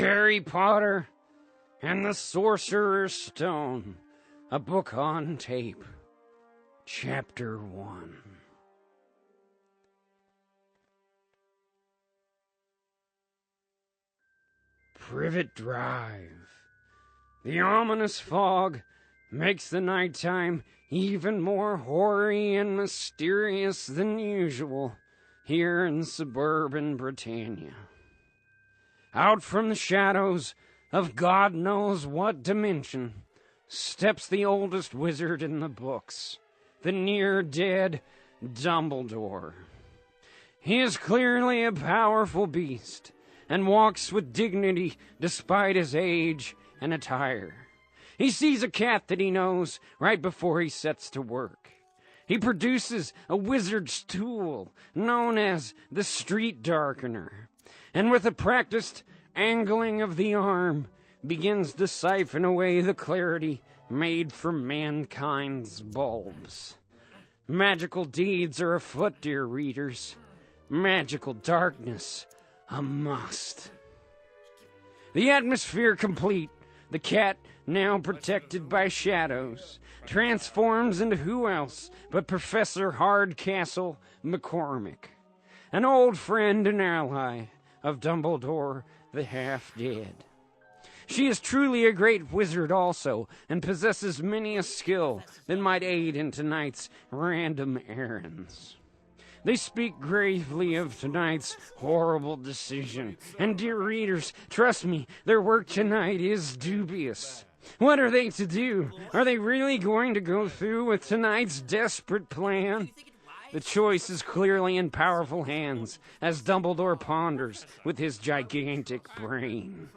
Harry Potter and the Sorcerer's Stone, a book on tape. Chapter 1. Privet Drive. The ominous fog makes the nighttime even more hoary and mysterious than usual here in suburban Britannia. Out from the shadows of God knows what dimension steps the oldest wizard in the books, the near-dead Dumbledore. He is clearly a powerful beast and walks with dignity despite his age and attire. He sees a cat that he knows right before he sets to work. He produces a wizard's tool known as the Street Darkener, and with a practiced angling of the arm, begins to siphon away the clarity made from mankind's bulbs. Magical deeds are afoot, dear readers. Magical darkness a must. The atmosphere complete, the cat, now protected by shadows, transforms into who else but Professor Hardcastle McCormick, an old friend and ally of Dumbledore the Half-Dead. She is truly a great wizard also, and possesses many a skill that might aid in tonight's random errands. They speak gravely of tonight's horrible decision, and dear readers, trust me, their work tonight is dubious. What are they to do? Are they really going to go through with tonight's desperate plan? The choice is clearly in powerful hands, as Dumbledore ponders with his gigantic brain.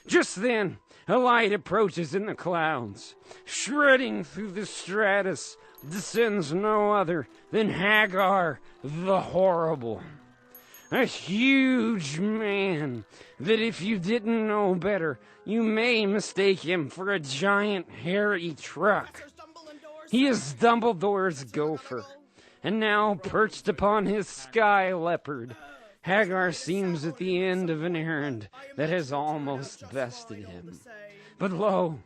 Just then, a light approaches in the clouds. Shredding through the stratus descends no other than Hagar the Horrible. A huge man that if you didn't know better, you may mistake him for a giant hairy truck. He is Dumbledore's gopher, and now perched upon his sky leopard, Hagar seems at the end of an errand that has almost bested him. But lo,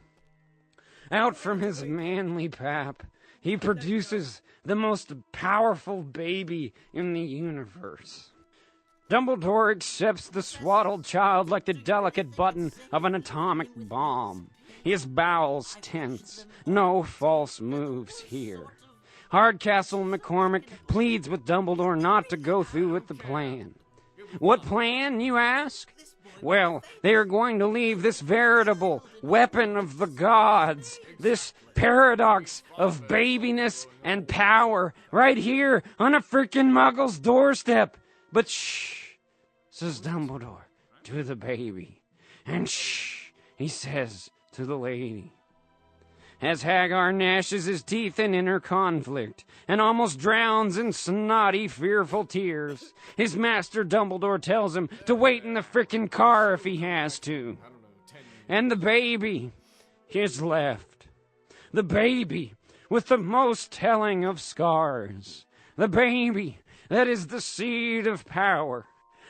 out from his manly pap, he produces the most powerful baby in the universe. Dumbledore accepts the swaddled child like the delicate button of an atomic bomb. His bowels tense, no false moves here. Hardcastle McCormick pleads with Dumbledore not to go through with the plan. What plan, you ask? Well, they are going to leave this veritable weapon of the gods, this paradox of babiness and power, right here on a frickin' muggle's doorstep. But shh, says Dumbledore to the baby. And shh, he says to the lady. As Hagar gnashes his teeth in inner conflict and almost drowns in snotty, fearful tears, his master Dumbledore tells him to wait in the frickin' car if he has to. And the baby is left. The baby with the most telling of scars. The baby that is the seed of power.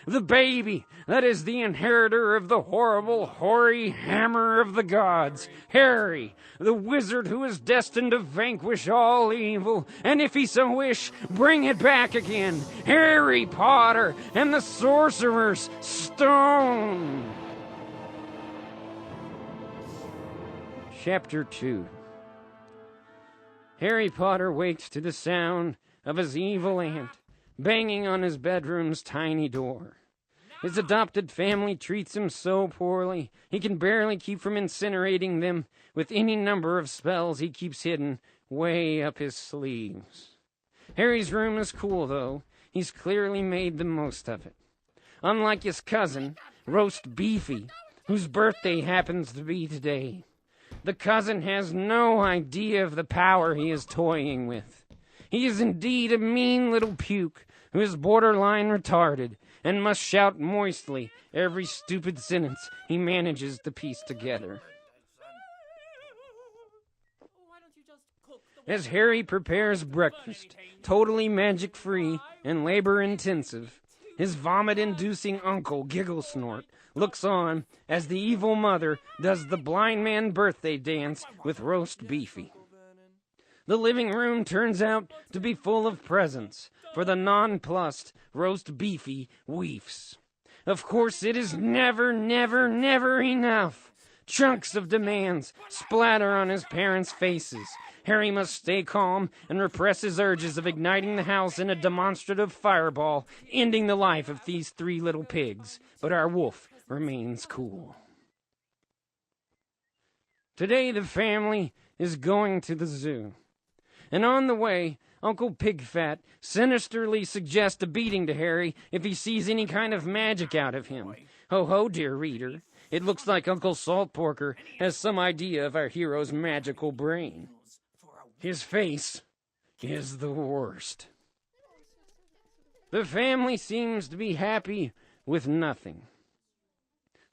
The baby that is the inheritor of the horrible, hoary hammer of the gods. Harry, the wizard who is destined to vanquish all evil, and if he so wish, bring it back again. Harry Potter and the Sorcerer's Stone. Chapter 2. Harry Potter wakes to the sound of his evil aunt banging on his bedroom's tiny door. His adopted family treats him so poorly, he can barely keep from incinerating them with any number of spells he keeps hidden way up his sleeves. Harry's room is cool, though. He's clearly made the most of it. Unlike his cousin, Roast Beefy, whose birthday happens to be today. The cousin has no idea of the power he is toying with. He is indeed a mean little puke who is borderline retarded and must shout moistly every stupid sentence he manages to piece together. As Harry prepares breakfast, totally magic-free and labor-intensive, His vomit-inducing uncle, Giggle Snort, looks on as the evil mother does the blind man birthday dance with Roast Beefy. The living room turns out to be full of presents for the nonplussed Roast Beefy weefs. Of course, it is never, never, never enough. Chunks of demands splatter on his parents' faces. Harry must stay calm and repress his urges of igniting the house in a demonstrative fireball, ending the life of these three little pigs. But our wolf remains cool. Today the family is going to the zoo. And on the way, Uncle Pigfat sinisterly suggests a beating to Harry if he sees any kind of magic out of him. Ho ho, dear reader. It looks like Uncle Saltporker has some idea of our hero's magical brain. His face is the worst. The family seems to be happy with nothing.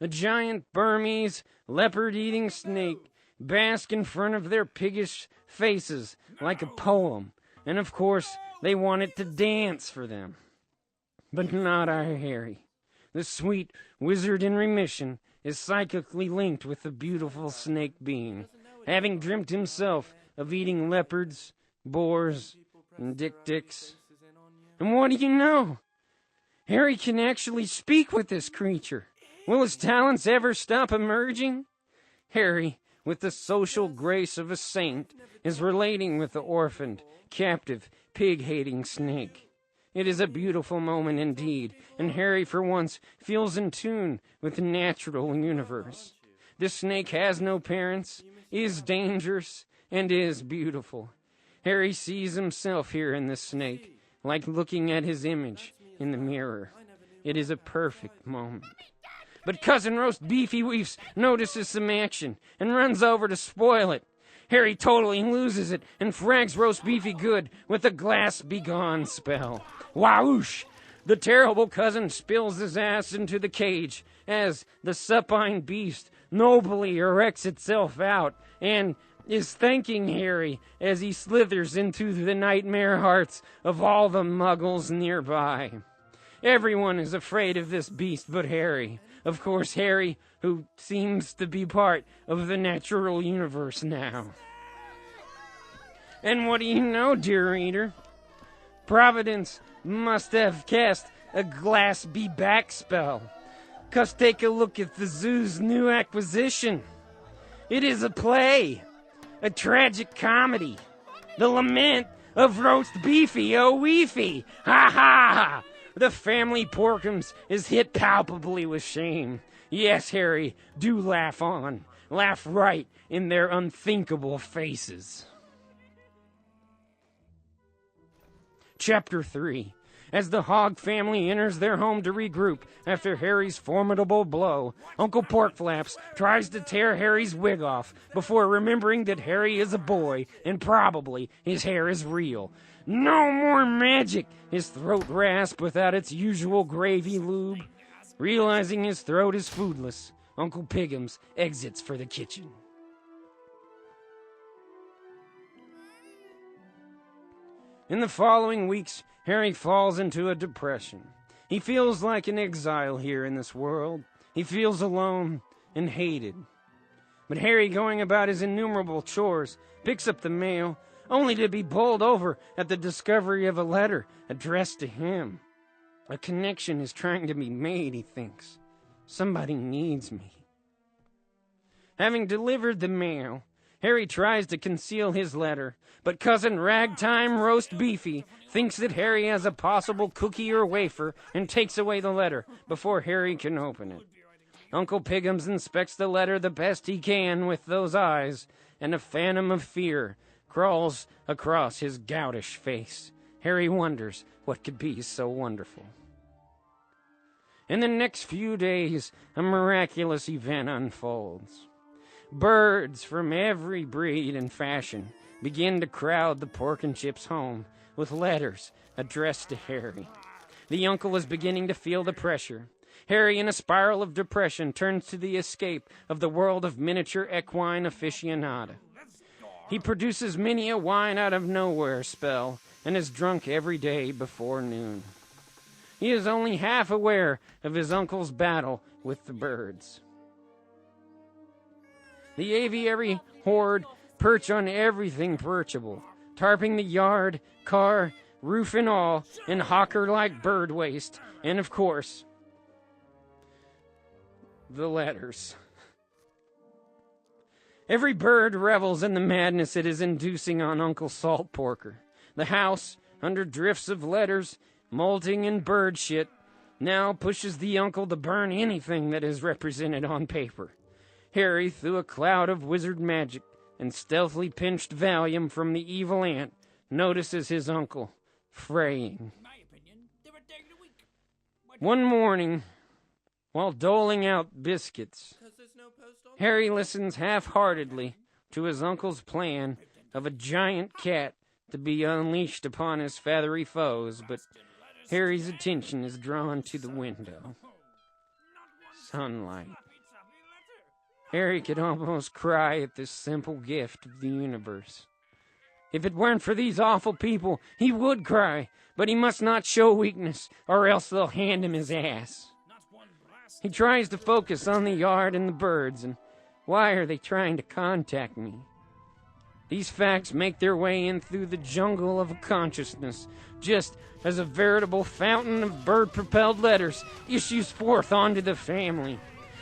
A giant Burmese leopard-eating snake bask in front of their piggish faces like a poem, and of course they want it to dance for them. But not our Harry. The sweet wizard in remission is psychically linked with the beautiful snake being, having dreamt himself of eating leopards, boars, and dicks. And what do you know? Harry can actually speak with this creature. Will his talents ever stop emerging? Harry, with the social grace of a saint, is relating with the orphaned, captive, pig-hating snake. It is a beautiful moment indeed, and Harry for once feels in tune with the natural universe. This snake has no parents, is dangerous, and is beautiful. Harry sees himself here in this snake, like looking at his image in the mirror. It is a perfect moment. But Cousin Roast Beefy Weefs notices some action and runs over to spoil it. Harry totally loses it and frags Roast Beefy good with a glass begone spell. Whoosh! The terrible cousin spills his ass into the cage as the supine beast nobly erects itself out and is thanking Harry as he slithers into the nightmare hearts of all the muggles nearby. Everyone is afraid of this beast but Harry. Of course, Harry, who seems to be part of the natural universe now. And what do you know, dear reader? Providence must have cast a glass be back spell. 'Cause take a look at the zoo's new acquisition. It is a play, a tragic comedy, the lament of Roast Beefy O'Weefy. Ha ha! The family Porkums is hit palpably with shame. Yes, Harry, do laugh on. Laugh right in their unthinkable faces. Chapter 3. As the Hog family enters their home to regroup after Harry's formidable blow, Uncle Porkflaps tries to tear Harry's wig off before remembering that Harry is a boy and probably his hair is real. No more magic! His throat rasp without its usual gravy lube. Realizing his throat is foodless, Uncle Piggums exits for the kitchen. In the following weeks, Harry falls into a depression. He feels like an exile here in this world. He feels alone and hated. But Harry, going about his innumerable chores, picks up the mail, only to be bowled over at the discovery of a letter addressed to him. A connection is trying to be made, he thinks. Somebody needs me. Having delivered the mail, Harry tries to conceal his letter, but Cousin Ragtime Roast Beefy thinks that Harry has a possible cookie or wafer and takes away the letter before Harry can open it. Uncle Piggums inspects the letter the best he can with those eyes, and a phantom of fear crawls across his goutish face. Harry wonders what could be so wonderful. In the next few days, a miraculous event unfolds. Birds from every breed and fashion begin to crowd the Porkinchips' home with letters addressed to Harry. The uncle is beginning to feel the pressure. Harry, in a spiral of depression, turns to the escape of the world of miniature equine aficionada. He produces many a wine out of nowhere spell and is drunk every day before noon. He is only half aware of his uncle's battle with the birds. The aviary horde perch on everything perchable, tarping the yard, car, roof and all, in hawker-like bird waste, and of course, the letters. Every bird revels in the madness it is inducing on Uncle Saltporker. The house, under drifts of letters, molting in bird shit, now pushes the uncle to burn anything that is represented on paper. Harry, through a cloud of wizard magic and stealthily pinched Valium from the evil aunt, notices his uncle fraying. One morning, while doling out biscuits, Harry listens half-heartedly to his uncle's plan of a giant cat to be unleashed upon his feathery foes, but Harry's attention is drawn to the window. Sunlight. Harry could almost cry at this simple gift of the universe. If it weren't for these awful people, he would cry, but he must not show weakness, or else they'll hand him his ass. He tries to focus on the yard and the birds, and why are they trying to contact me? These facts make their way in through the jungle of consciousness, just as a veritable fountain of bird-propelled letters issues forth onto the family.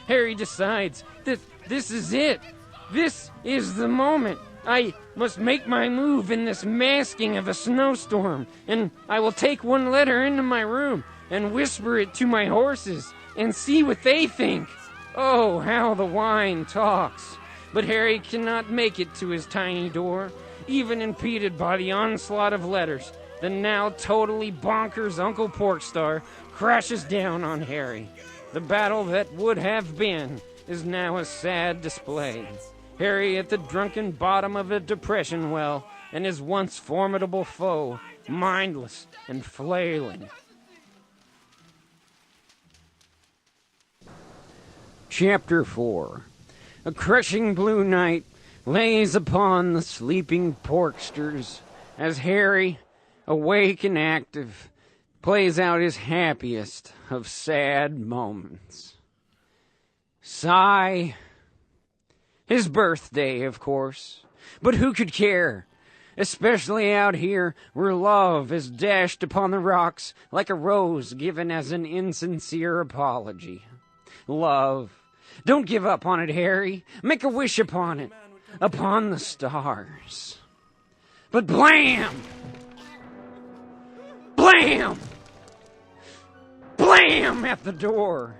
Harry decides that this is it. This is the moment. I must make my move in this masking of a snowstorm, and I will take one letter into my room and whisper it to my horses and see what they think. Oh, how the wine talks. But Harry cannot make it to his tiny door, even impeded by the onslaught of letters. The now totally bonkers Uncle Porkstar crashes down on Harry. The battle that would have been is now a sad display. Harry at the drunken bottom of a depression well, and his once formidable foe, mindless and flailing. Chapter 4. A crushing blue night lays upon the sleeping Porksters as Harry, awake and active, plays out his happiest of sad moments. Sigh. His birthday, of course. But who could care? Especially out here where love is dashed upon the rocks like a rose given as an insincere apology. Love. Don't give up on it, Harry. Make a wish upon it. Upon the stars. But blam! Blam! Blam at the door.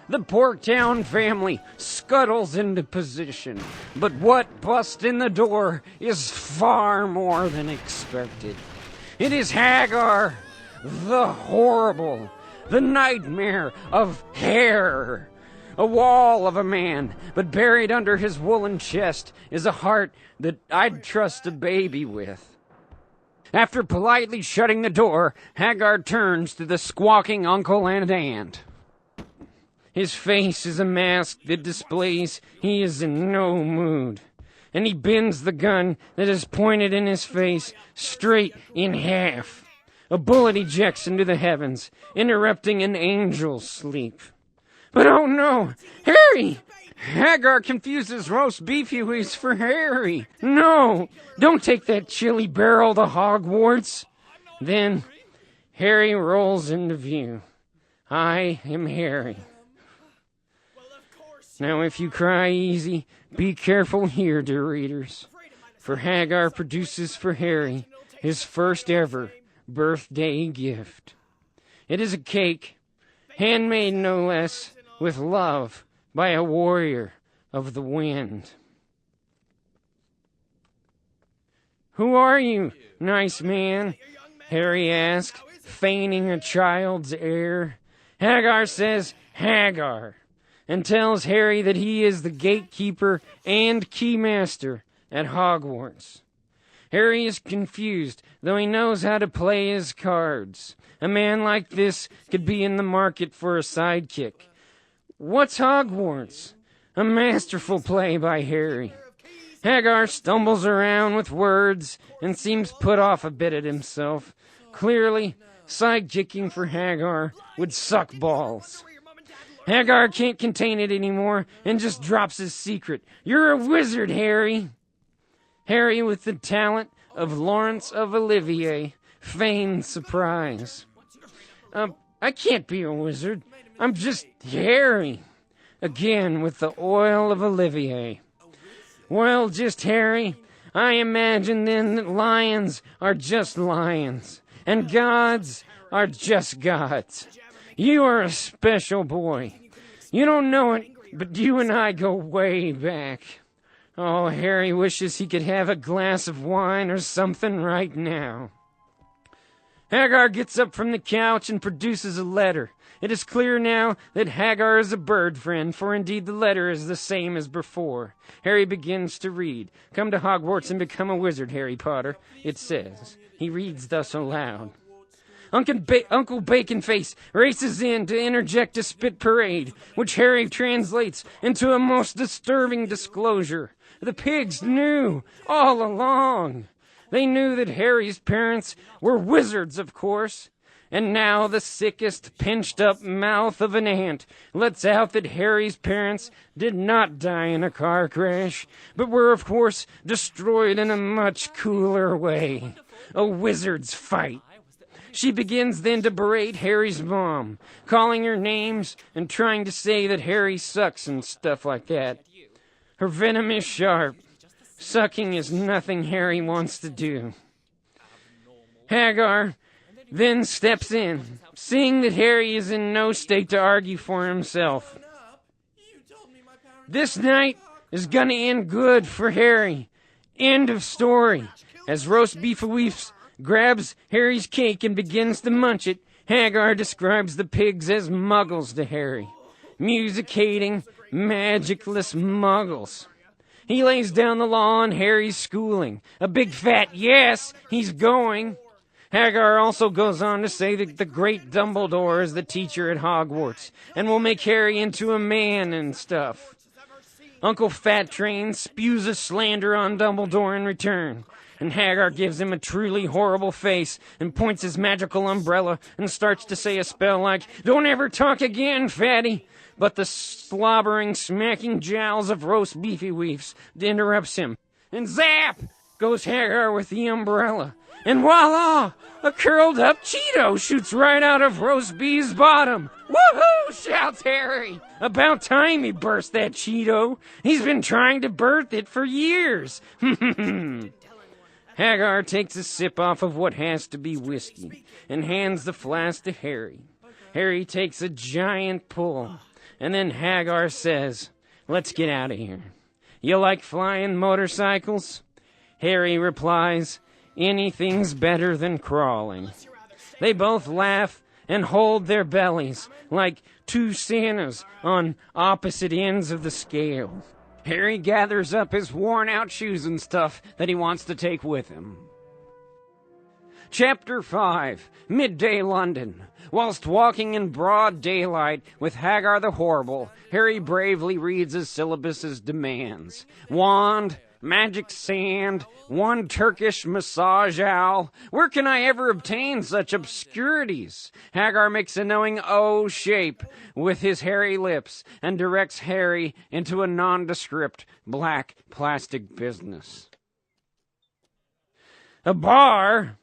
The Porktown family scuttles into position, but what busts in the door is far more than expected. It is Hagar, the horrible, the nightmare of hair. A wall of a man, but buried under his woolen chest is a heart that I'd trust a baby with. After politely shutting the door, Hagar turns to the squawking uncle and aunt. His face is a mask that displays he is in no mood, and he bends the gun that is pointed in his face straight in half. A bullet ejects into the heavens, interrupting an angel's sleep. But oh no, Harry! Hagar confuses roast beef hueys for Harry. No, don't take that chili barrel to Hogwarts. Then Harry rolls into view. I am Harry. Now if you cry easy, be careful here, dear readers. For Hagar produces for Harry his first ever birthday gift. It is a cake, handmade no less, with love by a warrior of the wind. Who are you, nice man? Harry asked, feigning a child's air. Hagar says Hagar, and tells Harry that he is the gatekeeper and keymaster at Hogwarts. Harry is confused, though he knows how to play his cards. A man like this could be in the market for a sidekick. What's Hogwarts? A masterful play by Harry. Hagar stumbles around with words and seems put off a bit at himself. Clearly, sidekicking for Hagar would suck balls. Hagar can't contain it anymore and just drops his secret. "You're a wizard, Harry." Harry, with the talent of Laurence of Olivier, feigned surprise. I can't be a wizard. I'm just Harry." Again with the oil of Olivier. "Well, just Harry, I imagine then that lions are just lions, and gods are just gods. You are a special boy. You don't know it, but you and I go way back." Oh, Harry wishes he could have a glass of wine or something right now. Hagar gets up from the couch and produces a letter. It is clear now that Hagar is a bird friend, for indeed the letter is the same as before. Harry begins to read. "Come to Hogwarts and become a wizard, Harry Potter," it says. He reads thus aloud. Uncle Baconface races in to interject a spit parade, which Harry translates into a most disturbing disclosure. The pigs knew all along. They knew that Harry's parents were wizards, of course. And now the sickest, pinched-up mouth of an ant lets out that Harry's parents did not die in a car crash, but were, of course, destroyed in a much cooler way. A wizard's fight. She begins then to berate Harry's mom, calling her names and trying to say that Harry sucks and stuff like that. Her venom is sharp. Sucking is nothing Harry wants to do. Hagar then steps in, seeing that Harry is in no state to argue for himself. This night is gonna end good for Harry. End of story. As Roast Beefy-Weefs grabs Harry's cake and begins to munch it, Hagar describes the pigs as muggles to Harry. Music-hating, magicless muggles. He lays down the law on Harry's schooling. A big fat yes, he's going. Hagar also goes on to say that the great Dumbledore is the teacher at Hogwarts and will make Harry into a man and stuff. Uncle Fat Train spews a slander on Dumbledore in return, and Hagar gives him a truly horrible face and points his magical umbrella and starts to say a spell like, "Don't ever talk again, fatty." But the slobbering, smacking jowls of Roast Beefy-Weefs interrupts him. And zap goes Hagar with the umbrella. And voila! A curled-up Cheeto shoots right out of Roast Beef's bottom. "Woohoo!" shouts Harry. About time he burst that Cheeto. He's been trying to birth it for years. Hagar takes a sip off of what has to be whiskey and hands the flask to Harry. Harry takes a giant pull. And then Hagar says, "Let's get out of here. You like flying motorcycles?" Harry replies, "Anything's better than crawling." They both laugh and hold their bellies like two Santas on opposite ends of the scale. Harry gathers up his worn-out shoes and stuff that he wants to take with him. Chapter 5, Midday London. Whilst walking in broad daylight with Hagar the Horrible, Harry bravely reads his syllabus's demands. Wand, magic sand, one Turkish massage owl. Where can I ever obtain such obscurities? Hagar makes a knowing O shape with his hairy lips and directs Harry into a nondescript black plastic business. A bar?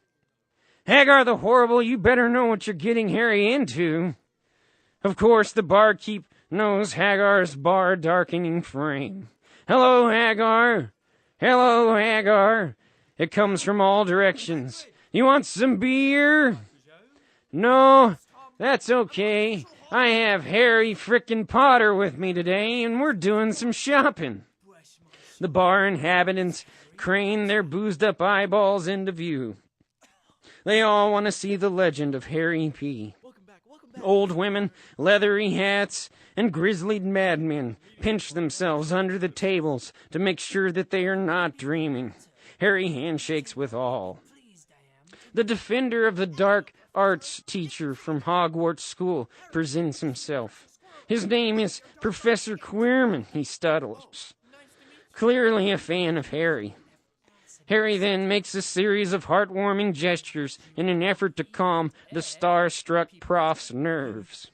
Hagar the Horrible, you better know what you're getting Harry into. Of course, the barkeep knows Hagar's bar-darkening frame. Hello, Hagar. Hello, Hagar. It comes from all directions. You want some beer? No, that's okay. I have Harry frickin' Potter with me today, and we're doing some shopping. The bar inhabitants crane their boozed-up eyeballs into view. They all want to see the legend of Harry P. Old women, leathery hats, and grizzlied madmen pinch themselves under the tables to make sure that they are not dreaming. Harry handshakes with all. The defender of the dark arts teacher from Hogwarts School presents himself. His name is Professor Queerman, he stutters. Clearly a fan of Harry. Harry then makes a series of heartwarming gestures in an effort to calm the star-struck prof's nerves.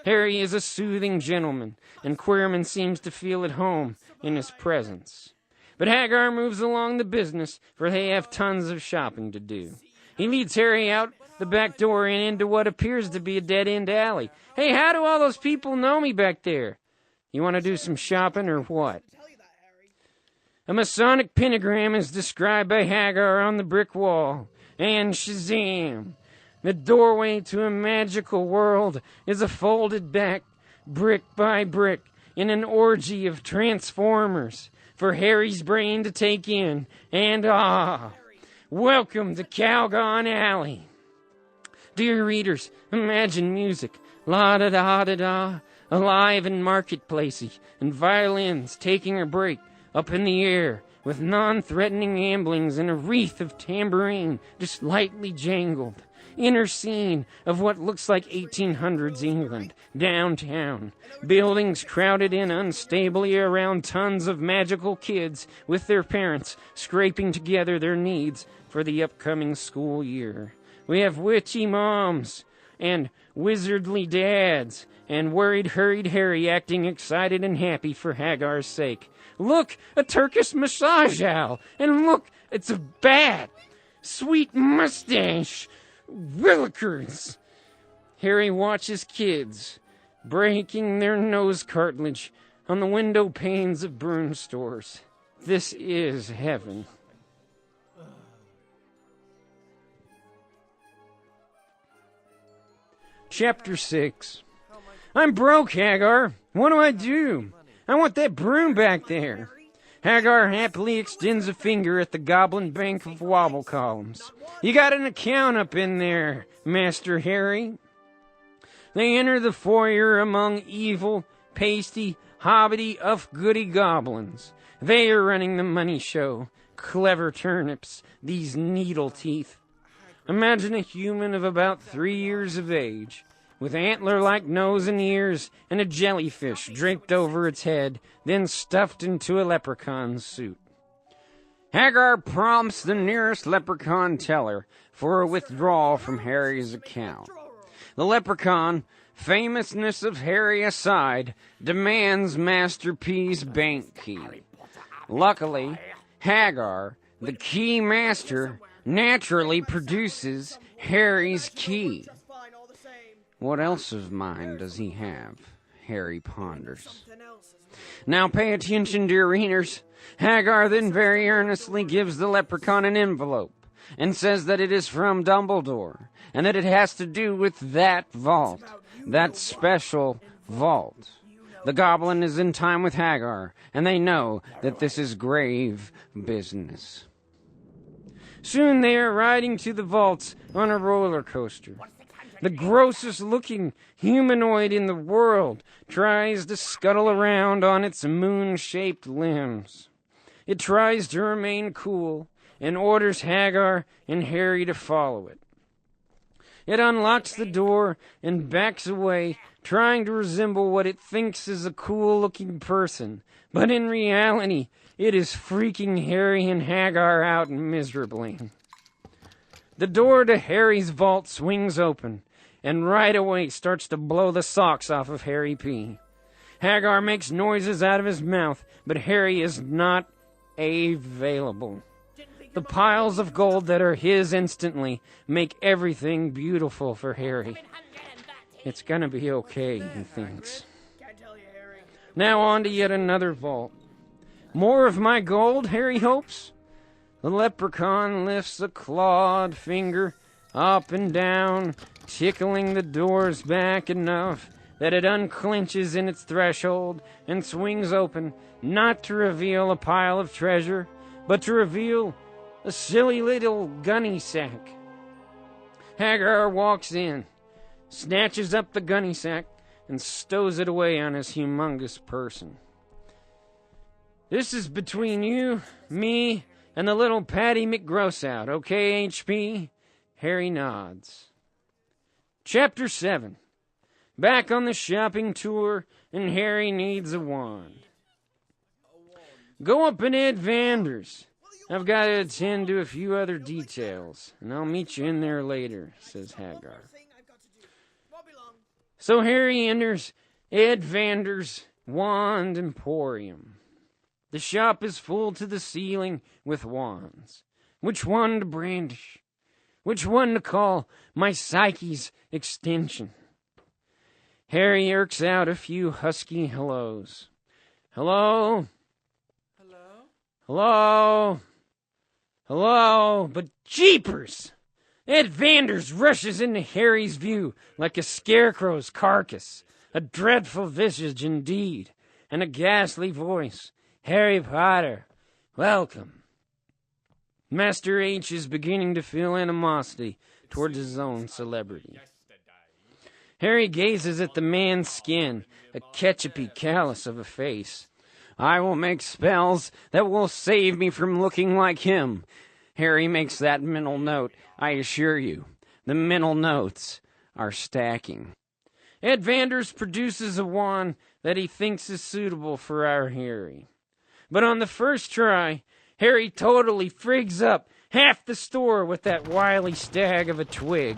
Harry is a soothing gentleman, and Queerman seems to feel at home in his presence. But Hagar moves along the business, for they have tons of shopping to do. He leads Harry out the back door and into what appears to be a dead-end alley. Hey, how do all those people know me back there? You want to do some shopping or what? A Masonic pentagram is described by Hagar on the brick wall. And shazam! The doorway to a magical world is a folded back, brick by brick, in an orgy of transformers for Harry's brain to take in. And welcome to Calgon Alley. Dear readers, imagine music, la-da-da-da-da, alive and marketplacey, and violins taking a break up in the air, with non-threatening amblings and a wreath of tambourine just lightly jangled. Inner scene of what looks like 1800s England, downtown. Buildings crowded in unstably around tons of magical kids with their parents scraping together their needs for the upcoming school year. We have witchy moms and wizardly dads and worried, hurried Harry acting excited and happy for Hagar's sake. Look, a Turkish massage owl, and look, it's a bat. Sweet mustache. Willikers. Harry watches kids breaking their nose cartilage on the window panes of broom stores. This is heaven. Chapter 6. I'm broke, Hagar. What do? I want that broom back there. Hagar happily extends a finger at the Goblin Bank of Wobble Columns. You got an account up in there, Master Harry. They enter the foyer among evil, pasty, hobbity, up-goody goblins. They are running the money show. Clever turnips, these needle teeth. Imagine a human of about 3 years of age, with antler-like nose and ears, and a jellyfish draped over its head, then stuffed into a leprechaun's suit. Hagar prompts the nearest leprechaun teller for a withdrawal from Harry's account. The leprechaun, famousness of Harry aside, demands Master P's bank key. Luckily, Hagar, the key master, naturally produces Harry's key. What else of mine does he have? Harry ponders. Now pay attention, dear readers. Hagar then very earnestly gives the leprechaun an envelope and says that it is from Dumbledore and that it has to do with that vault, that special vault. The goblin is in time with Hagar, and they know that this is grave business. Soon they are riding to the vaults on a roller coaster. The grossest looking humanoid in the world tries to scuttle around on its moon-shaped limbs. It tries to remain cool and orders Hagar and Harry to follow it. It unlocks the door and backs away, trying to resemble what it thinks is a cool-looking person. But in reality, it is freaking Harry and Hagar out miserably. The door to Harry's vault swings open, and right away starts to blow the socks off of Harry P. Hagar makes noises out of his mouth, but Harry is not available. The piles of gold that are his instantly make everything beautiful for Harry. It's gonna be okay, he thinks. Now on to yet another vault. More of my gold, Harry hopes? The leprechaun lifts a clawed finger up and down, tickling the doors back enough that it unclenches in its threshold and swings open, not to reveal a pile of treasure, but to reveal a silly little gunny sack. Hagar walks in, snatches up the gunny sack, and stows it away on his humongous person. This is between you, me, and the little Patty McGrossout, okay, HP? Harry nods. Chapter 7. Back on the shopping tour, and Harry needs a wand. Go up in Ed Vander's. I've got to attend to a few other details, and I'll meet you in there later, says Hagar. So Harry enters Ed Vander's Wand Emporium. The shop is full to the ceiling with wands. Which one to brandish? Which one to call my psyche's extension? Harry irks out a few husky hellos. Hello? Hello? Hello? Hello? But jeepers! Ed Vanders rushes into Harry's view like a scarecrow's carcass. A dreadful visage indeed, and a ghastly voice. Harry Potter, welcome. Master H is beginning to feel animosity towards his own celebrity. Harry gazes at the man's skin, a ketchupy callus of a face. I will make spells that will save me from looking like him. Harry makes that mental note, I assure you. The mental notes are stacking. Ed Vanders produces a wand that he thinks is suitable for our Harry. But on the first try, Harry totally frigs up half the store with that wily stag of a twig.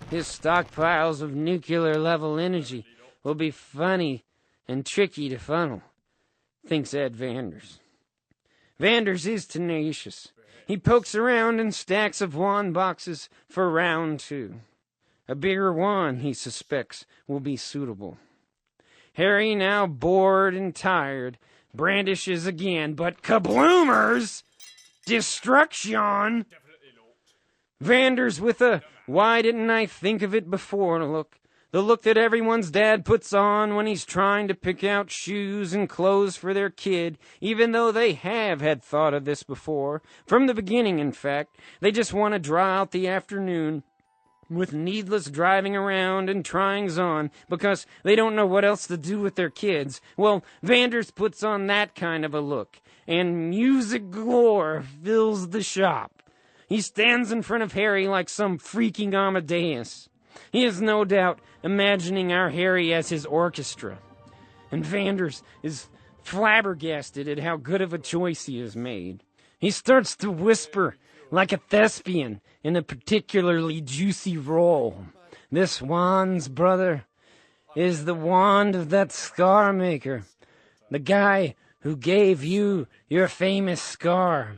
His stockpiles of nuclear-level energy will be funny and tricky to funnel, thinks Ed Vanders. Vanders is tenacious. He pokes around in stacks of wand boxes for round 2. A bigger wand, he suspects, will be suitable. Harry, now bored and tired, brandishes again, but kabloomers! Destruction! Vanders with a why didn't I think of it before look. The look that everyone's dad puts on when he's trying to pick out shoes and clothes for their kid, even though they have had thought of this before. From the beginning, in fact. They just want to draw out the afternoon with needless driving around and tryings on because they don't know what else to do with their kids. Well, Vanders puts on that kind of a look, and music galore fills the shop. He stands in front of Harry like some freaking Amadeus. He is no doubt imagining our Harry as his orchestra. And Vanders is flabbergasted at how good of a choice he has made. He starts to whisper like a thespian in a particularly juicy role. This wand's brother is the wand of that scar maker, the guy who gave you your famous scar.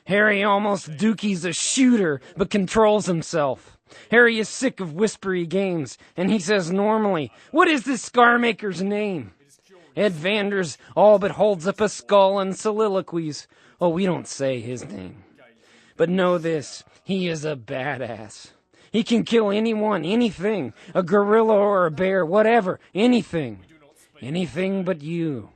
Harry almost dookies a shooter, but controls himself. Harry is sick of whispery games, and he says normally, what is this scar maker's name? Ed Vanders all but holds up a skull and soliloquies. Oh, we don't say his name. But know this, he is a badass. He can kill anyone, anything, a gorilla or a bear, whatever, anything. Anything but you.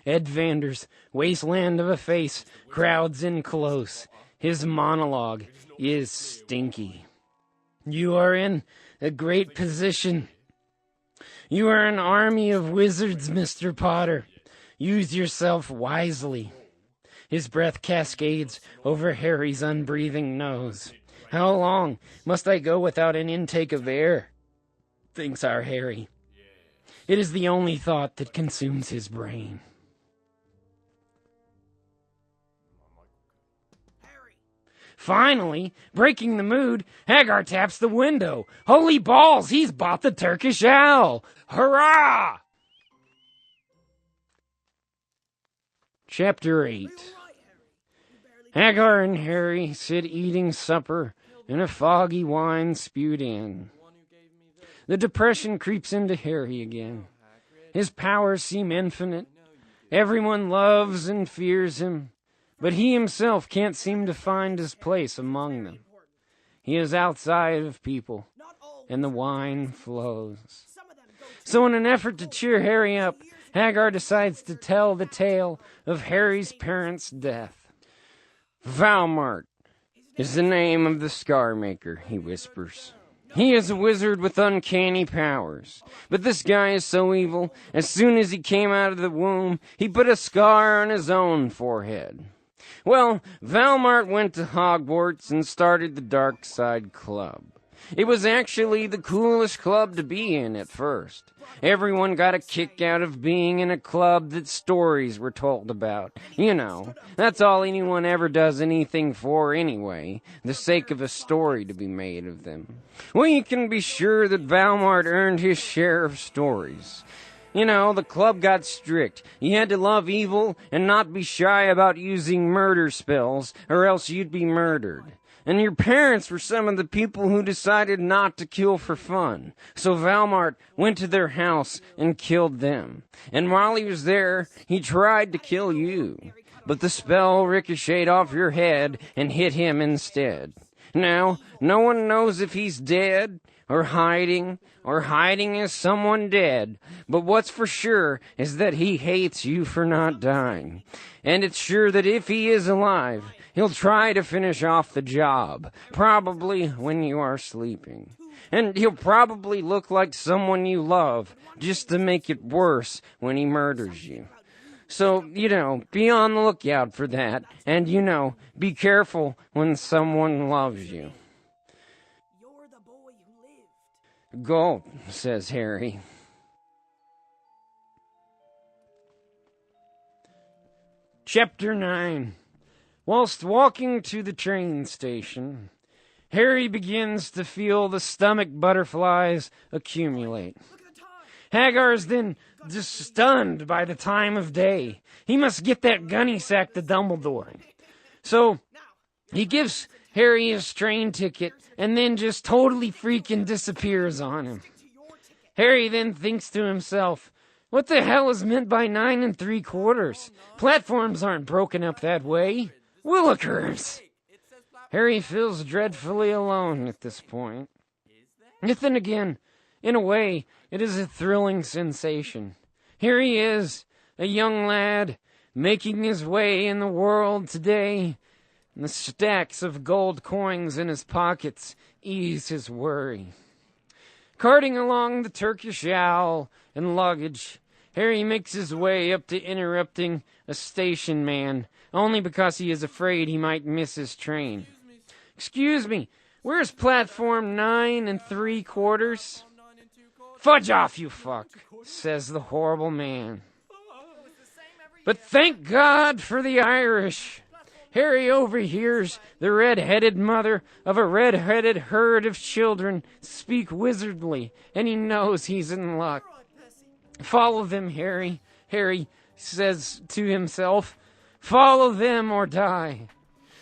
Ed Vanders, wasteland of a face, crowds in close. His monologue is stinky. You are in a great position. You are an army of wizards, Mr. Potter. Use yourself wisely. His breath cascades over Harry's unbreathing nose. How long must I go without an intake of air? Thinks our Harry. It is the only thought that consumes his brain. Finally, breaking the mood, Hagar taps the window. Holy balls, he's bought the Turkish owl! Hurrah! Chapter 8. Hagar and Harry sit eating supper in a foggy wine spewed in. The depression creeps into Harry again. His powers seem infinite. Everyone loves and fears him. But he himself can't seem to find his place among them. He is outside of people, and the wine flows. So in an effort to cheer Harry up, Hagar decides to tell the tale of Harry's parents' death. Valmart is the name of the scar maker, he whispers. He is a wizard with uncanny powers. But this guy is so evil, as soon as he came out of the womb, he put a scar on his own forehead. Well, Valmart went to Hogwarts and started the Dark Side Club. It was actually the coolest club to be in at first. Everyone got a kick out of being in a club that stories were told about. You know, that's all anyone ever does anything for anyway, the sake of a story to be made of them. Well, you can be sure that Valmart earned his share of stories. You know, the club got strict. You had to love evil and not be shy about using murder spells, or else you'd be murdered. And your parents were some of the people who decided not to kill for fun. So Valmart went to their house and killed them. And while he was there, he tried to kill you. But the spell ricocheted off your head and hit him instead. Now, no one knows if he's dead or hiding as someone dead. But what's for sure is that he hates you for not dying. And it's sure that if he is alive, he'll try to finish off the job, probably when you are sleeping. And he'll probably look like someone you love, just to make it worse when he murders you. So, be on the lookout for that, and, be careful when someone loves you. You're the boy who lived. Go, says Harry. Chapter 9. Whilst walking to the train station, Harry begins to feel the stomach butterflies accumulate. Hagar is then just stunned by the time of day. He must get that gunny sack to Dumbledore. So he gives Harry his train ticket and then just totally freaking disappears on him. Harry then thinks to himself, what the hell is meant by 9 3/4? Platforms aren't broken up that way. Willikers! Harry feels dreadfully alone at this point. Yet then again, in a way, it is a thrilling sensation. Here he is, a young lad, making his way in the world today, and the stacks of gold coins in his pockets ease his worry. Carting along the Turkish owl and luggage, Harry makes his way up to interrupting a station man, only because he is afraid he might miss his train. Excuse me, where's platform 9 3/4? Fudge off, you fuck, says the horrible man. But thank God for the Irish. Harry overhears the red-headed mother of a red-headed herd of children speak wizardly, and he knows he's in luck. Follow them, Harry. Harry says to himself, follow them or die.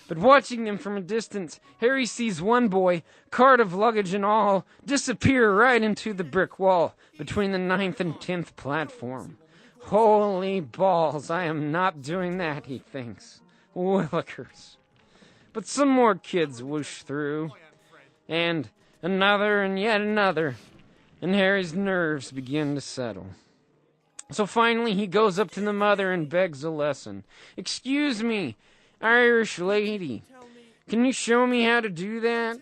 But watching them from a distance, Harry sees one boy, cart of luggage and all, disappear right into the brick wall between the 9th and 10th platform. Holy balls, I am not doing that, he thinks. Willikers. But some more kids whoosh through, and another and yet another, and Harry's nerves begin to settle. So finally he goes up to the mother and begs a lesson. Excuse me, Irish lady, can you show me how to do that?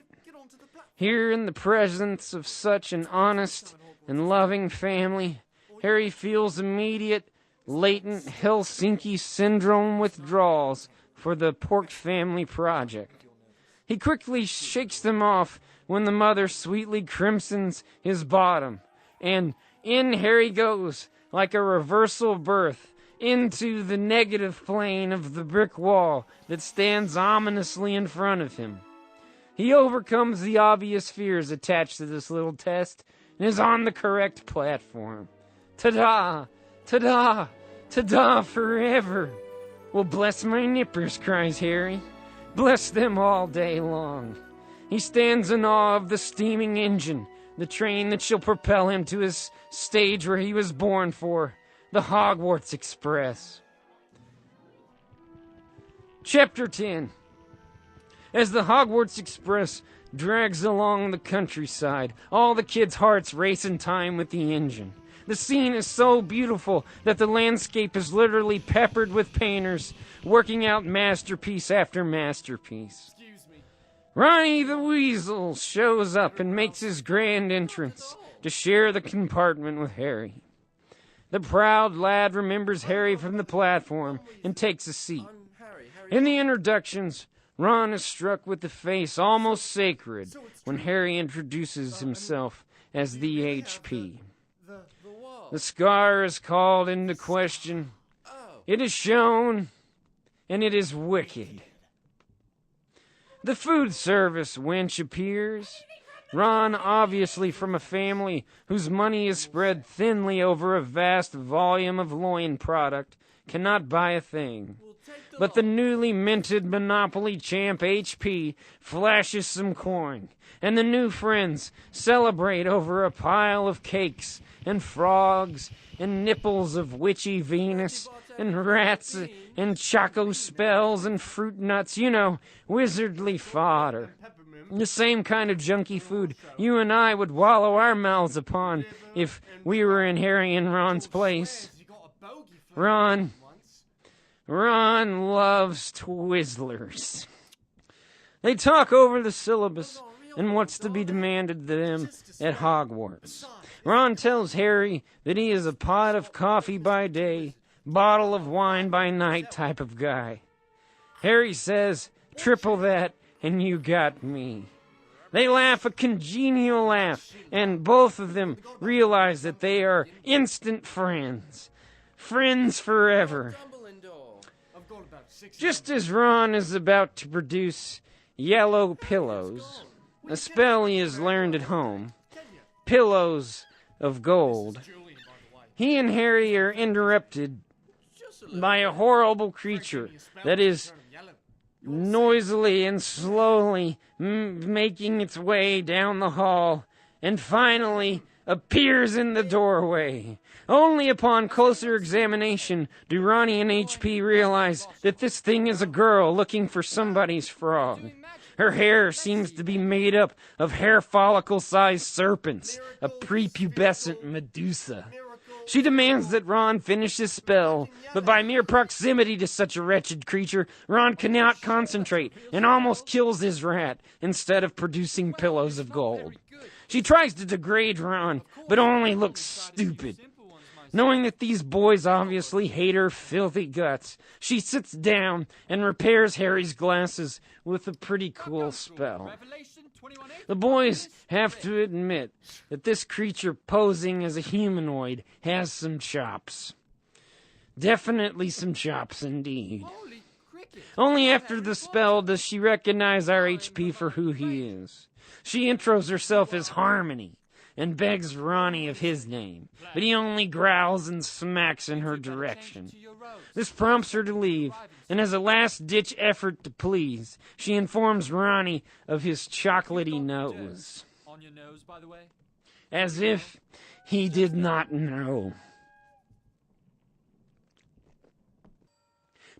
Here in the presence of such an honest and loving family, Harry feels immediate, latent Helsinki syndrome withdrawals for the Pork Family Project. He quickly shakes them off when the mother sweetly crimsons his bottom, and in Harry goes, like a reversal birth, into the negative plane of the brick wall that stands ominously in front of him. He overcomes the obvious fears attached to this little test and is on the correct platform. Ta-da! Ta-da! Ta-da forever! Well, bless my nippers, cries Harry. Bless them all day long. He stands in awe of the steaming engine, the train that shall propel him to his stage where he was born for, the Hogwarts Express. Chapter 10. As the Hogwarts Express drags along the countryside, all the kids' hearts race in time with the engine. The scene is so beautiful that the landscape is literally peppered with painters working out masterpiece after masterpiece. Ronnie the Weasel shows up and makes his grand entrance to share the compartment with Harry. The proud lad remembers Harry from the platform and takes a seat. In the introductions, Ron is struck with the face almost sacred when Harry introduces himself as the HP. The scar is called into question. It is shown, and it is wicked. The food service wench appears. Ron, obviously from a family whose money is spread thinly over a vast volume of loin product, cannot buy a thing. But the newly minted Monopoly champ HP flashes some coin, and the new friends celebrate over a pile of cakes and frogs and nipples of witchy Venus and rats and choco spells and fruit nuts, wizardly fodder. The same kind of junky food you and I would wallow our mouths upon if we were in Harry and Ron's place. Ron loves Twizzlers. They talk over the syllabus and what's to be demanded of them at Hogwarts. Ron tells Harry that he is a pot of coffee by day, bottle of wine by night type of guy. Harry says, triple that and you got me. They laugh a congenial laugh, and both of them realize that they are instant friends. Friends forever. Just as Ron is about to produce yellow pillows, a spell he has learned at home, pillows of gold, he and Harry are interrupted by a horrible creature that is noisily and slowly making its way down the hall and finally appears in the doorway. Only upon closer examination do Ronnie and HP realize that this thing is a girl looking for somebody's frog. Her hair seems to be made up of hair follicle-sized serpents, a prepubescent Medusa. She demands that Ron finish his spell, but by mere proximity to such a wretched creature, Ron cannot concentrate and almost kills his rat instead of producing pillows of gold. She tries to degrade Ron, but only looks stupid. Knowing that these boys obviously hate her filthy guts, she sits down and repairs Harry's glasses with a pretty cool spell. The boys have to admit that this creature posing as a humanoid has some chops. Definitely some chops indeed. Only after the spell does she recognize our HP for who he is. She intros herself as Harmony and begs Ronnie of his name, but he only growls and smacks in her direction. This prompts her to leave, and as a last-ditch effort to please, she informs Ronnie of his chocolatey nose. On your nose, by the way? As if he did not know.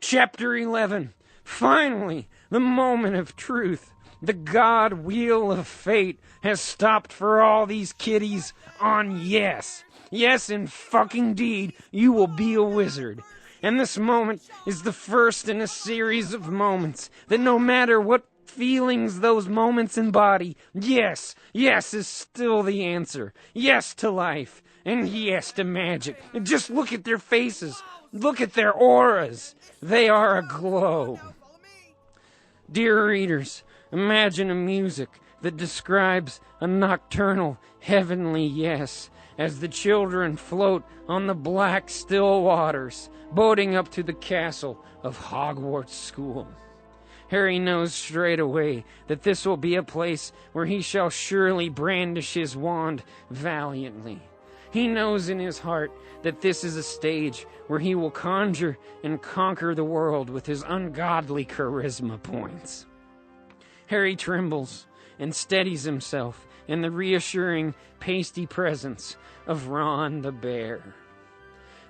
Chapter 11. Finally, the moment of truth. The god wheel of fate has stopped for all these kiddies on yes. Yes, in fucking deed, you will be a wizard. And this moment is the first in a series of moments that no matter what feelings those moments embody, yes is still the answer. Yes to life, and yes to magic. And just look at their faces. Look at their auras. They are aglow. Dear readers, imagine a music that describes a nocturnal, heavenly yes as the children float on the black, still waters, boating up to the castle of Hogwarts School. Harry knows straight away that this will be a place where he shall surely brandish his wand valiantly. He knows in his heart that this is a stage where he will conjure and conquer the world with his ungodly charisma points. Harry trembles and steadies himself in the reassuring, pasty presence of Ron the Bear.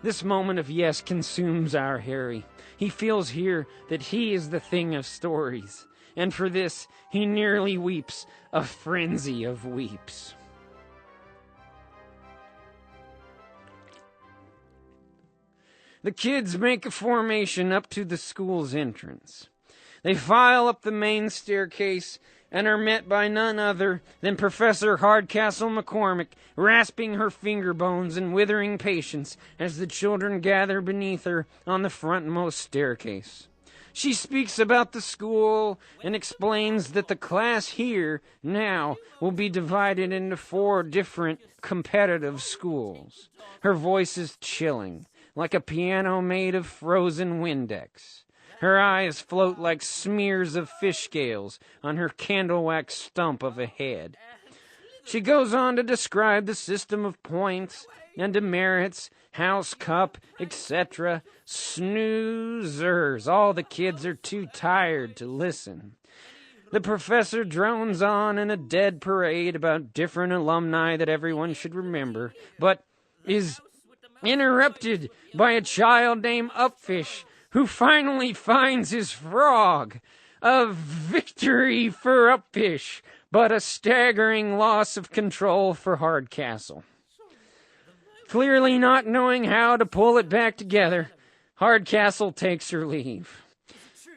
This moment of yes consumes our Harry. He feels here that he is the thing of stories, and for this he nearly weeps a frenzy of weeps. The kids make a formation up to the school's entrance. They file up the main staircase and are met by none other than Professor Hardcastle McCormick, rasping her finger bones in withering patience as the children gather beneath her on the frontmost staircase. She speaks about the school and explains that the class here now will be divided into 4 different competitive schools. Her voice is chilling, like a piano made of frozen Windex. Her eyes float like smears of fish scales on her candle wax stump of a head. She goes on to describe the system of points and demerits, house cup, etc. Snoozers. All the kids are too tired to listen. The professor drones on in a dead parade about different alumni that everyone should remember, but is interrupted by a child named Upfish, who finally finds his frog. A victory for Upfish, but a staggering loss of control for Hardcastle. Clearly not knowing how to pull it back together, Hardcastle takes her leave.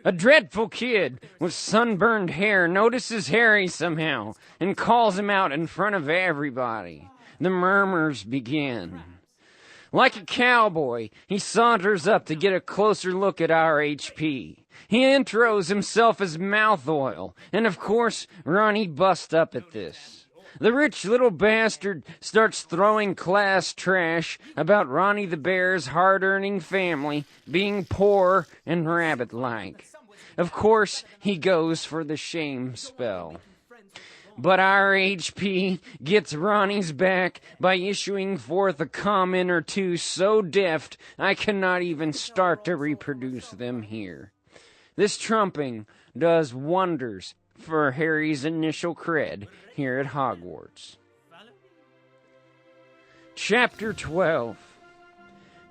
A dreadful kid with sunburned hair notices Harry somehow and calls him out in front of everybody. The murmurs begin. Like a cowboy, he saunters up to get a closer look at RHP. He intros himself as Mouth Oil, and of course, Ronnie busts up at this. The rich little bastard starts throwing class trash about Ronnie the Bear's hard-earning family being poor and rabbit-like. Of course, he goes for the shame spell. But RHP gets Ronnie's back by issuing forth a comment or two so deft I cannot even start to reproduce them here. This trumping does wonders for Harry's initial cred here at Hogwarts. Chapter 12.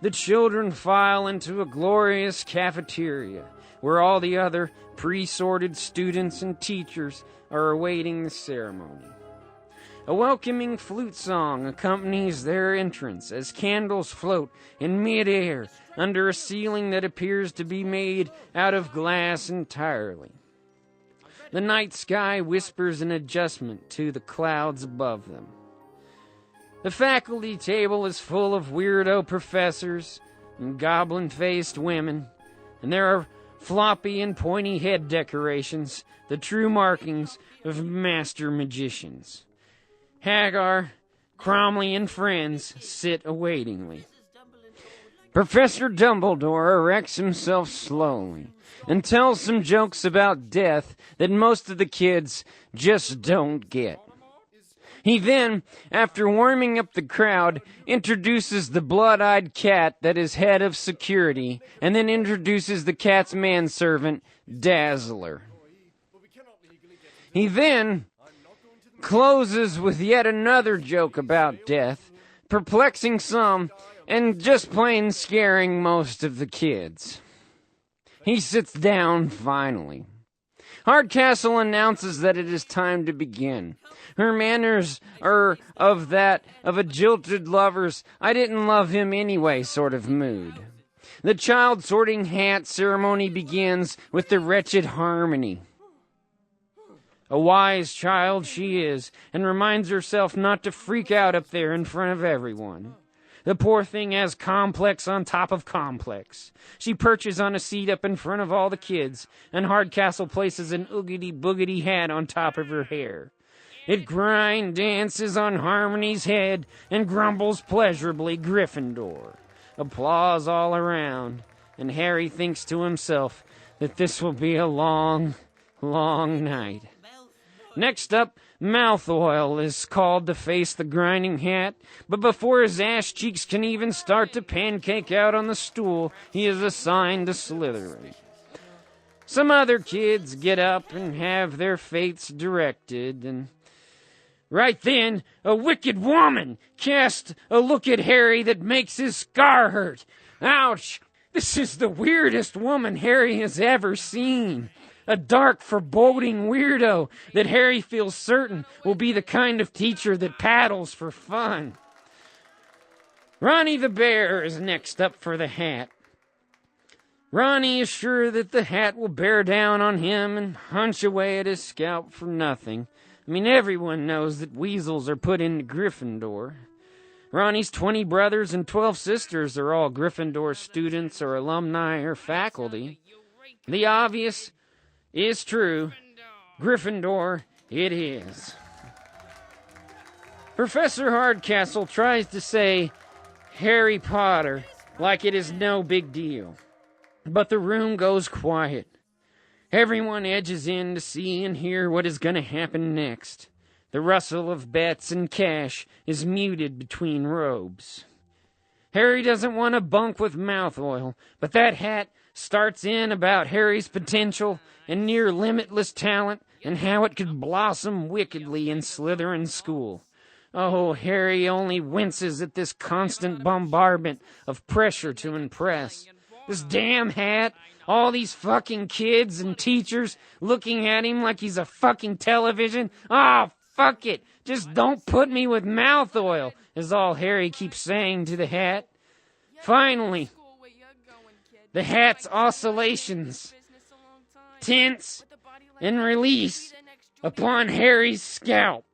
The children file into a glorious cafeteria where all the other pre-sorted students and teachers are awaiting the ceremony. A welcoming flute song accompanies their entrance as candles float in mid-air under a ceiling that appears to be made out of glass entirely. The night sky whispers an adjustment to the clouds above them. The faculty table is full of weirdo professors and goblin-faced women, and there are floppy and pointy head decorations, the true markings of master magicians. Hagar, Cromley, and friends sit awaitingly. Professor Dumbledore erects himself slowly and tells some jokes about death that most of the kids just don't get. He then, after warming up the crowd, introduces the blood-eyed cat that is head of security, and then introduces the cat's manservant, Dazzler. He then closes with yet another joke about death, perplexing some and just plain scaring most of the kids. He sits down finally. Hardcastle announces that it is time to begin. Her manners are of that of a jilted lover's I didn't love him anyway sort of mood. The child sorting hat ceremony begins with the wretched Harmony. A wise child she is, and reminds herself not to freak out up there in front of everyone. The poor thing has complex on top of complex. She perches on a seat up in front of all the kids, and Hardcastle places an oogity-boogity hat on top of her hair. It grind dances on Harmony's head and grumbles pleasurably Gryffindor. Applause all around, and Harry thinks to himself that this will be a long, long night. Next up, Mouth Oil is called to face the grinding hat, but before his ash cheeks can even start to pancake out on the stool, he is assigned to Slytherin. Some other kids get up and have their fates directed, and right then, a wicked woman casts a look at Harry that makes his scar hurt. Ouch! This is the weirdest woman Harry has ever seen. A dark, foreboding weirdo that Harry feels certain will be the kind of teacher that paddles for fun. Ronnie the Bear is next up for the hat. Ronnie is sure that the hat will bear down on him and hunch away at his scalp for nothing. I mean, everyone knows that weasels are put into Gryffindor. Ronnie's 20 brothers and 12 sisters are all Gryffindor students or alumni or faculty. The obvious is true. Gryffindor it is. Professor Hardcastle tries to say Harry Potter like it is no big deal. But the room goes quiet. Everyone edges in to see and hear what is going to happen next. The rustle of bets and cash is muted between robes. Harry doesn't want to bunk with mouth oil, but that hat starts in about Harry's potential and near limitless talent and how it could blossom wickedly in Slytherin school. Oh, Harry only winces at this constant bombardment of pressure to impress. This damn hat, all these fucking kids and teachers looking at him like he's a fucking television. Ah, fuck it. Just don't put me with mouth oil, is all Harry keeps saying to the hat. Finally, the hat's oscillations tense and release upon Harry's scalp.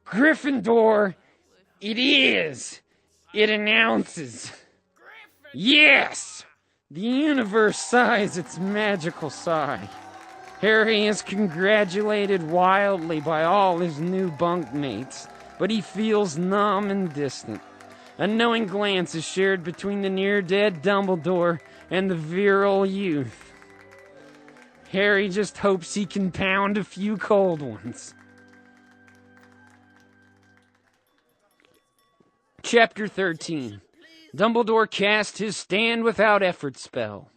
Gryffindor, it is. It announces. Yes! The universe sighs its magical sigh. Harry is congratulated wildly by all his new bunkmates, but he feels numb and distant. A knowing glance is shared between the near-dead Dumbledore and the virile youth. Harry just hopes he can pound a few cold ones. Chapter 13. Dumbledore cast his stand without effort spell,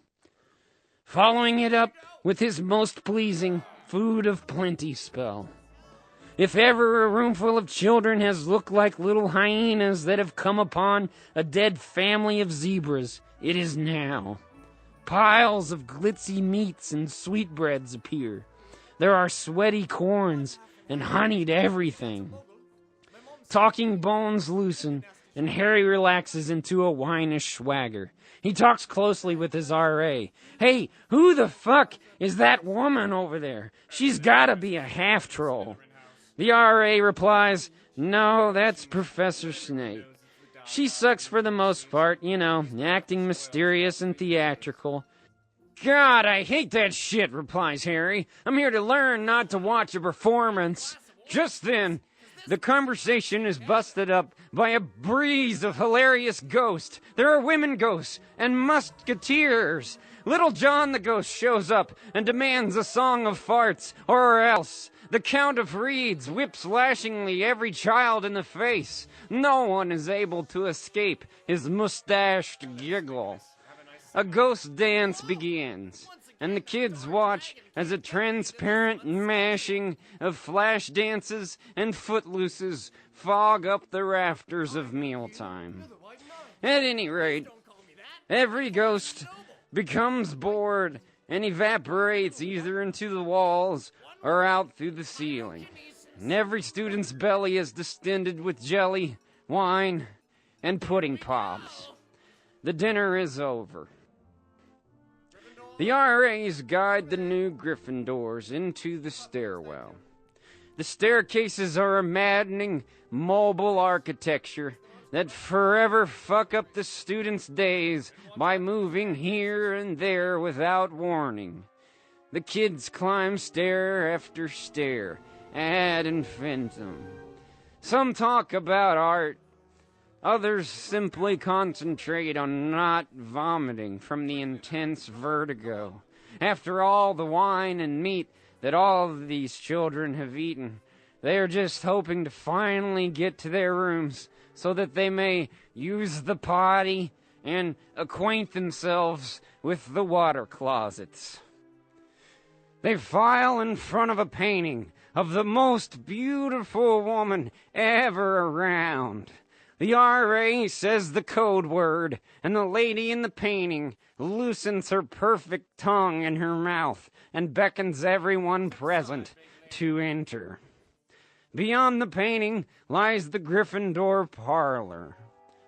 following it up with his most pleasing food of plenty spell. If ever a roomful of children has looked like little hyenas that have come upon a dead family of zebras, it is now. Piles of glitzy meats and sweetbreads appear. There are sweaty corns and honeyed everything. Talking bones loosen, and Harry relaxes into a winish swagger. He talks closely with his R.A. Hey, who the fuck is that woman over there? She's gotta be a half-troll. The R.A. replies, no, that's Professor Snape. She sucks for the most part, you know, acting mysterious and theatrical. God, I hate that shit, replies Harry. I'm here to learn, not to watch a performance. Just then, the conversation is busted up by a breeze of hilarious ghosts. There are women ghosts and musketeers. Little John the Ghost shows up and demands a song of farts, or else. The Count of Reeds whips lashingly every child in the face. No one is able to escape his mustached giggle. A ghost dance begins, and the kids watch as a transparent mashing of flash dances and footlooses fog up the rafters of mealtime. At any rate, every ghost becomes bored and evaporates either into the walls or out through the ceiling. And every student's belly is distended with jelly, wine, and pudding pops. The dinner is over. The RAs guide the new Gryffindors into the stairwell. The staircases are a maddening, mobile architecture that forever fuck up the students' days by moving here and there without warning. The kids climb stair after stair, ad infinitum. Some talk about art. Others simply concentrate on not vomiting from the intense vertigo. After all the wine and meat that all of these children have eaten, they are just hoping to finally get to their rooms so that they may use the potty and acquaint themselves with the water closets. They file in front of a painting of the most beautiful woman ever around. The RA says the code word, and the lady in the painting loosens her perfect tongue in her mouth and beckons everyone present to enter. Beyond the painting lies the Gryffindor parlor.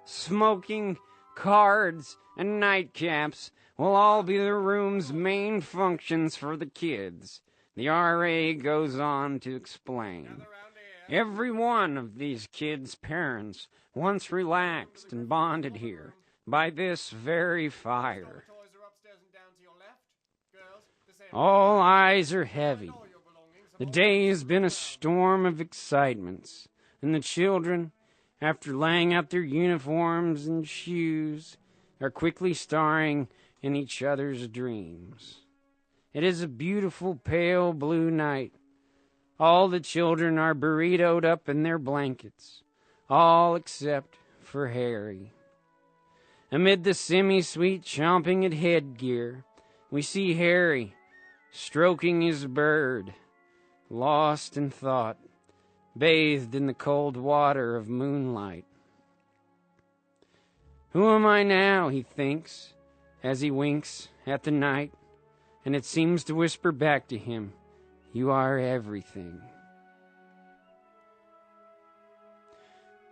Smoking, cards, and nightcaps will all be the room's main functions for the kids. The RA goes on to explain. Every one of these kids' parents once relaxed and bonded here by this very fire. All eyes are heavy. The day has been a storm of excitements, and the children, after laying out their uniforms and shoes, are quickly starring in each other's dreams. It is a beautiful pale blue night. All the children are burritoed up in their blankets, all except for Harry. Amid the semi-sweet chomping at headgear, we see Harry stroking his bird, lost in thought, bathed in the cold water of moonlight. Who am I now, he thinks, as he winks at the night, and it seems to whisper back to him, you are everything.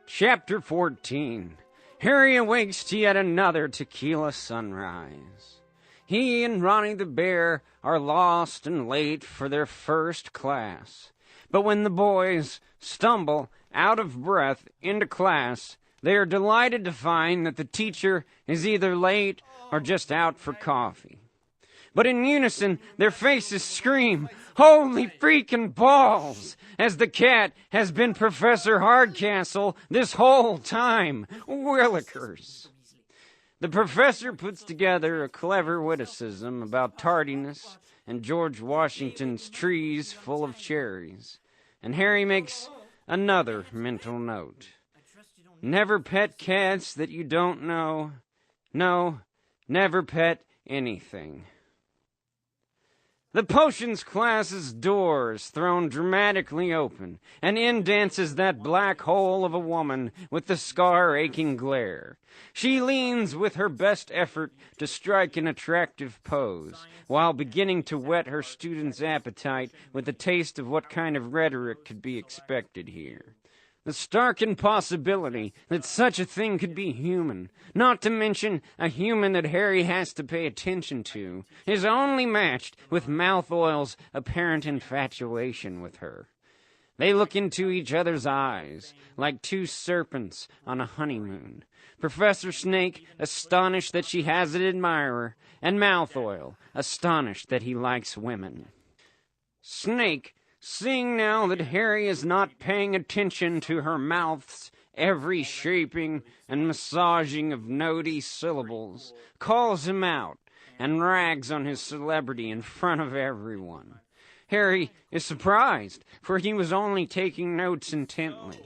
Chapter 14. Harry awakes to yet another tequila sunrise. He and Ronnie the Bear are lost and late for their first class. But when the boys stumble out of breath into class, they are delighted to find that the teacher is either late or just out for coffee. But in unison, their faces scream, "Holy freaking balls!" as the cat has been Professor Hardcastle this whole time. Willikers. The professor puts together a clever witticism about tardiness and George Washington's trees full of cherries, and Harry makes another mental note. Never pet cats that you don't know. No, never pet anything. The potions class's door is thrown dramatically open, and in dances that black hole of a woman with the scar-aching glare. She leans with her best effort to strike an attractive pose, while beginning to whet her students' appetite with a taste of what kind of rhetoric could be expected here. The stark impossibility that such a thing could be human, not to mention a human that Harry has to pay attention to, is only matched with Malfoy's apparent infatuation with her. They look into each other's eyes, like two serpents on a honeymoon. Professor Snake astonished that she has an admirer, and Malfoy astonished that he likes women. Snake, seeing now that Harry is not paying attention to her mouth's every shaping and massaging of notey syllables, calls him out and rags on his celebrity in front of everyone. Harry is surprised, for he was only taking notes intently.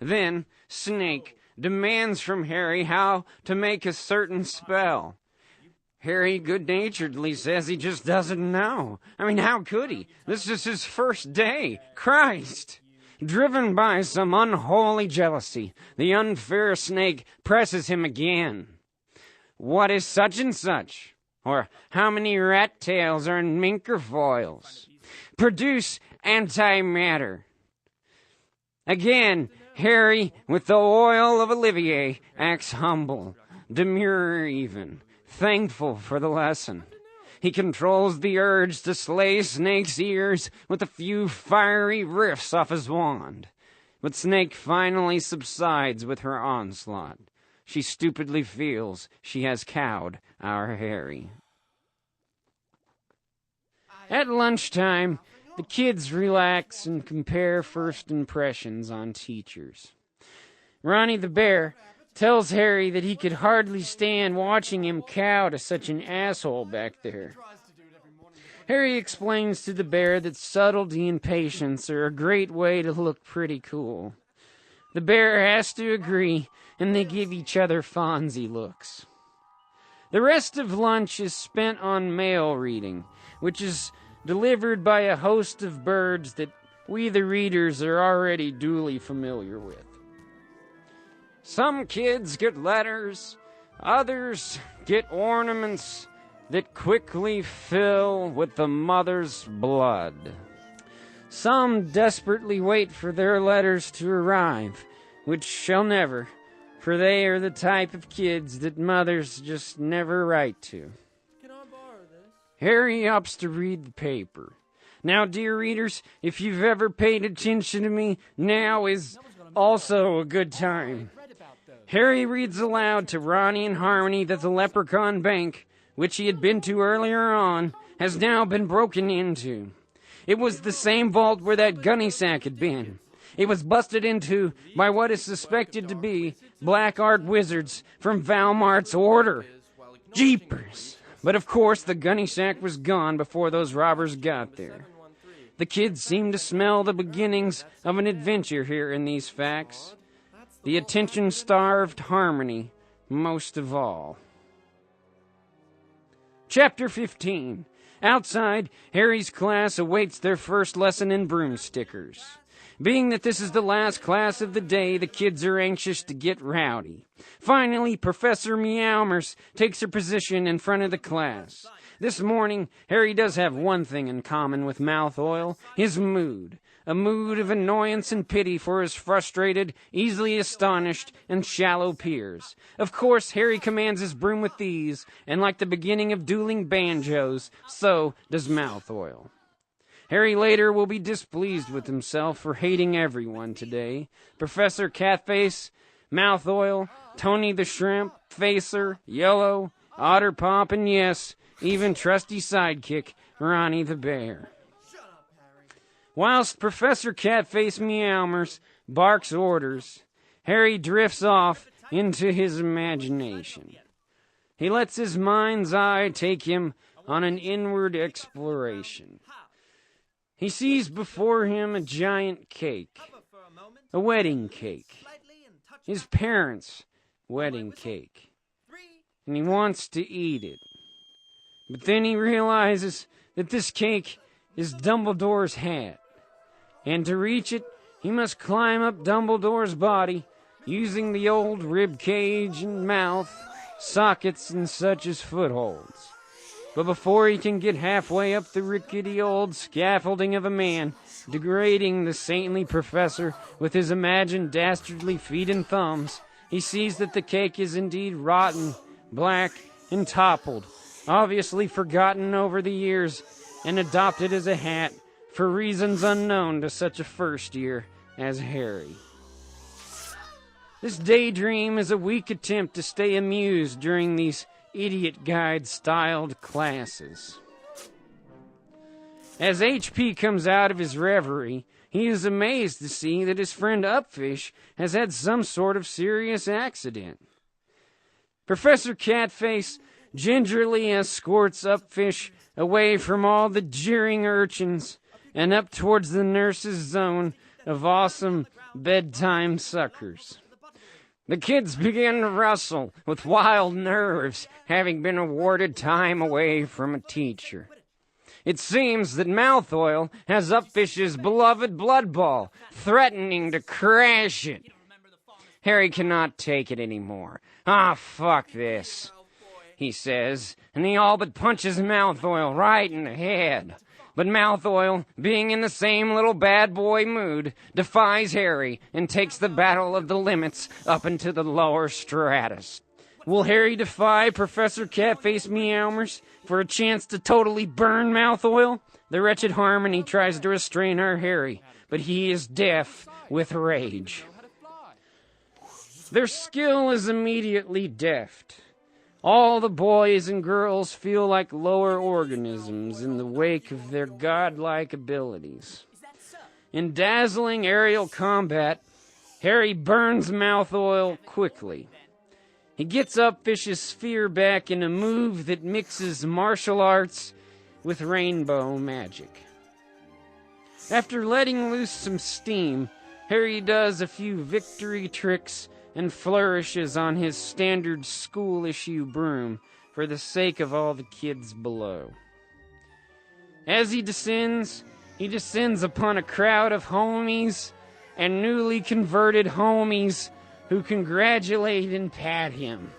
Then Snake demands from Harry how to make a certain spell. Harry good-naturedly says he just doesn't know. I mean, how could he? This is his first day. Christ! Driven by some unholy jealousy, the unfair Snake presses him again. What is such and such? Or how many rat tails are in minkerfoils? Produce antimatter. Again, Harry, with the oil of Olivier, acts humble, demure even, thankful for the lesson. He controls the urge to slay Snake's ears with a few fiery riffs off his wand. But Snake finally subsides with her onslaught. She stupidly feels she has cowed our Harry. At lunchtime, the kids relax and compare first impressions on teachers. Ronnie the Bear tells Harry that he could hardly stand watching him cow to such an asshole back there. Harry explains to the bear that subtlety and patience are a great way to look pretty cool. The bear has to agree, and they give each other Fonzie looks. The rest of lunch is spent on mail reading, which is delivered by a host of birds that we the readers are already duly familiar with. Some kids get letters, others get ornaments that quickly fill with the mother's blood. Some desperately wait for their letters to arrive, which shall never, for they are the type of kids that mothers just never write to. Can I borrow this? Harry opts to read the paper. Now, dear readers, if you've ever paid attention to me, now is also a good time. Harry reads aloud to Ronnie and Harmony that the Leprechaun Bank which he had been to earlier on, has now been broken into. It was the same vault where that gunny sack had been. It was busted into by what is suspected to be black art wizards from Valmart's order. Jeepers! But of course the gunny sack was gone before those robbers got there. The kids seemed to smell the beginnings of an adventure here in these facts. The attention-starved Harmony, most of all. Chapter 15. Outside, Harry's class awaits their first lesson in broomstickers. Being that this is the last class of the day, the kids are anxious to get rowdy. Finally, Professor Meowmers takes her position in front of the class. This morning, Harry does have one thing in common with Malfoil, his mood. A mood of annoyance and pity for his frustrated, easily astonished, and shallow peers. Of course, Harry commands his broom with ease, and like the beginning of dueling banjos, so does Malfoil. Harry later will be displeased with himself for hating everyone today. Professor Catface, Malfoil, Tony the Shrimp, Facer, Yellow, Otterpop, and yes, even trusty sidekick, Ronnie the Bear. Whilst Professor Catface Meowmers barks orders, Harry drifts off into his imagination. He lets his mind's eye take him on an inward exploration. He sees before him a giant cake, a wedding cake, his parents' wedding cake, and he wants to eat it. But then he realizes that this cake is Dumbledore's hat. And to reach it, he must climb up Dumbledore's body, using the old rib cage and mouth, sockets and such as footholds. But before he can get halfway up the rickety old scaffolding of a man, degrading the saintly professor with his imagined dastardly feet and thumbs, he sees that the cake is indeed rotten, black, and toppled, obviously forgotten over the years, and adopted as a hat, for reasons unknown to such a first year as Harry. This daydream is a weak attempt to stay amused during these idiot guide-styled classes. As HP comes out of his reverie, he is amazed to see that his friend Upfish has had some sort of serious accident. Professor Catface gingerly escorts Upfish away from all the jeering urchins and up towards the nurse's zone of awesome bedtime suckers. The kids begin to rustle with wild nerves, having been awarded time away from a teacher. It seems that Malfoil has Upfish's beloved blood ball, threatening to crash it. Harry cannot take it anymore. Fuck this, he says, and he all but punches Malfoil right in the head. But Malfoil, being in the same little bad boy mood, defies Harry and takes the battle of the limits up into the lower stratus. Will Harry defy Professor Catface Meowmers for a chance to totally burn Malfoil? The wretched Harmony tries to restrain our Harry, but he is deaf with rage. Their skill is immediately deft. All the boys and girls feel like lower organisms in the wake of their godlike abilities. In dazzling aerial combat, Harry burns Malfoil quickly. He gets Upfish's sphere back in a move that mixes martial arts with rainbow magic. After letting loose some steam, Harry does a few victory tricks and flourishes on his standard school-issue broom for the sake of all the kids below. As he descends upon a crowd of homies and newly converted homies who congratulate and pat him.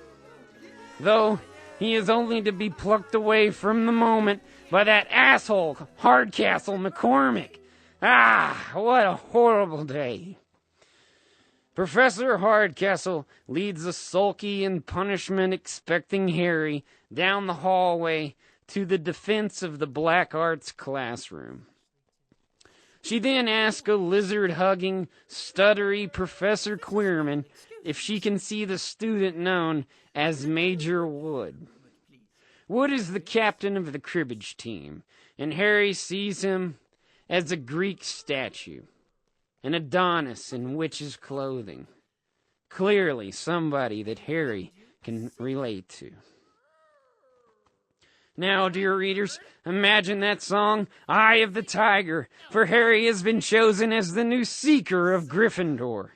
Though he is only to be plucked away from the moment by that asshole Hardcastle McCormick. What a horrible day. Professor Hardcastle leads a sulky and punishment-expecting Harry down the hallway to the defense of the Black Arts classroom. She then asks a lizard-hugging, stuttery Professor Queerman if she can see the student known as Major Wood. Wood is the captain of the cribbage team, and Harry sees him as a Greek statue, an Adonis in witch's clothing. Clearly somebody that Harry can relate to. Now, dear readers, imagine that song, Eye of the Tiger, for Harry has been chosen as the new Seeker of Gryffindor.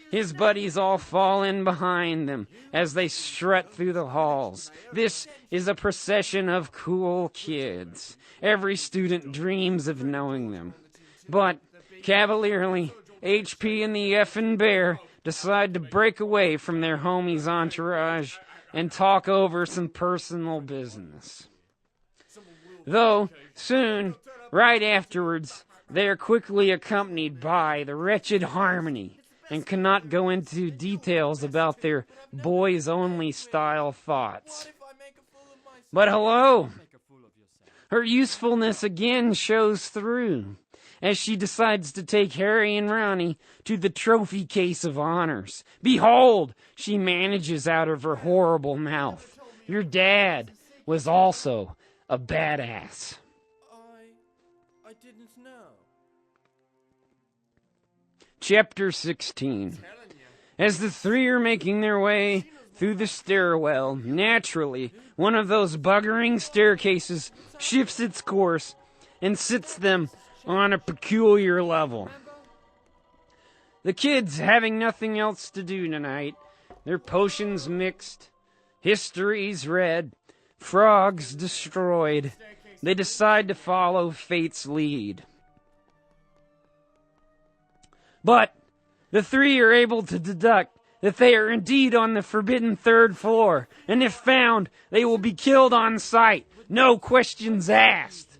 His buddies all fall in behind them as they strut through the halls. This is a procession of cool kids. Every student dreams of knowing them. But, cavalierly, HP and the effing bear decide to break away from their homie's entourage and talk over some personal business. Though, soon, right afterwards, they are quickly accompanied by the wretched Harmony, and cannot go into details about their boys-only style thoughts. But hello! Her usefulness again shows through, as she decides to take Harry and Ronnie to the trophy case of honors. Behold, she manages out of her horrible mouth, your dad was also a badass. I didn't know. Chapter 16. As the three are making their way through the stairwell, naturally, one of those buggering staircases shifts its course and sits them on a peculiar level. The kids, having nothing else to do tonight, their potions mixed, histories read, frogs destroyed, they decide to follow fate's lead. But the three are able to deduct that they are indeed on the forbidden third floor, and if found, they will be killed on sight, no questions asked.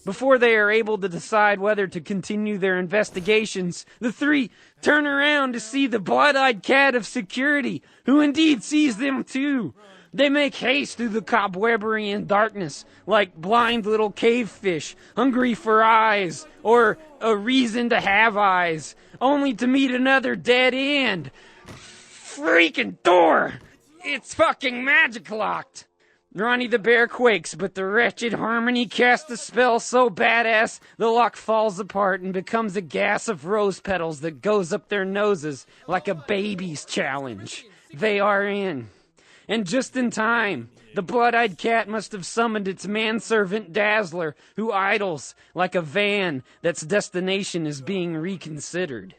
Before they are able to decide whether to continue their investigations, the three turn around to see the blood-eyed cat of security, who indeed sees them too. They make haste through the cobwebbery and darkness, like blind little cave fish, hungry for eyes, or a reason to have eyes, only to meet another dead end. Freaking door! It's fucking magic locked! Ronnie the bear quakes, but the wretched Harmony casts a spell so badass, the lock falls apart and becomes a gas of rose petals that goes up their noses like a baby's challenge. They are in. And just in time, the blood-eyed cat must have summoned its manservant Dazzler, who idles like a van that's destination is being reconsidered.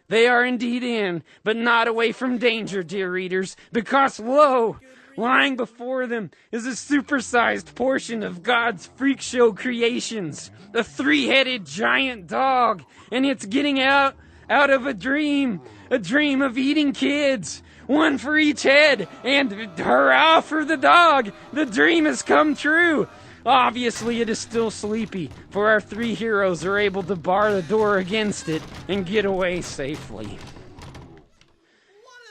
They are indeed in, but not away from danger, dear readers, because lo, lying before them is a supersized portion of God's freak show creations, a three-headed giant dog, and it's getting out of a dream of eating kids. One for each head, and hurrah for the dog! The dream has come true! Obviously it is still sleepy, for our three heroes are able to bar the door against it and get away safely.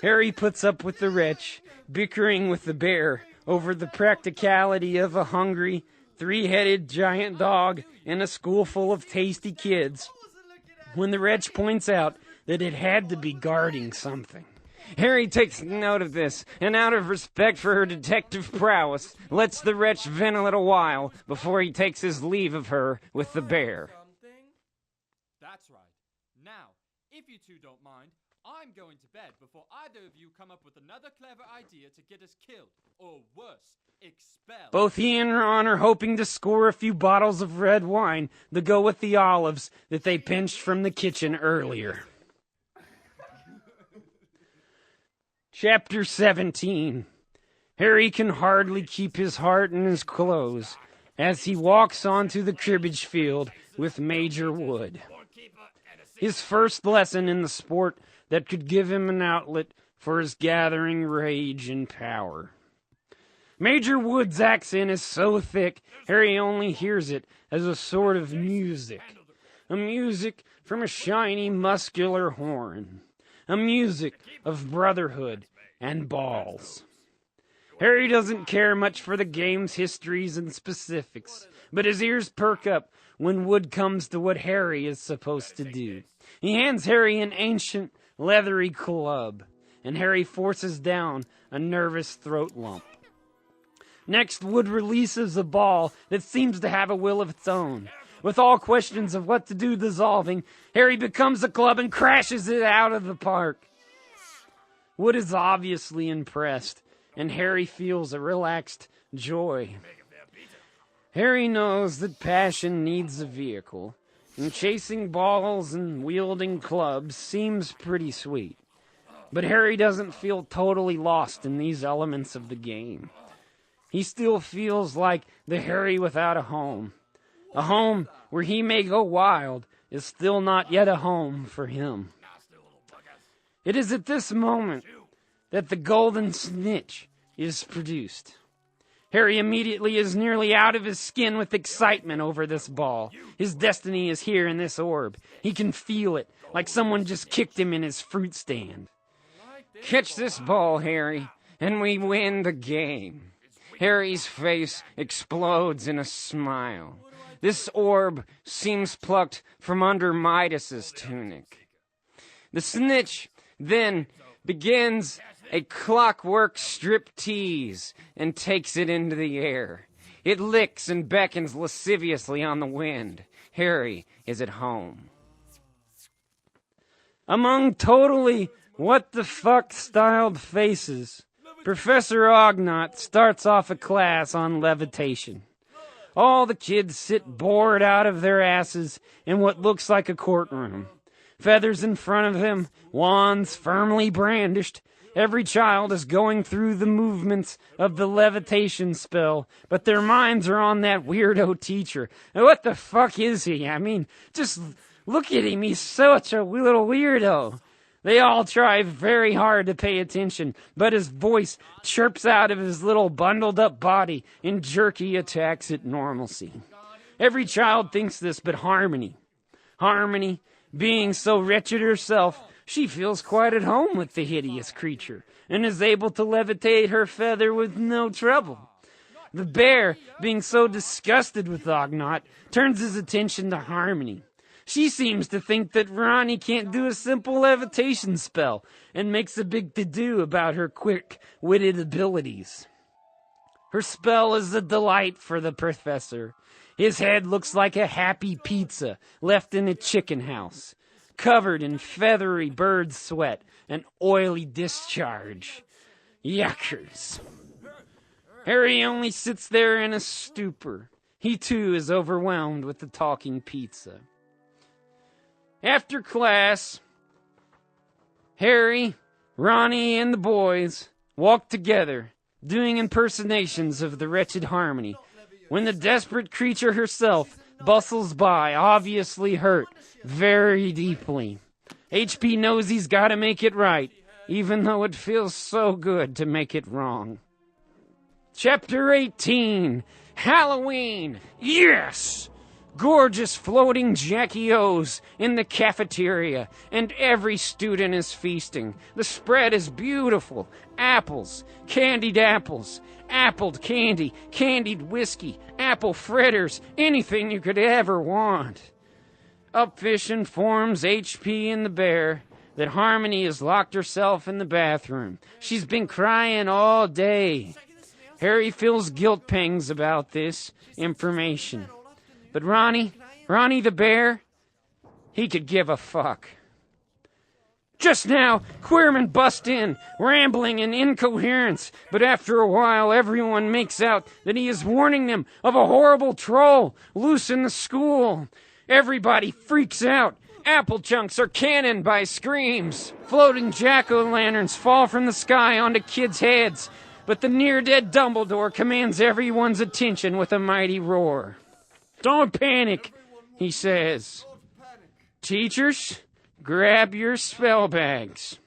Harry puts up with the wretch, bickering with the bear over the practicality of a hungry, three-headed giant dog and a school full of tasty kids, when the wretch points out that it had to be guarding something. Harry takes note of this, and out of respect for her detective prowess, lets the wretch vent a little while before he takes his leave of her with the bear. That's right. Now, if you two don't mind, I'm going to bed before either of you come up with another clever idea to get us killed, or worse, expelled. Both he and Ron are hoping to score a few bottles of red wine to go with the olives that they pinched from the kitchen earlier. Chapter 17. Harry can hardly keep his heart in his clothes as he walks onto the cribbage field with Major Wood. His first lesson in the sport that could give him an outlet for his gathering rage and power. Major Wood's accent is so thick, Harry only hears it as a sort of music. A music from a shiny, muscular horn. A music of brotherhood and balls. Harry doesn't care much for the game's histories and specifics, but his ears perk up when Wood comes to what Harry is supposed to do. He hands Harry an ancient, leathery club, and Harry forces down a nervous throat lump. Next, Wood releases a ball that seems to have a will of its own. With all questions of what to do dissolving, Harry becomes a club and crashes it out of the park. Wood is obviously impressed, and Harry feels a relaxed joy. Harry knows that passion needs a vehicle, and chasing balls and wielding clubs seems pretty sweet. But Harry doesn't feel totally lost in these elements of the game. He still feels like the Harry without a home. A home where he may go wild is still not yet a home for him. It is at this moment that the golden snitch is produced. Harry immediately is nearly out of his skin with excitement over this ball. His destiny is here in this orb. He can feel it, like someone just kicked him in his fruit stand. Catch this ball, Harry, and we win the game. Harry's face explodes in a smile. This orb seems plucked from under Midas's tunic. The snitch then begins a clockwork striptease and takes it into the air. It licks and beckons lasciviously on the wind. Harry is at home. Among totally what-the-fuck styled faces, Professor Ognot starts off a class on levitation. All the kids sit bored out of their asses in what looks like a courtroom. Feathers in front of them, wands firmly brandished. Every child is going through the movements of the levitation spell, but their minds are on that weirdo teacher. And what the fuck is he? I mean, just look at him. He's such a little weirdo. They all try very hard to pay attention, but his voice chirps out of his little bundled up body in jerky attacks at normalcy. Every child thinks this but Harmony. Harmony, being so wretched herself, she feels quite at home with the hideous creature and is able to levitate her feather with no trouble. The bear, being so disgusted with Ognot, turns his attention to Harmony. She seems to think that Ronnie can't do a simple levitation spell and makes a big to-do about her quick-witted abilities. Her spell is a delight for the professor. His head looks like a happy pizza left in a chicken house, covered in feathery bird sweat and oily discharge. Yuckers. Harry only sits there in a stupor. He too is overwhelmed with the talking pizza. After class, Harry, Ronnie, and the boys walk together, doing impersonations of the wretched Harmony, when the desperate creature herself bustles by, obviously hurt very deeply. HP knows he's got to make it right, even though it feels so good to make it wrong. Chapter 18, Halloween, yes! Gorgeous floating Jackie O's in the cafeteria, and every student is feasting. The spread is beautiful. Apples, candied apples, appled candy, candied whiskey, apple fritters, anything you could ever want. Upfish informs HP and the bear that Harmony has locked herself in the bathroom. She's been crying all day. Harry feels guilt pangs about this information. But Ronnie the bear, he could give a fuck. Just now, Queerman bust in, rambling in incoherence, but after a while everyone makes out that he is warning them of a horrible troll loose in the school. Everybody freaks out. Apple chunks are cannoned by screams. Floating jack-o'-lanterns fall from the sky onto kids' heads, but the near-dead Dumbledore commands everyone's attention with a mighty roar. Don't panic, he says. Teachers, grab your spell bags.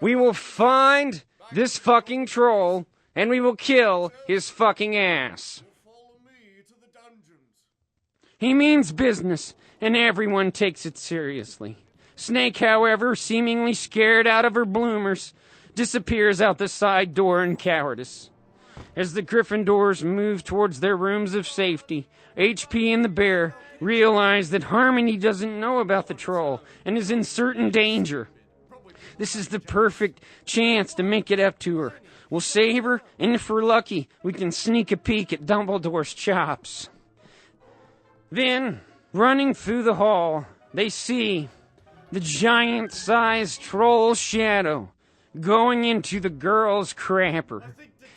We will find this fucking troll, and we will kill his fucking ass. He means business, and everyone takes it seriously. Snake, however, seemingly scared out of her bloomers, disappears out the side door in cowardice. As the Gryffindors move towards their rooms of safety, HP and the bear realize that Harmony doesn't know about the troll and is in certain danger. This is the perfect chance to make it up to her. We'll save her, and if we're lucky, we can sneak a peek at Dumbledore's chops. Then, running through the hall, they see the giant-sized troll shadow going into the girl's crapper.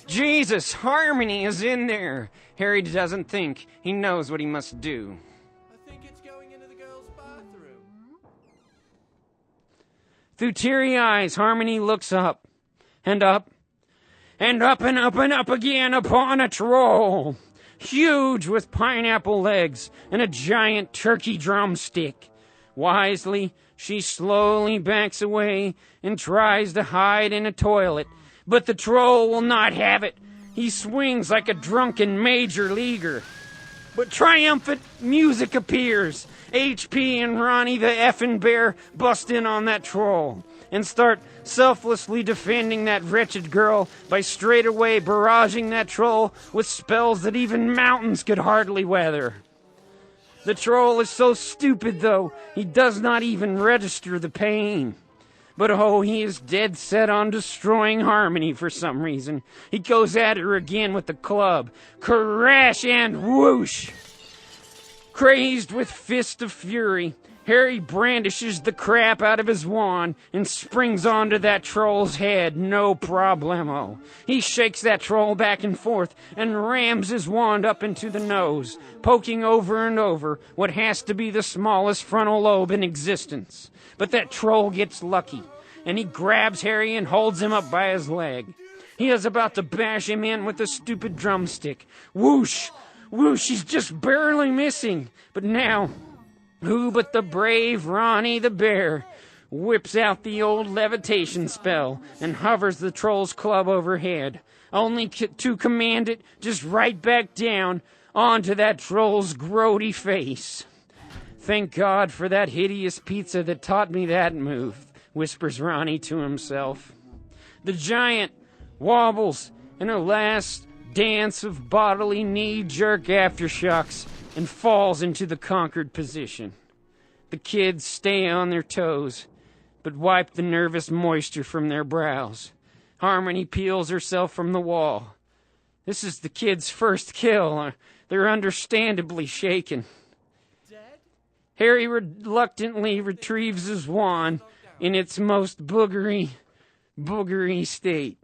Jesus, Harmony is in there! Harry doesn't think. He knows what he must do. I think it's going into the girl's bathroom. Through teary eyes, Harmony looks up, and up, and up and up and up again upon a troll, huge with pineapple legs and a giant turkey drumstick. Wisely, she slowly backs away and tries to hide in a toilet, but the troll will not have it. He swings like a drunken major leaguer. But triumphant music appears. HP and Ronnie the effing bear bust in on that troll and start selflessly defending that wretched girl by straightaway barraging that troll with spells that even mountains could hardly weather. The troll is so stupid, though, he does not even register the pain. But oh, he is dead set on destroying Harmony for some reason. He goes at her again with the club. Crash and whoosh! Crazed with fist of fury, Harry brandishes the crap out of his wand and springs onto that troll's head, no problemo. He shakes that troll back and forth and rams his wand up into the nose, poking over and over what has to be the smallest frontal lobe in existence. But that troll gets lucky, and he grabs Harry and holds him up by his leg. He is about to bash him in with a stupid drumstick. Whoosh! Whoosh! He's just barely missing. But now, who but the brave Ronnie the bear whips out the old levitation spell and hovers the troll's club overhead, only to command it just right back down onto that troll's grody face. Thank God for that hideous pizza that taught me that move, whispers Ronnie to himself. The giant wobbles in a last dance of bodily knee-jerk aftershocks and falls into the conquered position. The kids stay on their toes, but wipe the nervous moisture from their brows. Harmony peels herself from the wall. This is the kids' first kill. They're understandably shaken. Harry reluctantly retrieves his wand in its most boogery state.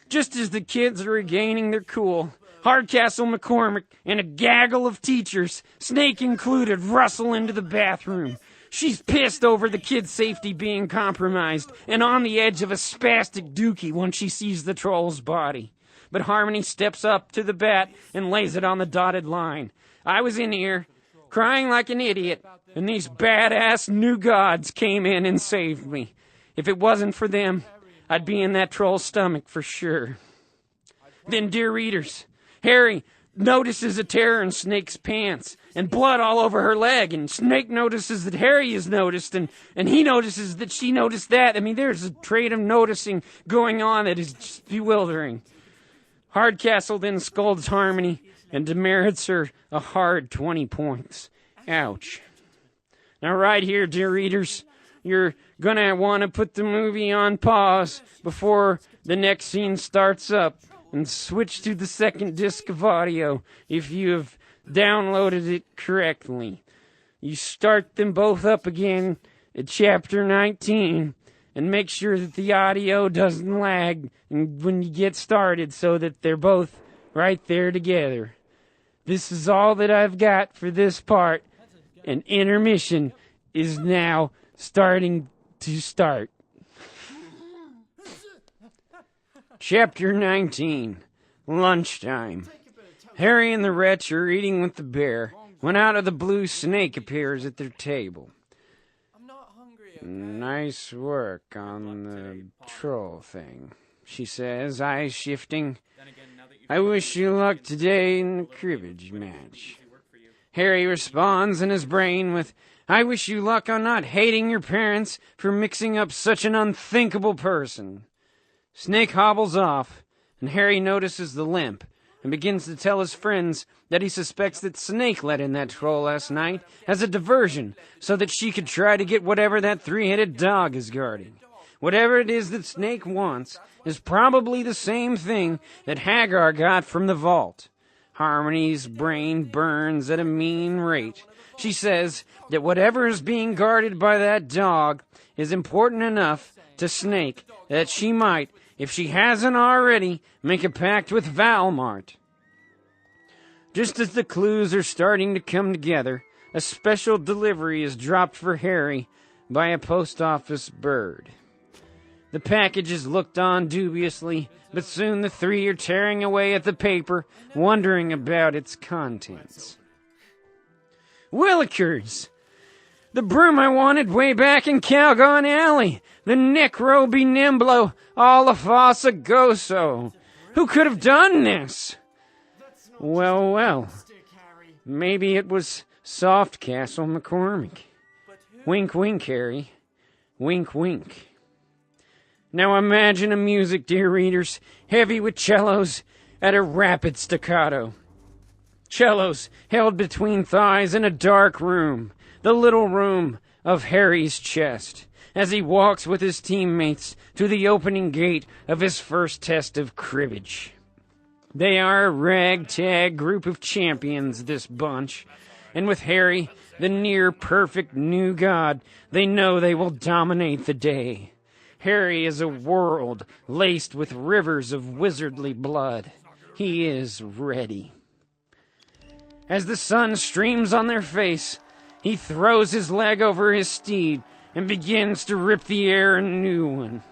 Just as the kids are regaining their cool, Hardcastle McCormick and a gaggle of teachers, Snake included, rustle into the bathroom. She's pissed over the kids' safety being compromised and on the edge of a spastic dookie when she sees the troll's body. But Harmony steps up to the bat and lays it on the dotted line. I was in here, crying like an idiot, and these badass new gods came in and saved me. If it wasn't for them, I'd be in that troll's stomach for sure. Then, dear readers, Harry notices a tear in Snake's pants and blood all over her leg, and Snake notices that Harry has noticed, and he notices that she noticed that. I mean, there's a trait of noticing going on that is just bewildering. Hardcastle then scolds Harmony and demerits her a hard 20 points. Ouch. Now right here, dear readers, you're gonna want to put the movie on pause before the next scene starts up and switch to the second disc of audio if you have downloaded it correctly. You start them both up again at chapter 19 and make sure that the audio doesn't lag when you get started so that they're both right there together. This is all that I've got for this part, and intermission is now starting to start. Chapter 19, Lunchtime. Harry and the wretch are eating with the bear when out of the blue Snake appears at their table. I'm not hungry, okay? Nice work on the troll thing, she says, eyes shifting. I wish you luck today in the cribbage match. Harry responds in his brain with, I wish you luck on not hating your parents for mixing up such an unthinkable person. Snake hobbles off, and Harry notices the limp and begins to tell his friends that he suspects that Snake let in that troll last night as a diversion so that she could try to get whatever that three-headed dog is guarding. Whatever it is that Snake wants is probably the same thing that Hagar got from the vault. Harmony's brain burns at a mean rate. She says that whatever is being guarded by that dog is important enough to Snake that she might, if she hasn't already, make a pact with Valmart. Just as the clues are starting to come together, a special delivery is dropped for Harry by a post office bird. The package is looked on dubiously, but soon the three are tearing away at the paper, wondering about its contents. Willikers! The broom I wanted way back in Calgon Alley! The Necrobi Nimblo Alafossa Goso! Who could have done this? Well, maybe it was Softcastle McCormick. Wink, wink, Harry. Wink, wink. Now imagine a music, dear readers, heavy with cellos at a rapid staccato. Cellos held between thighs in a dark room, the little room of Harry's chest, as he walks with his teammates to the opening gate of his first test of cribbage. They are a ragtag group of champions, this bunch, and with Harry, the near-perfect new god, they know they will dominate the day. Harry is a world laced with rivers of wizardly blood. He is ready. As the sun streams on their face, he throws his leg over his steed and begins to rip the air a new one.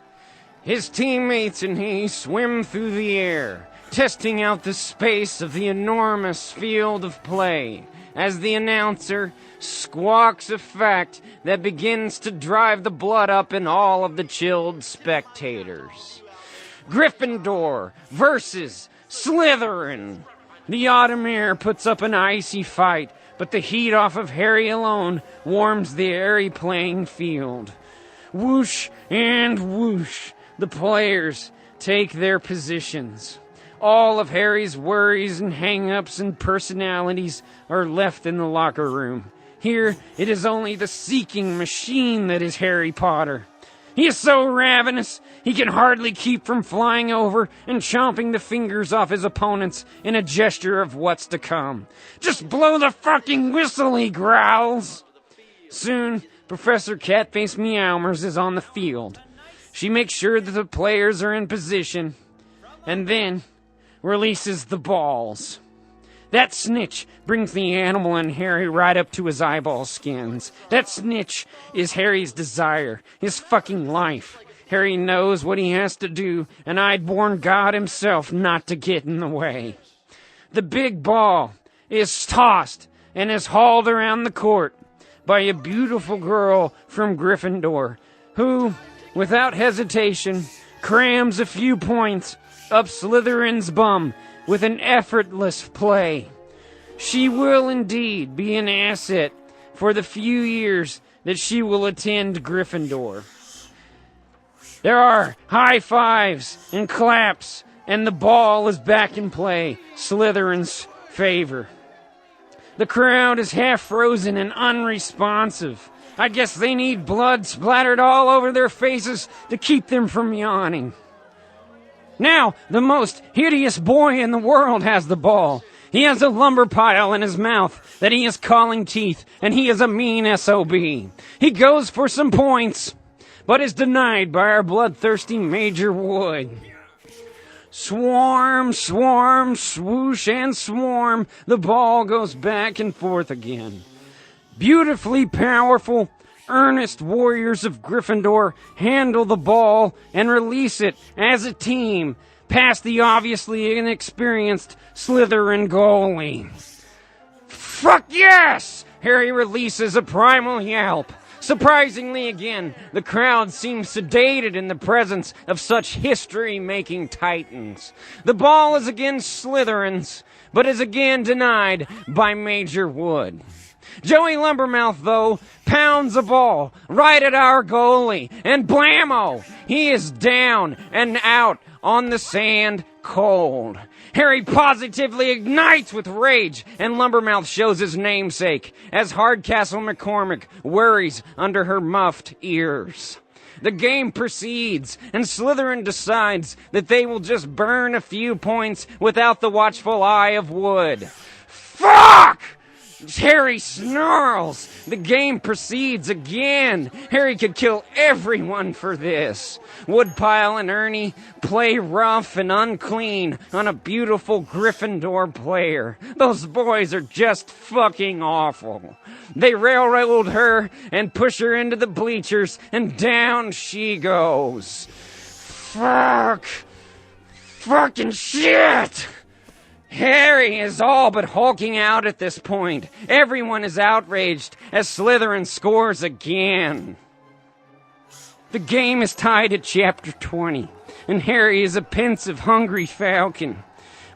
His teammates and he swim through the air, testing out the space of the enormous field of play, as the announcer squawks a fact that begins to drive the blood up in all of the chilled spectators. Gryffindor versus Slytherin. The autumn air puts up an icy fight, but the heat off of Harry alone warms the airy playing field. Whoosh and whoosh, the players take their positions. All of Harry's worries and hang-ups and personalities are left in the locker room. Here, it is only the seeking machine that is Harry Potter. He is so ravenous, he can hardly keep from flying over and chomping the fingers off his opponents in a gesture of what's to come. Just blow the fucking whistle, he growls. Soon, Professor Catface Meowmers is on the field. She makes sure that the players are in position, and then releases the balls. That snitch brings the animal in Harry right up to his eyeball skins. That snitch is Harry's desire, his fucking life. Harry knows what he has to do, and I'd warn God himself not to get in the way. The big ball is tossed and is hauled around the court by a beautiful girl from Gryffindor, who, without hesitation, crams a few points up Slytherin's bum with an effortless play. She will indeed be an asset for the few years that she will attend Gryffindor. There are high fives and claps, and the ball is back in play, Slytherin's favor. The crowd is half frozen and unresponsive. I guess they need blood splattered all over their faces to keep them from yawning. Now, the most hideous boy in the world has the ball. He has a lumber pile in his mouth that he is calling teeth, and he is a mean SOB. He goes for some points, but is denied by our bloodthirsty Major Wood. Swarm, swarm, swoosh, and swarm, the ball goes back and forth again. Beautifully powerful, earnest warriors of Gryffindor handle the ball and release it as a team past the obviously inexperienced Slytherin goalie. Fuck yes! Harry releases a primal yelp. Surprisingly again, the crowd seems sedated in the presence of such history-making titans. The ball is again Slytherin's, but is again denied by Major Wood. Joey Lumbermouth, though, pounds a ball right at our goalie, and blammo! He is down and out on the sand cold. Harry positively ignites with rage, and Lumbermouth shows his namesake as Hardcastle McCormick worries under her muffed ears. The game proceeds, and Slytherin decides that they will just burn a few points without the watchful eye of Wood. Fuck! Harry snarls. The game proceeds again. Harry could kill everyone for this. Woodpile and Ernie play rough and unclean on a beautiful Gryffindor player. Those boys are just fucking awful. They railroad her and push her into the bleachers, and down she goes. Fuck. Fucking shit! Harry is all but hulking out at this point. Everyone is outraged as Slytherin scores again. The game is tied at chapter 20, and Harry is a pensive, hungry falcon.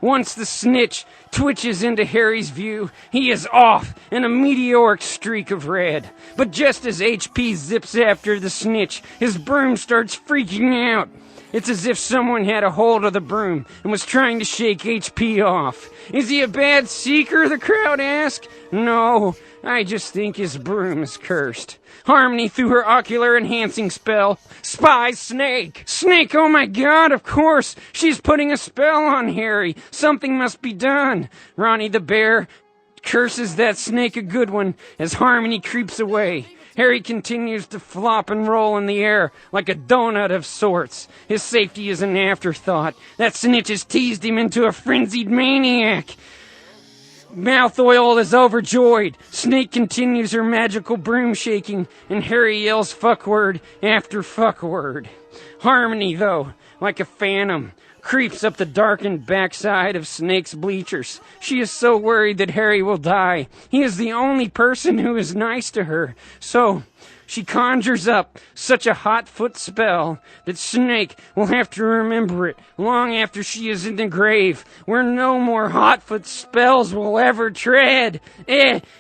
Once the snitch twitches into Harry's view, he is off in a meteoric streak of red. But just as HP zips after the snitch, his broom starts freaking out. It's as if someone had a hold of the broom and was trying to shake HP off. Is he a bad seeker, the crowd asked? No, I just think his broom is cursed. Harmony, through her ocular enhancing spell, spies Snake. Snake, oh my god, of course! She's putting a spell on Harry. Something must be done. Ronnie the Bear curses that snake a good one as Harmony creeps away. Harry continues to flop and roll in the air like a donut of sorts. His safety is an afterthought. That snitch has teased him into a frenzied maniac. Mouthoil is overjoyed. Snake continues her magical broom shaking, and Harry yells fuck word after fuck word. Harmony, though, like a phantom, creeps up the darkened backside of Snake's bleachers. She is so worried that Harry will die. He is the only person who is nice to her. So she conjures up such a hot foot spell that Snake will have to remember it long after she is in the grave, where no more hot foot spells will ever tread.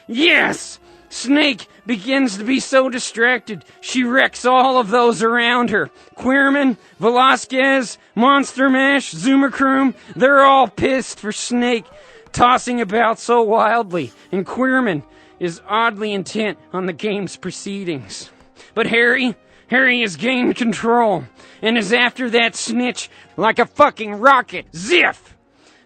Yes! Snake begins to be so distracted, she wrecks all of those around her. Queerman, Velasquez, Monster Mash, Zoomercroom, they're all pissed for Snake tossing about so wildly, and Queerman is oddly intent on the game's proceedings. But Harry has gained control, and is after that snitch like a fucking rocket. Ziff!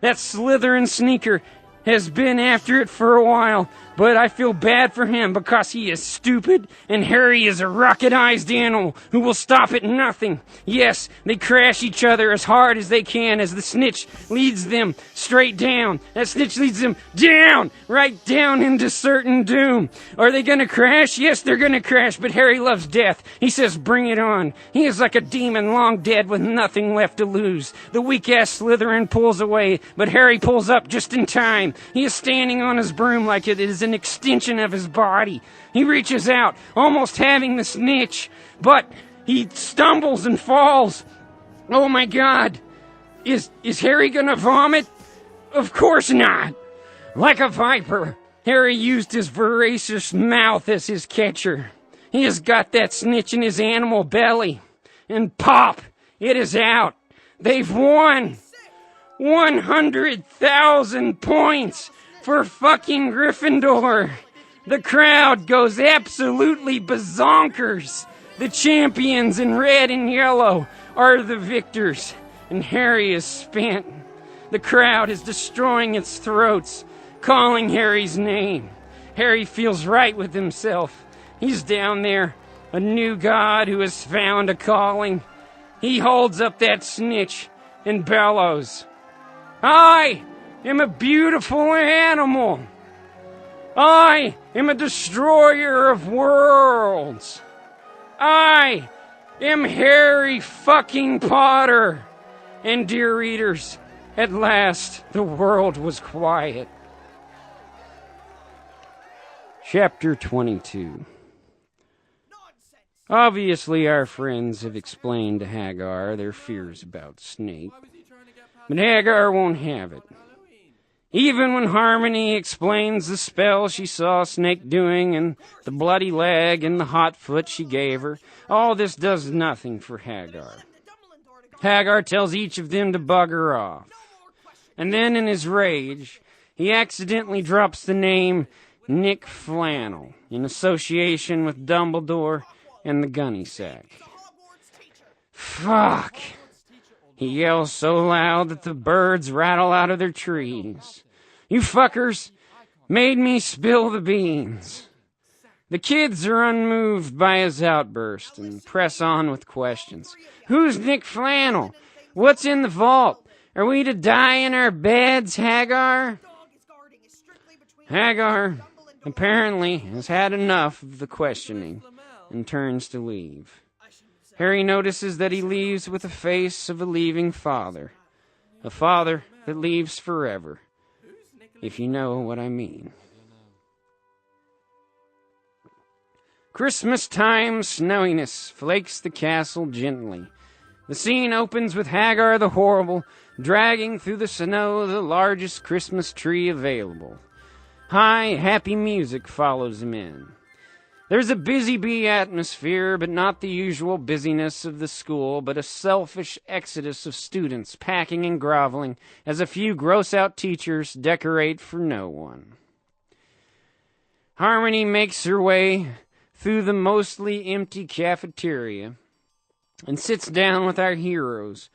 That Slytherin sneaker has been after it for a while, but I feel bad for him because he is stupid, and Harry is a rocket-ized animal who will stop at nothing. Yes, they crash each other as hard as they can as the snitch leads them straight down. That snitch leads them down, right down into certain doom. Are they gonna crash? Yes, they're gonna crash, but Harry loves death. He says, bring it on. He is like a demon long dead with nothing left to lose. The weak-ass Slytherin pulls away, but Harry pulls up just in time. He is standing on his broom like it is an extension of his body. He reaches out, almost having the snitch, but he stumbles and falls. Oh my god! Is Harry gonna vomit? Of course not! Like a viper, Harry used his voracious mouth as his catcher. He has got that snitch in his animal belly. And pop! It is out! They've won! 100,000 points for fucking Gryffindor. The crowd goes absolutely bazonkers. The champions in red and yellow are the victors, and Harry is spent. The crowd is destroying its throats, calling Harry's name. Harry feels right with himself. He's down there, a new god who has found a calling. He holds up that snitch and bellows, I am a beautiful animal. I am a destroyer of worlds. I am Harry fucking Potter. And dear readers, at last the world was quiet. Chapter 22. Obviously, our friends have explained to Hagar their fears about Snape. But Hagar won't have it. Even when Harmony explains the spell she saw Snake doing and the bloody leg and the hot foot she gave her, all this does nothing for Hagar. Hagar tells each of them to bugger off. And then in his rage, he accidentally drops the name Nick Flannel in association with Dumbledore and the gunny sack. Fuck! He yells so loud that the birds rattle out of their trees. You fuckers made me spill the beans. The kids are unmoved by his outburst and press on with questions. Who's Nick Flannel? What's in the vault? Are we to die in our beds, Hagar? Hagar apparently has had enough of the questioning and turns to leave. Harry notices that he leaves with the face of a leaving father. A father that leaves forever, if you know what I mean. Christmas time snowiness flakes the castle gently. The scene opens with Hagar the Horrible dragging through the snow the largest Christmas tree available. High, happy music follows him in. There's a busy bee atmosphere, but not the usual busyness of the school, but a selfish exodus of students packing and groveling as a few gross-out teachers decorate for no one. Harmony makes her way through the mostly empty cafeteria and sits down with our heroes,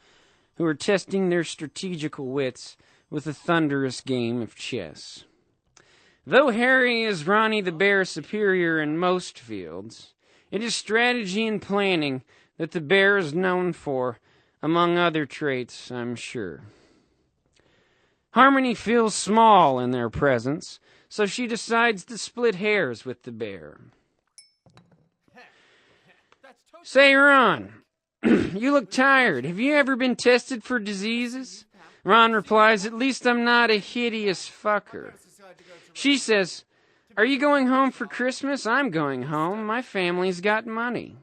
who are testing their strategical wits with a thunderous game of chess. Though Harry is Ronnie the Bear superior in most fields, it is strategy and planning that the bear is known for, among other traits, I'm sure. Harmony feels small in their presence, so she decides to split hairs with the bear. Say, Ron, you look tired. Have you ever been tested for diseases? Ron replies, at least I'm not a hideous fucker. She says, are you going home for Christmas? I'm going home. My family's got money.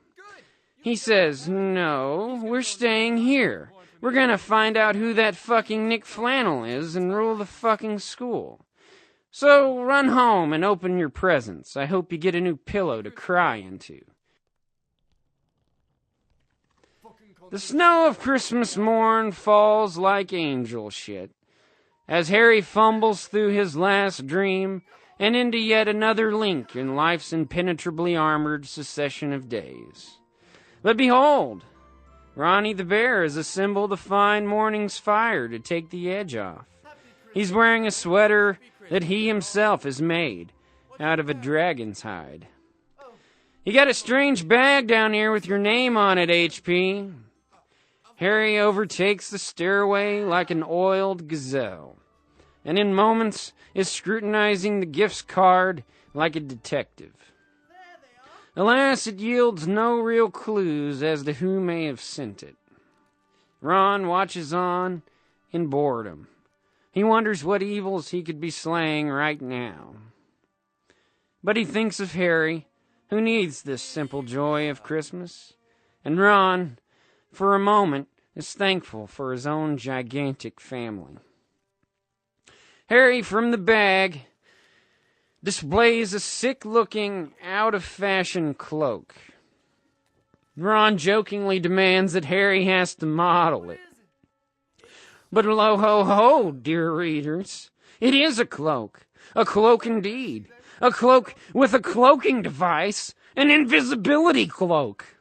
He says, no, we're staying here. We're gonna find out who that fucking Nick Flannel is and rule the fucking school. So run home and open your presents. I hope you get a new pillow to cry into. The snow of Christmas morn falls like angel shit as Harry fumbles through his last dream and into yet another link in life's impenetrably armored succession of days. But behold, Ronnie the Bear has assembled a fine morning's fire to take the edge off. He's wearing a sweater that he himself has made out of a dragon's hide. You got a strange bag down here with your name on it, HP. Harry overtakes the stairway like an oiled gazelle, and in moments is scrutinizing the gifts card like a detective. Alas, it yields no real clues as to who may have sent it. Ron watches on in boredom. He wonders what evils he could be slaying right now. But he thinks of Harry, who needs this simple joy of Christmas, and Ron, for a moment, is thankful for his own gigantic family. Harry, from the bag, displays a sick-looking, out-of-fashion cloak. Ron jokingly demands that Harry has to model it. But lo ho ho, dear readers, it is a cloak indeed, a cloak with a cloaking device, an invisibility cloak.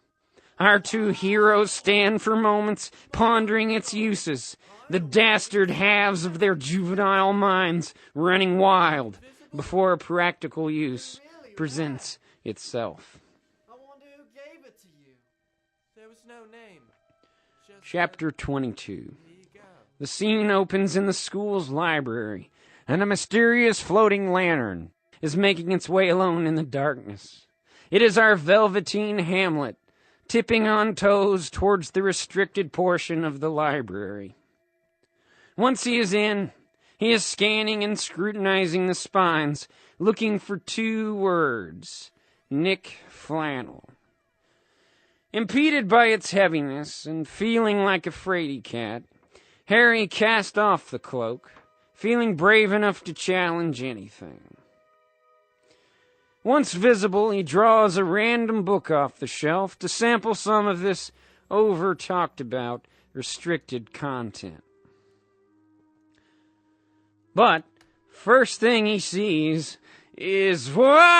Our two heroes stand for moments pondering its uses, the dastard halves of their juvenile minds running wild before a practical use presents itself. I wonder who gave it to you. There was no name. Chapter 22. The scene opens in the school's library, and a mysterious floating lantern is making its way alone in the darkness. It is our Velveteen Hamlet, tipping on toes towards the restricted portion of the library. Once he is in, he is scanning and scrutinizing the spines, looking for two words: Nick Flannel. Impeded by its heaviness and feeling like a fraidy cat, Harry cast off the cloak, feeling brave enough to challenge anything. Once visible, he draws a random book off the shelf to sample some of this over-talked-about, restricted content. But first thing he sees is, wow!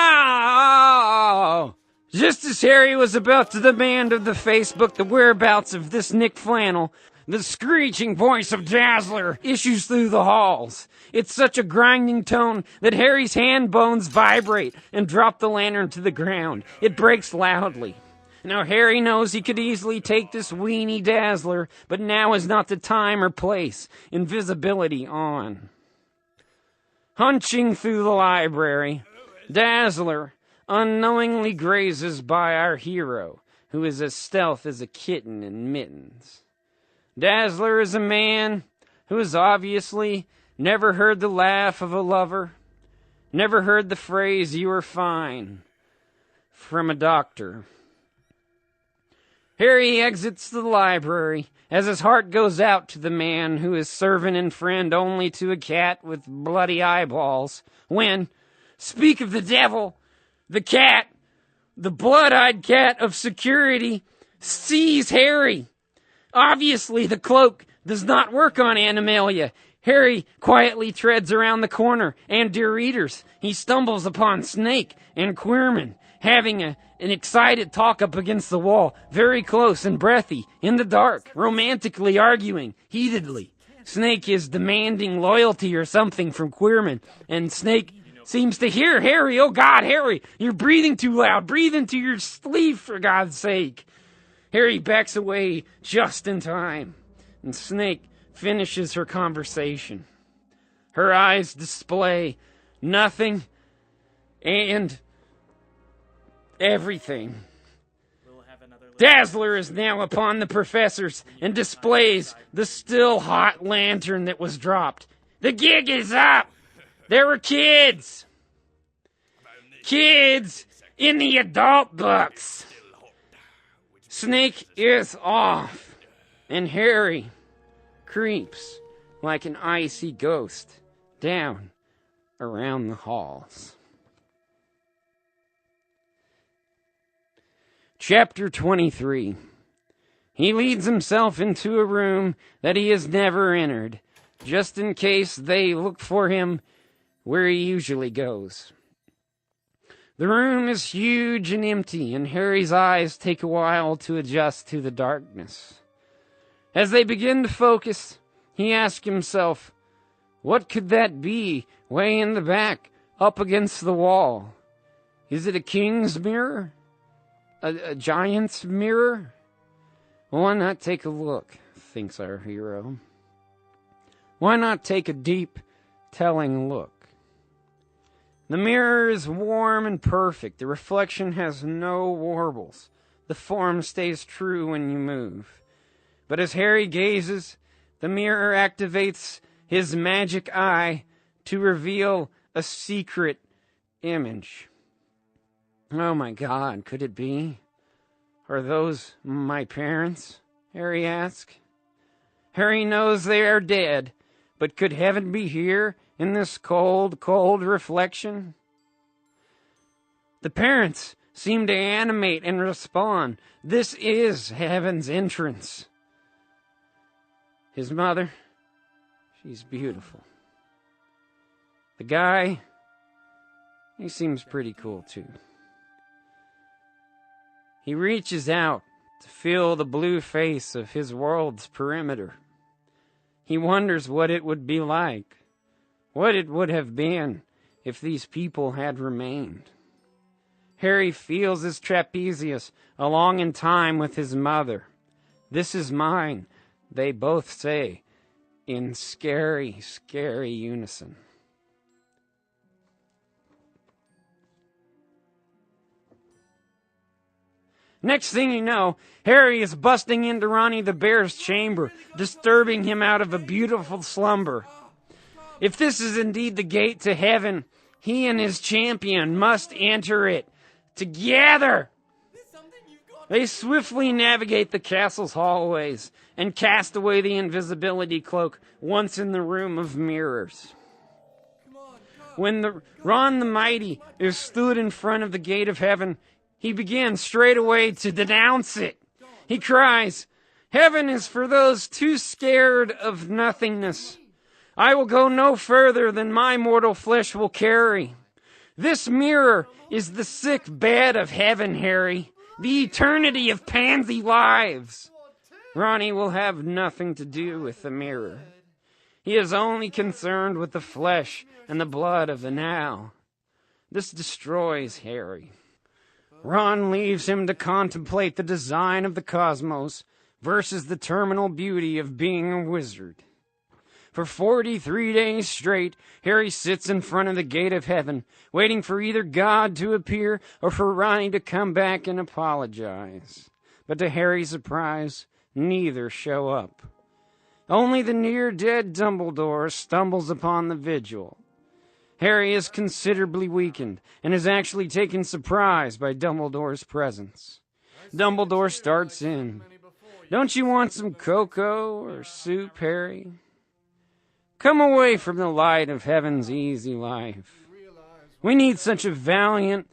Just as Harry was about to demand of the Facebook the whereabouts of this Nick Flannel, the screeching voice of Dazzler issues through the halls. It's such a grinding tone that Harry's hand bones vibrate and drop the lantern to the ground. It breaks loudly. Now Harry knows he could easily take this weenie Dazzler, but now is not the time or place. Invisibility on. Hunching through the library, Dazzler unknowingly grazes by our hero, who is as stealth as a kitten in mittens. Dazzler is a man who has obviously never heard the laugh of a lover, never heard the phrase, "You are fine," from a doctor. Harry exits the library as his heart goes out to the man who is servant and friend only to a cat with bloody eyeballs, when, speak of the devil, the cat, the blood-eyed cat of security, sees Harry. Obviously, the cloak does not work on Animalia. Harry quietly treads around the corner, and, dear readers, he stumbles upon Snake and Queerman, having an excited talk up against the wall, very close and breathy, in the dark, romantically arguing, heatedly. Snake is demanding loyalty or something from Queerman, and Snake seems to hear Harry. "Oh God, Harry, you're breathing too loud. Breathe into your sleeve, for God's sake." Harry backs away just in time, and Snake finishes her conversation. Her eyes display nothing and everything. Dazzler is now upon the professors and displays the still hot lantern that was dropped. The gig is up! There were kids! Kids in the adult books! Snake is off, and Harry creeps like an icy ghost down around the halls. Chapter 23. He leads himself into a room that he has never entered, just in case they look for him where he usually goes. The room is huge and empty, and Harry's eyes take a while to adjust to the darkness. As they begin to focus, he asks himself, what could that be way in the back, up against the wall? Is it a king's mirror? A giant's mirror? Why not take a look, thinks our hero. Why not take a deep, telling look? The mirror is warm and perfect. The reflection has no warbles. The form stays true when you move. But as Harry gazes, the mirror activates his magic eye to reveal a secret image. Oh my God, could it be? Are those my parents? Harry asks. Harry knows they are dead, but could heaven be here in this cold, cold reflection? The parents seem to animate and respond. This is heaven's entrance. His mother, she's beautiful. The guy, he seems pretty cool too. He reaches out to feel the blue face of his world's perimeter. He wonders what it would be like, what it would have been if these people had remained. Harry feels his trapezius along in time with his mother. This is mine, they both say, in scary, scary unison. Next thing you know, Harry is busting into Ronnie the Bear's chamber, disturbing him out of a beautiful slumber. If this is indeed the gate to heaven, he and his champion must enter it together. They swiftly navigate the castle's hallways and cast away the invisibility cloak once in the room of mirrors. When Ron the Mighty is stood in front of the gate of heaven, he begins straight away to denounce it. He cries, "Heaven is for those too scared of nothingness. I will go no further than my mortal flesh will carry. This mirror is the sick bed of heaven, Harry. The eternity of pansy lives. Ronnie will have nothing to do with the mirror. He is only concerned with the flesh and the blood of the now. This destroys Harry. Ron leaves him to contemplate the design of the cosmos versus the terminal beauty of being a wizard. For 43 days straight, Harry sits in front of the gate of heaven, waiting for either God to appear or for Ronnie to come back and apologize. But to Harry's surprise, neither show up. Only the near-dead Dumbledore stumbles upon the vigil. Harry is considerably weakened and is actually taken surprise by Dumbledore's presence. Dumbledore starts in. "Don't you want some cocoa or soup, Harry? Come away from the light of heaven's easy life. We need such a valiant,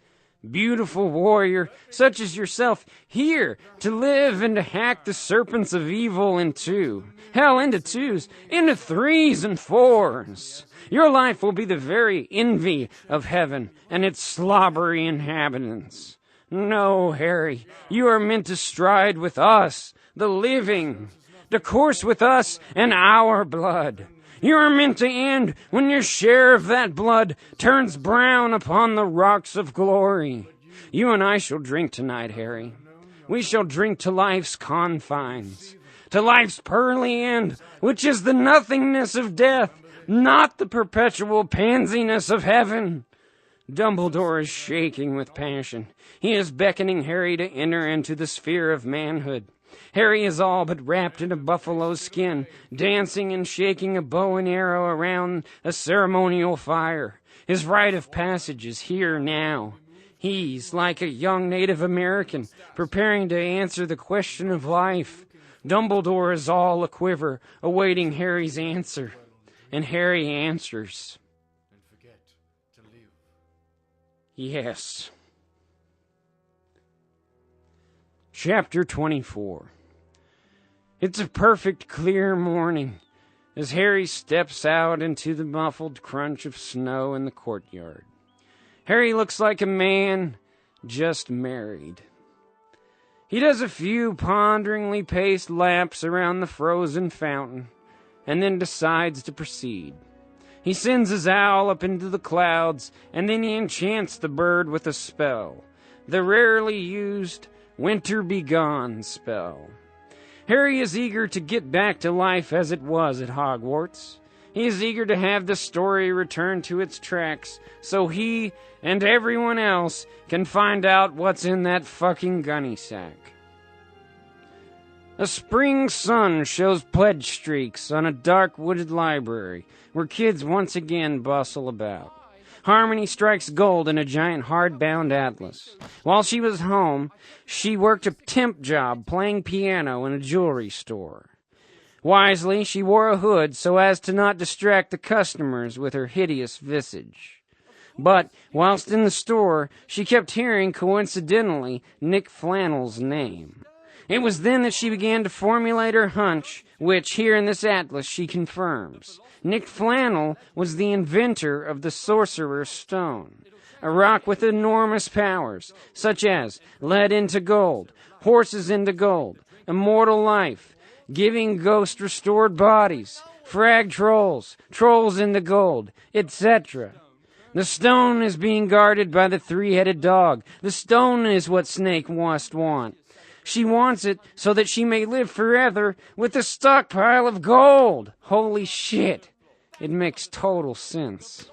beautiful warrior such as yourself here to live and to hack the serpents of evil in two. Hell, into twos, into threes and fours. Your life will be the very envy of heaven and its slobbery inhabitants. No, Harry, you are meant to stride with us, the living, to course with us and our blood. You are meant to end when your share of that blood turns brown upon the rocks of glory. You and I shall drink tonight, Harry. We shall drink to life's confines, to life's pearly end, which is the nothingness of death, not the perpetual pansiness of heaven." Dumbledore is shaking with passion. He is beckoning Harry to enter into the sphere of manhood. Harry is all but wrapped in a buffalo skin, dancing and shaking a bow and arrow around a ceremonial fire. His rite of passage is here now. He's like a young Native American, preparing to answer the question of life. Dumbledore is all a-quiver, awaiting Harry's answer. And Harry answers. "And forget to live." Yes. Chapter 24. It's a perfect clear morning as Harry steps out into the muffled crunch of snow in the courtyard. Harry looks like a man just married. He does a few ponderingly paced laps around the frozen fountain and then decides to proceed. He sends his owl up into the clouds and then he enchants the bird with a spell, the rarely used Winter Begone spell. Harry is eager to get back to life as it was at Hogwarts. He is eager to have the story return to its tracks so he and everyone else can find out what's in that fucking gunny sack. A spring sun shows pledge streaks on a dark wooded library where kids once again bustle about. Harmony strikes gold in a giant hardbound atlas. While she was home, she worked a temp job playing piano in a jewelry store. Wisely, she wore a hood so as to not distract the customers with her hideous visage. But, whilst in the store, she kept hearing, coincidentally, Nick Flannel's name. It was then that she began to formulate her hunch, which, here in this atlas, she confirms. Nick Flannel was the inventor of the Sorcerer's Stone, a rock with enormous powers, such as lead into gold, horses into gold, immortal life, giving ghost restored bodies, frag trolls, trolls into gold, etc. The stone is being guarded by the three-headed dog. The stone is what Snake must want. She wants it so that she may live forever with a stockpile of gold. Holy shit. It makes total sense.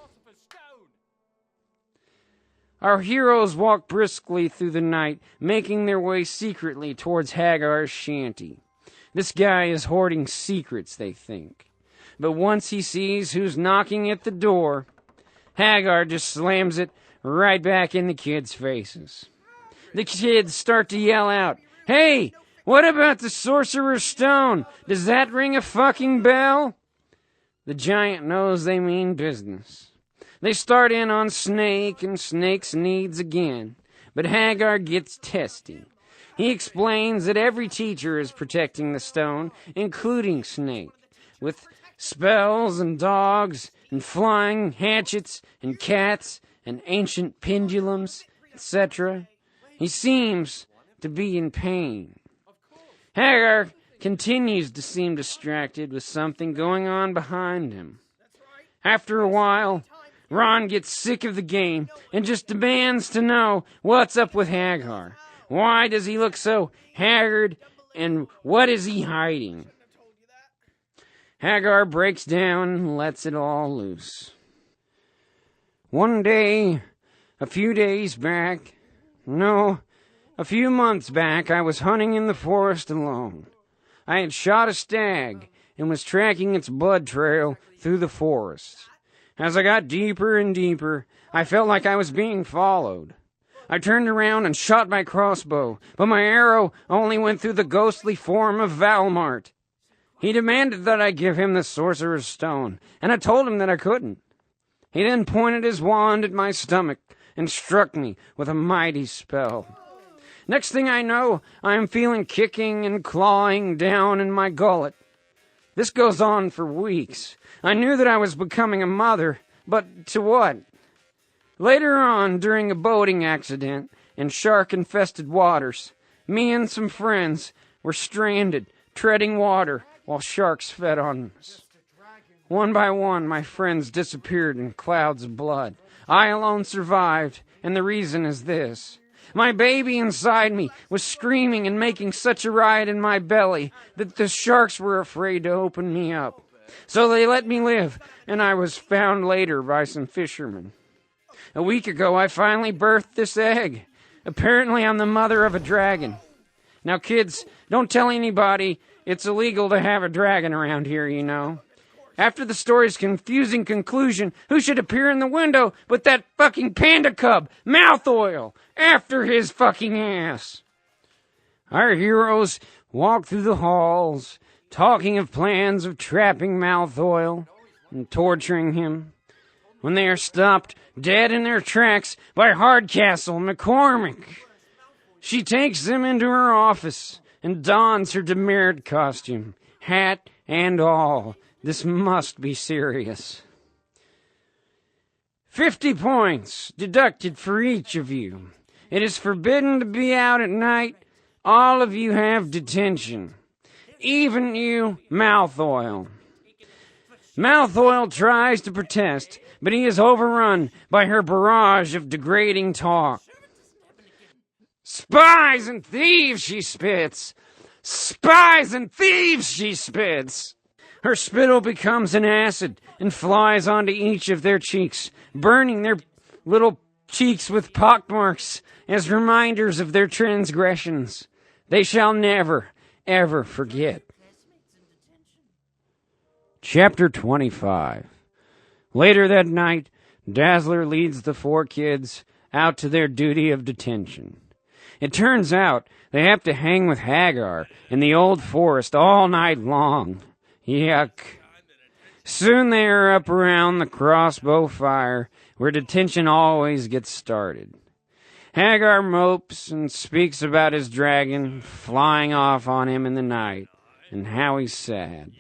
Our heroes walk briskly through the night, making their way secretly towards Hagar's shanty. This guy is hoarding secrets, they think. But once he sees who's knocking at the door, Hagar just slams it right back in the kids' faces. The kids start to yell out, "Hey, what about the Sorcerer's Stone? Does that ring a fucking bell?" The giant knows they mean business. They start in on Snake and Snake's needs again, but Hagar gets testy. He explains that every teacher is protecting the stone, including Snake, with spells and dogs and flying hatchets and cats and ancient pendulums, etc. He seems to be in pain. Hagar continues to seem distracted with something going on behind him. After a while, Ron gets sick of the game and just demands to know what's up with Hagar. Why does he look so haggard, and what is he hiding? Hagar breaks down and lets it all loose. One day, a few months back, I was hunting in the forest alone. I had shot a stag and was tracking its blood trail through the forest. As I got deeper and deeper, I felt like I was being followed. I turned around and shot my crossbow, but my arrow only went through the ghostly form of Valmart. He demanded that I give him the sorcerer's stone, and I told him that I couldn't. He then pointed his wand at my stomach and struck me with a mighty spell. Next thing I know, I am feeling kicking and clawing down in my gullet. This goes on for weeks. I knew that I was becoming a mother, but to what? Later on, during a boating accident in shark-infested waters, me and some friends were stranded, treading water while sharks fed on us. One by one, my friends disappeared in clouds of blood. I alone survived, and the reason is this. My baby inside me was screaming and making such a riot in my belly that the sharks were afraid to open me up. So they let me live, and I was found later by some fishermen. A week ago, I finally birthed this egg. Apparently, I'm the mother of a dragon. Now, kids, don't tell anybody. It's illegal to have a dragon around here, you know. After the story's confusing conclusion, who should appear in the window but that fucking panda cub, Mouth Oil, after his fucking ass. Our heroes walk through the halls, talking of plans of trapping Mouth Oil and torturing him, when they are stopped dead in their tracks by Hardcastle McCormick. She takes them into her office and dons her demurred costume, hat and all. This must be serious. 50 points deducted for each of you. It is forbidden to be out at night. All of you have detention. Even you, Mouth Oil. Mouth Oil tries to protest, but he is overrun by her barrage of degrading talk. Spies and thieves, she spits. Spies and thieves, she spits. Her spittle becomes an acid and flies onto each of their cheeks, burning their little cheeks with pockmarks as reminders of their transgressions. They shall never, ever forget. Chapter 25. Later that night, Dazzler leads the 4 kids out to their duty of detention. It turns out they have to hang with Hagar in the old forest all night long. Yuck. Soon they are up around the crossbow fire, where detention always gets started. Hagar mopes and speaks about his dragon flying off on him in the night, and how he's sad.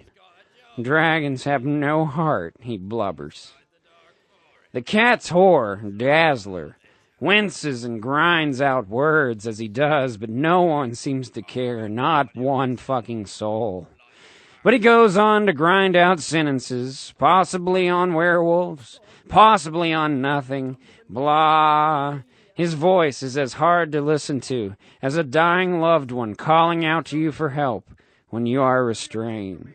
Dragons have no heart, he blubbers. The cat's whore, Dazzler, winces and grinds out words as he does, but no one seems to care, not one fucking soul. But he goes on to grind out sentences, possibly on werewolves, possibly on nothing, blah. His voice is as hard to listen to as a dying loved one calling out to you for help when you are restrained.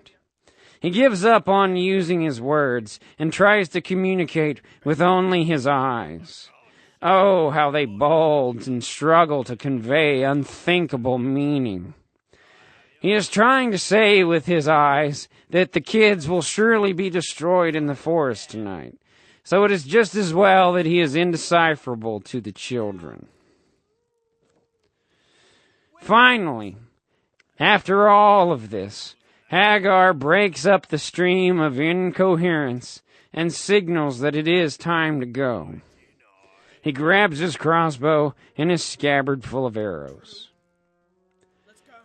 He gives up on using his words and tries to communicate with only his eyes. Oh, how they bulge and struggle to convey unthinkable meaning. He is trying to say with his eyes that the kids will surely be destroyed in the forest tonight, so it is just as well that he is indecipherable to the children. Finally, after all of this, Hagar breaks up the stream of incoherence and signals that it is time to go. He grabs his crossbow and his scabbard full of arrows.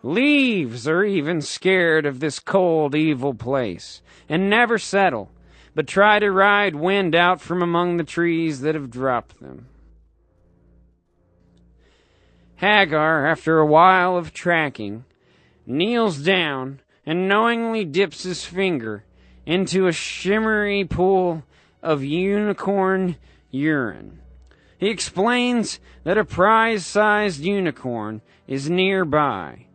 Leaves are even scared of this cold, evil place, and never settle, but try to ride wind out from among the trees that have dropped them. Hagar, after a while of tracking, kneels down and knowingly dips his finger into a shimmery pool of unicorn urine. He explains that a prize-sized unicorn is nearby,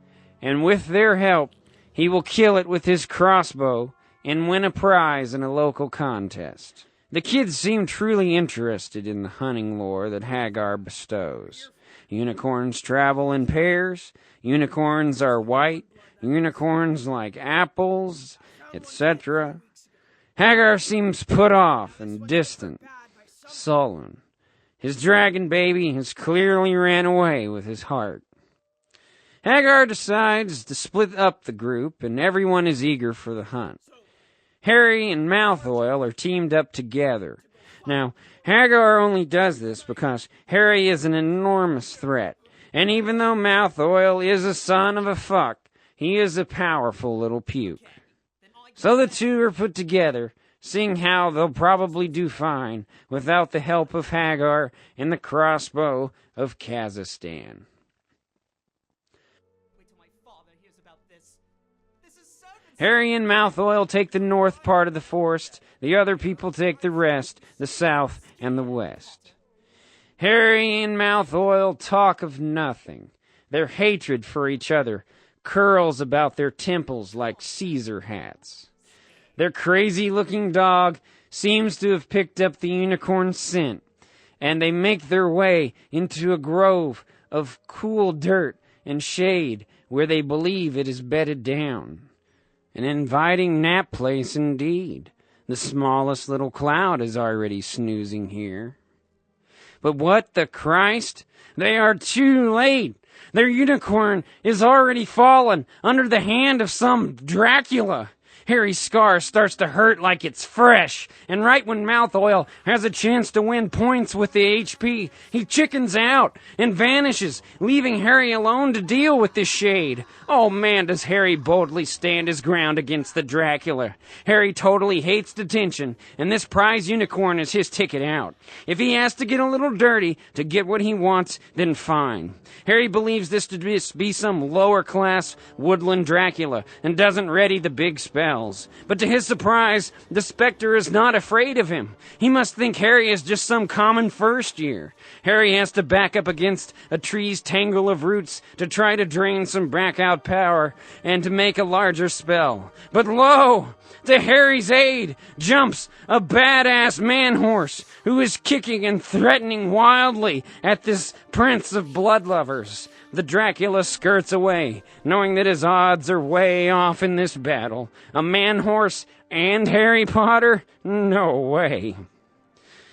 and with their help, he will kill it with his crossbow and win a prize in a local contest. The kids seem truly interested in the hunting lore that Hagar bestows. Unicorns travel in pairs, unicorns are white, unicorns like apples, etc. Hagar seems put off and distant, sullen. His dragon baby has clearly ran away with his heart. Hagar decides to split up the group, and everyone is eager for the hunt. Harry and Mouth Oil are teamed up together. Now, Hagar only does this because Harry is an enormous threat, and even though Mouth Oil is a son of a fuck, he is a powerful little puke. So the two are put together, seeing how they'll probably do fine without the help of Hagar and the crossbow of Kazakhstan. Harry and Mouth Oil take the north part of the forest. The other people take the rest, the south and the west. Harry and Mouth Oil talk of nothing. Their hatred for each other curls about their temples like Caesar hats. Their crazy-looking dog seems to have picked up the unicorn scent, and they make their way into a grove of cool dirt and shade where they believe it is bedded down. An inviting nap place indeed. The smallest little cloud is already snoozing here. But what the Christ? They are too late. Their unicorn is already fallen under the hand of some Dracula. Harry's scar starts to hurt like it's fresh, and right when Mouth Oil has a chance to win points with the HP, he chickens out and vanishes, leaving Harry alone to deal with this shade. Oh man, does Harry boldly stand his ground against the Dracula. Harry totally hates detention, and this prize unicorn is his ticket out. If he has to get a little dirty to get what he wants, then fine. Harry believes this to be some lower-class woodland Dracula, and doesn't ready the big spells. But to his surprise, the Spectre is not afraid of him. He must think Harry is just some common first year. Harry has to back up against a tree's tangle of roots to try to drain some blackout power and to make a larger spell. But lo! To Harry's aid jumps a badass man-horse who is kicking and threatening wildly at this prince of bloodlovers. The Dracula skirts away, knowing that his odds are way off in this battle. A man-horse and Harry Potter? No way.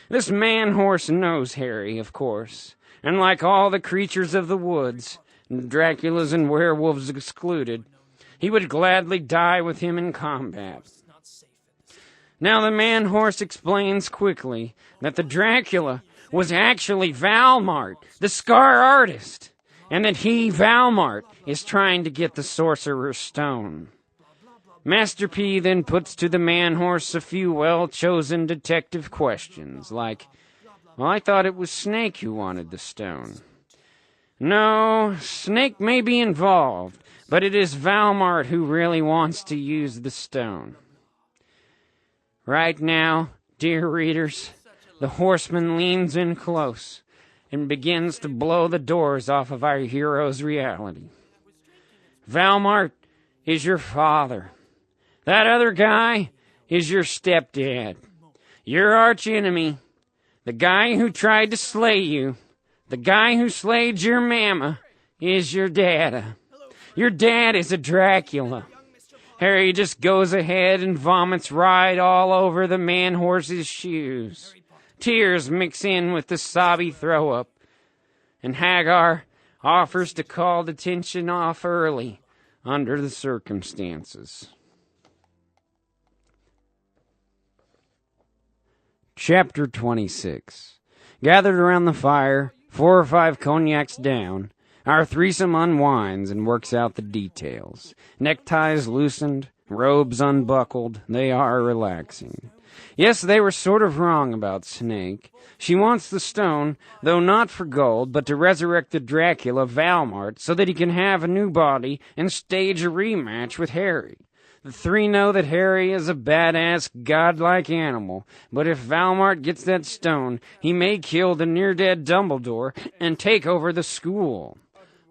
This man-horse knows Harry, of course, and like all the creatures of the woods, Draculas and werewolves excluded, he would gladly die with him in combat. Now the man-horse explains quickly that the Dracula was actually Valmart, the Scar Artist, and that he, Valmart, is trying to get the Sorcerer's Stone. Master P then puts to the man-horse a few well-chosen detective questions, like, well, I thought it was Snake who wanted the stone. No, Snake may be involved, but it is Valmart who really wants to use the stone. Right now, dear readers, the horseman leans in close and begins to blow the doors off of our hero's reality. Valmart is your father. That other guy is your stepdad. Your archenemy, the guy who tried to slay you, the guy who slayed your mama, is your dada. Your dad is a Dracula. Harry just goes ahead and vomits right all over the man-horse's shoes. Tears mix in with the sobby throw-up. And Hagar offers to call detention off early under the circumstances. Chapter 26. Gathered around the fire, 4 or 5 cognacs down, our threesome unwinds and works out the details. Neckties loosened, robes unbuckled, they are relaxing. Yes, they were sort of wrong about Snake. She wants the stone, though not for gold, but to resurrect the Dracula Valmart so that he can have a new body and stage a rematch with Harry. The three know that Harry is a badass, godlike animal, but if Valmart gets that stone, he may kill the near-dead Dumbledore and take over the school.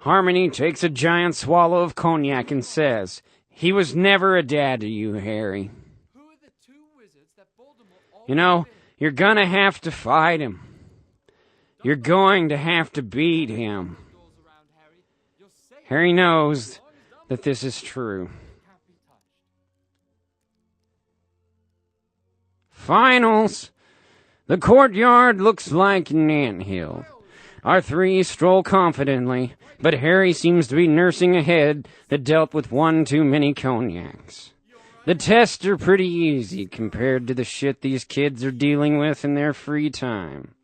Harmony takes a giant swallow of cognac and says, "He was never a dad to you, Harry. Who are the two wizards that Voldemort You know, you're gonna have to fight him. You're going to have to beat him." doors around Harry? You're safe. Harry knows that this is true. Can't be touched. Finals! The courtyard looks like an anthill. Our three stroll confidently, but Harry seems to be nursing a head that dealt with one too many cognacs. The tests are pretty easy compared to the shit these kids are dealing with in their free time.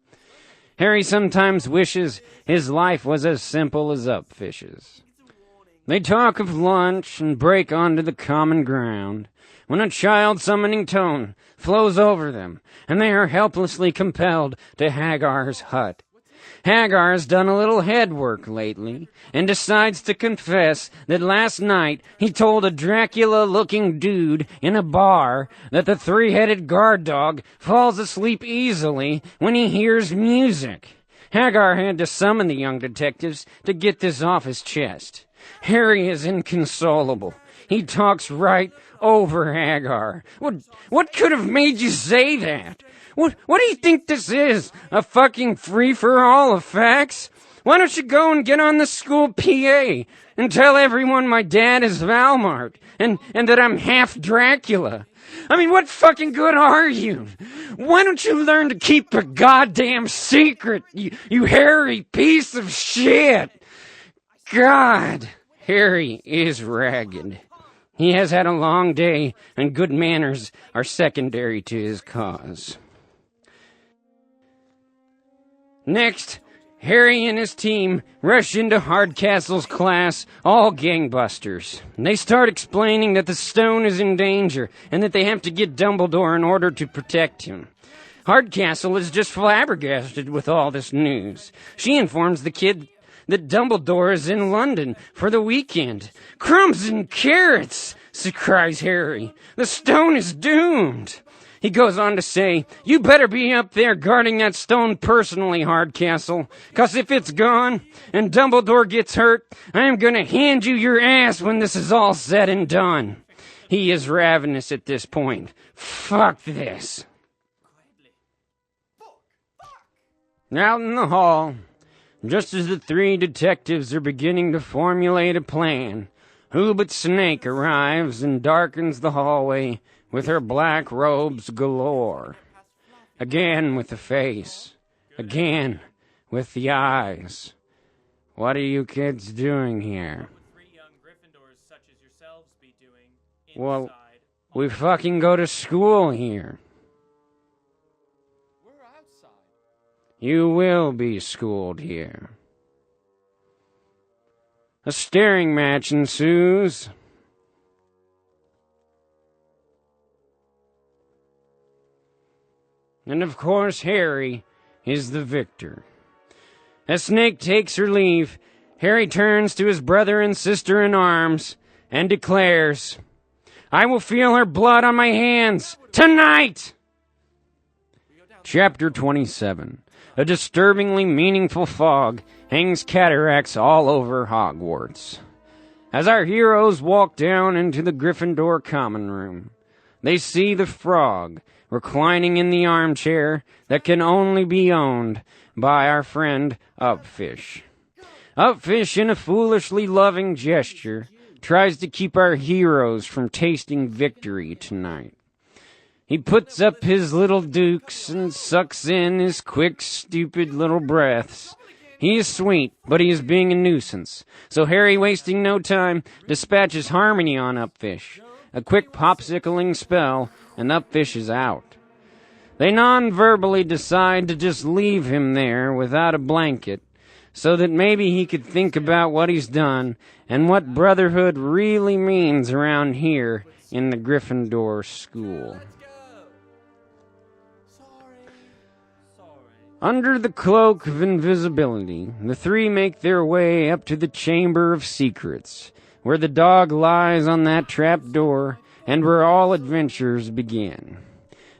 Harry sometimes wishes his life was as simple as Upfish's. They talk of lunch and break onto the common ground, when a child-summoning tone flows over them, and they are helplessly compelled to Hagar's hut. Hagar's done a little head work lately, and decides to confess that last night he told a Dracula-looking dude in a bar that the three-headed guard dog falls asleep easily when he hears music. Hagar had to summon the young detectives to get this off his chest. Harry is inconsolable. He talks right over Hagar. What could have made you say that? What do you think this is? A fucking free-for-all of facts? Why don't you go and get on the school PA and tell everyone my dad is Valmart and that I'm half Dracula? I mean, what fucking good are you? Why don't you learn to keep a goddamn secret, you hairy piece of shit? God, Harry is ragged. He has had a long day, and good manners are secondary to his cause. Next, Harry and his team rush into Hardcastle's class, all gangbusters. They start explaining that the stone is in danger, and that they have to get Dumbledore in order to protect him. Hardcastle is just flabbergasted with all this news. She informs the kid that Dumbledore is in London for the weekend. "Crumbs and carrots!" cries Harry. "The stone is doomed." He goes on to say, "You better be up there guarding that stone personally, Hardcastle, 'cause if it's gone and Dumbledore gets hurt, I am going to hand you your ass when this is all said and done." He is ravenous at this point. Fuck this. Out in the hall, just as the three detectives are beginning to formulate a plan, who but Snake arrives and darkens the hallway with her black robes galore. Again with the face. Again with the eyes. "What are you kids doing here?" Three young Gryffindors such as yourselves be doing "Well, inside. we fucking go to school here." We're outside. "You will be schooled here." A staring match ensues. And of course, Harry is the victor. As Snake takes her leave, Harry turns to his brother and sister in arms and declares, "I will feel her blood on my hands tonight!" Chapter 27. A disturbingly meaningful fog hangs cataracts all over Hogwarts. As our heroes walk down into the Gryffindor common room, they see the frog reclining in the armchair that can only be owned by our friend Upfish. Upfish, in a foolishly loving gesture, tries to keep our heroes from tasting victory tonight. He puts up his little dukes and sucks in his quick, stupid little breaths. He is sweet, but he is being a nuisance. So Harry, wasting no time, dispatches Harmony on Upfish. A quick popsicling spell, and Upfish is out. They non-verbally decide to just leave him there without a blanket, so that maybe he could think about what he's done and what brotherhood really means around here in the Gryffindor school. Under the cloak of invisibility, the three make their way up to the Chamber of Secrets, where the dog lies on that trap door, and where all adventures begin.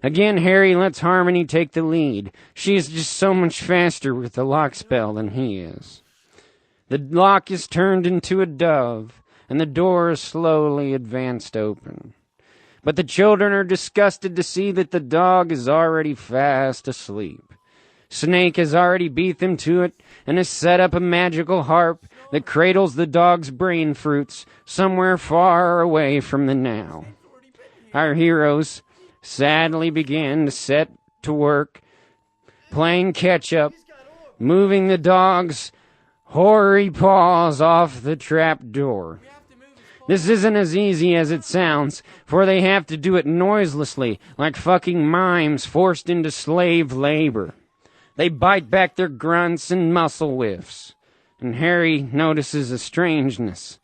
Again, Harry lets Harmony take the lead. She is just so much faster with the lock spell than he is. The lock is turned into a dove, and the door is slowly advanced open. But the children are disgusted to see that the dog is already fast asleep. Snake has already beat them to it and has set up a magical harp that cradles the dog's brain fruits somewhere far away from the now. Our heroes sadly begin to set to work, playing catch-up, moving the dog's hoary paws off the trap door. This isn't as easy as it sounds, for they have to do it noiselessly, like fucking mimes forced into slave labor. They bite back their grunts and muscle whiffs, and Harry notices a strangeness.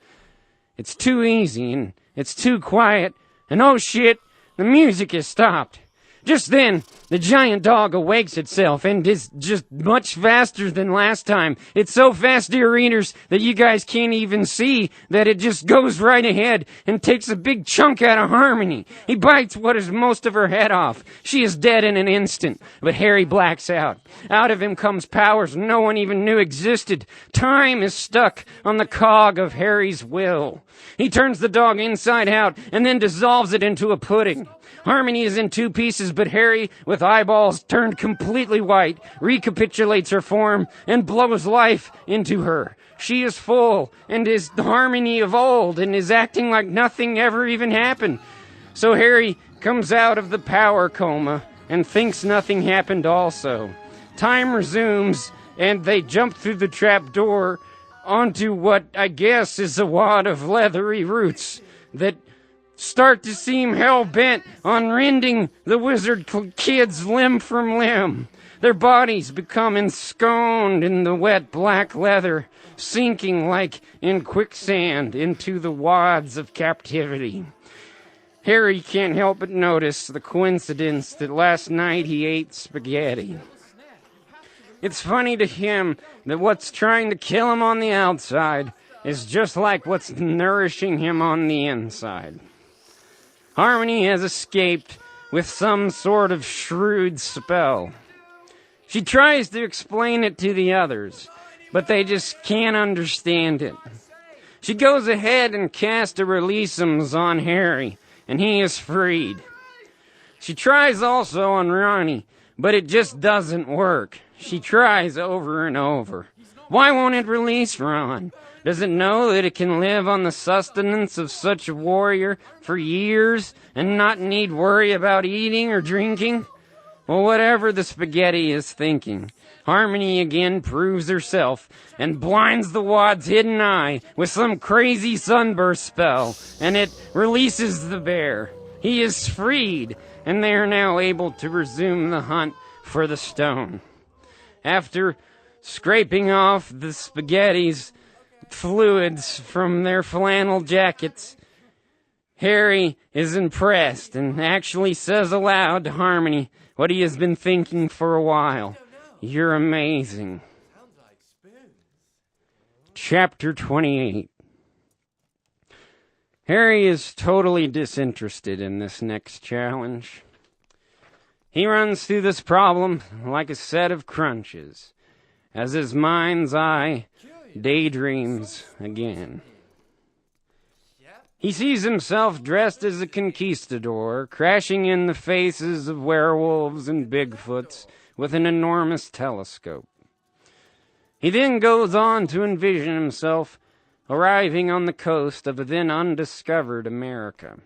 It's too easy, and it's too quiet, and oh shit, the music has stopped. Just then, the giant dog awakes itself and is just much faster than last time. It's so fast, dear readers, that you guys can't even see that it just goes right ahead and takes a big chunk out of Harmony. He bites what is most of her head off. She is dead in an instant, but Harry blacks out. Out of him comes powers no one even knew existed. Time is stuck on the cog of Harry's will. He turns the dog inside out and then dissolves it into a pudding. Harmony is in two pieces, but Harry, with eyeballs turned completely white, recapitulates her form and blows life into her. She is full and is the Harmony of old and is acting like nothing ever even happened. So Harry comes out of the power coma and thinks nothing happened also. Time resumes and they jump through the trap door onto what I guess is a wad of leathery roots that start to seem hell-bent on rending the wizard kids limb from limb. Their bodies become ensconced in the wet black leather, sinking like in quicksand into the wads of captivity. Harry can't help but notice the coincidence that last night he ate spaghetti. It's funny to him that what's trying to kill him on the outside is just like what's nourishing him on the inside. Harmony has escaped with some sort of shrewd spell. She tries to explain it to the others, but they just can't understand it. She goes ahead and casts a releaseums on Harry, and he is freed. She tries also on Ronnie, but it just doesn't work. She tries over and over. Why won't it release Ron? Does it know that it can live on the sustenance of such a warrior for years and not need worry about eating or drinking? Well, whatever the spaghetti is thinking, Harmony again proves herself and blinds the wad's hidden eye with some crazy sunburst spell, and it releases the bear. He is freed, and they are now able to resume the hunt for the stone. After scraping off the spaghetti's fluids from their flannel jackets, Harry is impressed and actually says aloud to Harmony what he has been thinking for a while. You're amazing. Chapter 28. Harry is totally disinterested in this next challenge. He runs through this problem like a set of crunches, as his mind's eye daydreams again. He sees himself dressed as a conquistador, crashing in the faces of werewolves and Bigfoots with an enormous telescope. He then goes on to envision himself arriving on the coast of a then undiscovered America.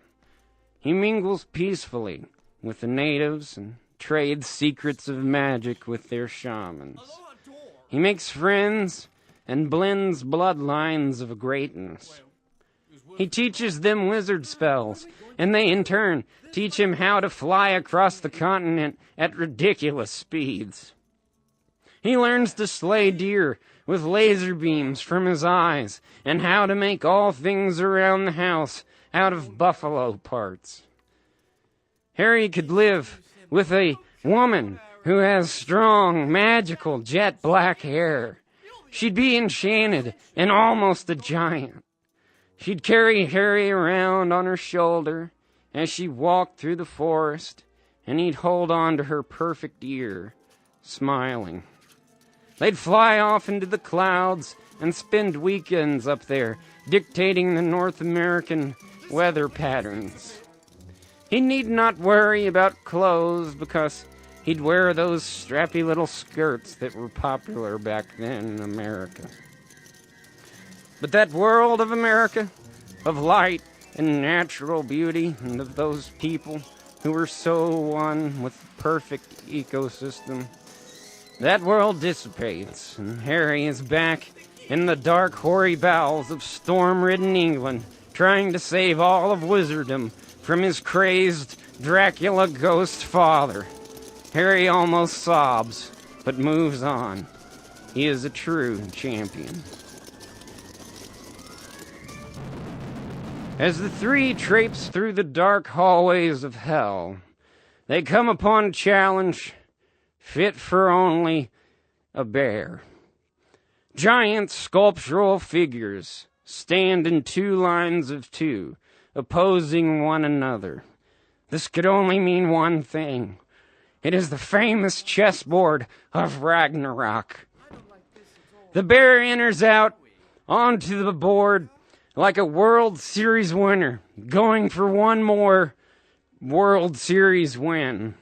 He mingles peacefully with the natives and trades secrets of magic with their shamans. He makes friends and blends bloodlines of greatness. He teaches them wizard spells, and they in turn teach him how to fly across the continent at ridiculous speeds. He learns to slay deer with laser beams from his eyes, and how to make all things around the house out of buffalo parts. Harry could live with a woman who has strong, magical, jet black hair. She'd be enchanted and almost a giant. She'd carry Harry around on her shoulder as she walked through the forest, and he'd hold on to her perfect ear, smiling. They'd fly off into the clouds and spend weekends up there, dictating the North American weather patterns. He need not worry about clothes because he'd wear those strappy little skirts that were popular back then in America. But that world of America, of light and natural beauty, and of those people who were so one with the perfect ecosystem, that world dissipates, and Harry is back in the dark, hoary bowels of storm-ridden England, trying to save all of wizardom from his crazed Dracula ghost father. Harry almost sobs, but moves on. He is a true champion. As the three traipse through the dark hallways of hell, they come upon a challenge fit for only a bear. Giant sculptural figures stand in 2 lines of 2, opposing one another. This could only mean one thing. It is the famous chessboard of Ragnarok. The bear enters out onto the board like a World Series winner, going for one more World Series win.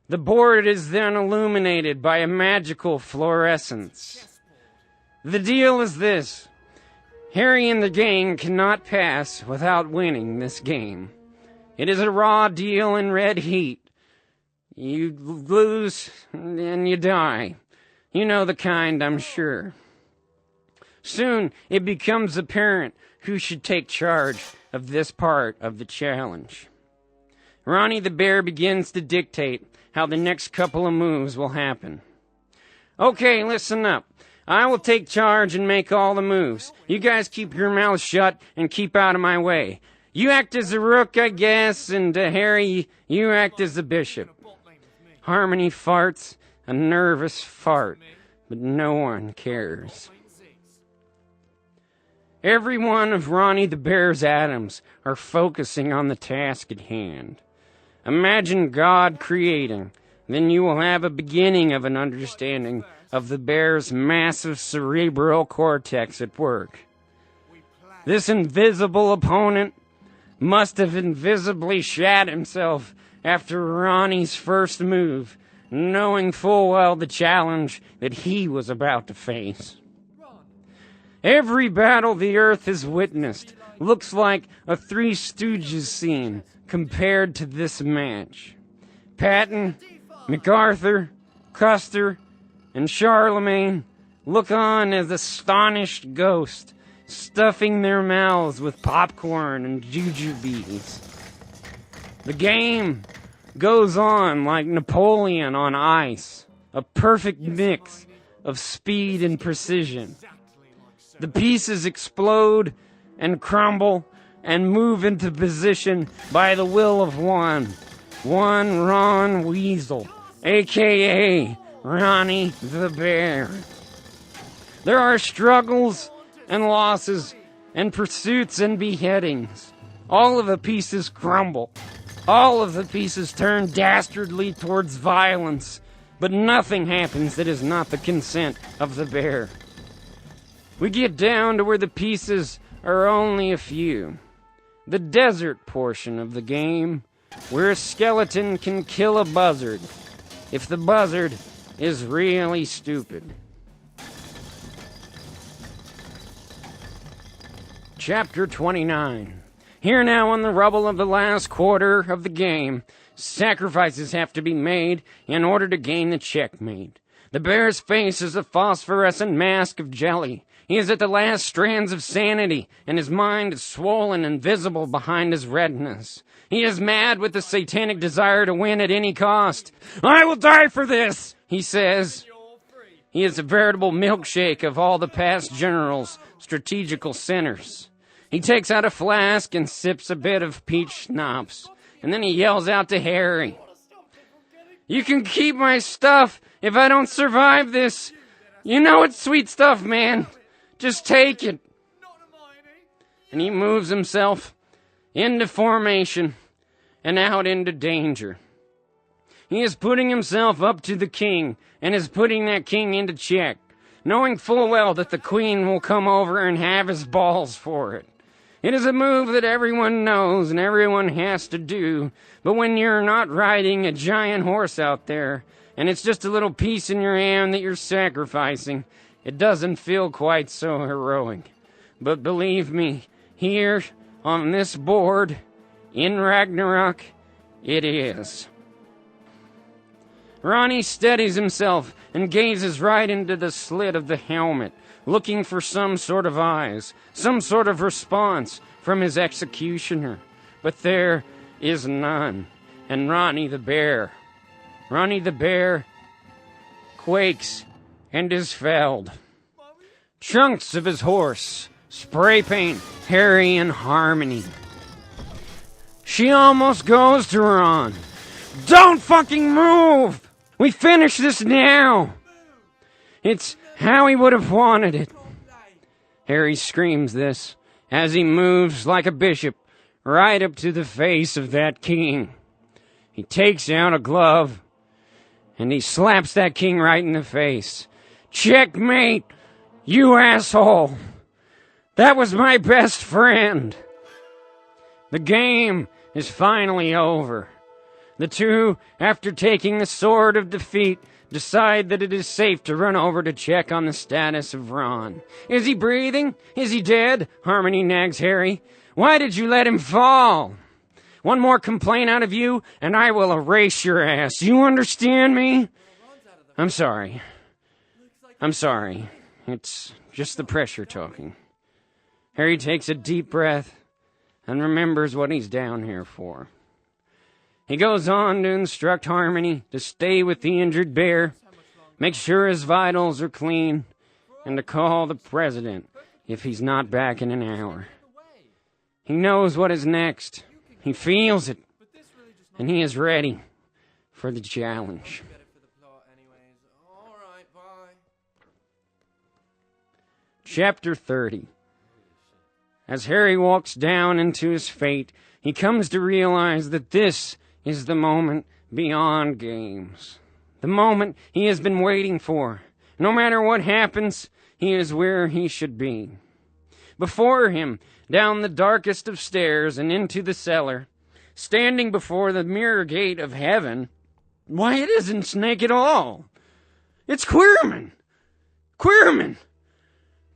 The board is then illuminated by a magical fluorescence. The deal is this: Harry and the gang cannot pass without winning this game. It is a raw deal in red heat. You lose and you die. You know the kind, I'm sure. Soon it becomes apparent who should take charge of this part of the challenge. Ronnie the Bear begins to dictate how the next couple of moves will happen. Okay, listen up. I will take charge and make all the moves. You guys keep your mouths shut and keep out of my way. You act as a rook, I guess, and Harry, you act as the bishop. Harmony farts a nervous fart, but no one cares. Every one of Ronnie the Bear's atoms are focusing on the task at hand. Imagine God creating, then you will have a beginning of an understanding of the bear's massive cerebral cortex at work. This invisible opponent must have invisibly shat himself after Ronnie's first move, knowing full well the challenge that he was about to face. Every battle the Earth has witnessed looks like a Three Stooges scene compared to this match. Patton, MacArthur, Custer, and Charlemagne look on as astonished ghosts, stuffing their mouths with popcorn and jujubes. The game goes on like Napoleon on ice, a perfect mix of speed and precision. The pieces explode and crumble and move into position by the will of one Ron Weasel, a.k.a. Ronnie the Bear. There are struggles and losses and pursuits and beheadings. All of the pieces crumble. All of the pieces turn dastardly towards violence, but nothing happens that is not the consent of the bear. We get down to where the pieces are only a few. The desert portion of the game, where a skeleton can kill a buzzard, if the buzzard is really stupid. Chapter 29. Here now on the rubble of the last quarter of the game, sacrifices have to be made in order to gain the checkmate. The bear's face is a phosphorescent mask of jelly. He is at the last strands of sanity, and his mind is swollen and visible behind his redness. He is mad with the satanic desire to win at any cost. "I will die for this," he says. He is a veritable milkshake of all the past generals' strategical centers. He takes out a flask and sips a bit of peach schnapps, and then he yells out to Harry, You can keep my stuff if I don't survive this. You know it's sweet stuff, man. Just take it. And he moves himself into formation and out into danger. He is putting himself up to the king and is putting that king into check, knowing full well that the queen will come over and have his balls for it. It is a move that everyone knows and everyone has to do, but when you're not riding a giant horse out there, and it's just a little piece in your hand that you're sacrificing, it doesn't feel quite so heroic. But believe me, here on this board, in Ragnarok, it is. Ronnie steadies himself and gazes right into the slit of the helmet, looking for some sort of eyes, some sort of response from his executioner. But there is none. And Ronnie the bear quakes and is felled. Chunks of his horse spray paint Harry and Harmony. She almost goes to Ron. Don't fucking move! We finish this now! It's how he would have wanted it. Harry screams this as he moves like a bishop right up to the face of that king. He takes out a glove and he slaps that king right in the face. Checkmate, you asshole! That was my best friend! The game is finally over. The two, after taking the sword of defeat, decide that it is safe to run over to check on the status of Ron. Is he breathing? Is he dead? Harmony nags Harry. Why did you let him fall? One more complaint out of you, and I will erase your ass. You understand me? I'm sorry. It's just the pressure talking. Harry takes a deep breath and remembers what he's down here for. He goes on to instruct Harmony to stay with the injured bear, make sure his vitals are clean, and to call the president if he's not back in an hour. He knows what is next. He feels it. And he is ready for the challenge. Chapter 30. As Harry walks down into his fate, he comes to realize that this is the moment beyond games. The moment he has been waiting for. No matter what happens, he is where he should be. Before him, down the darkest of stairs and into the cellar, standing before the mirror gate of heaven, why, it isn't Snake at all. It's Queerman!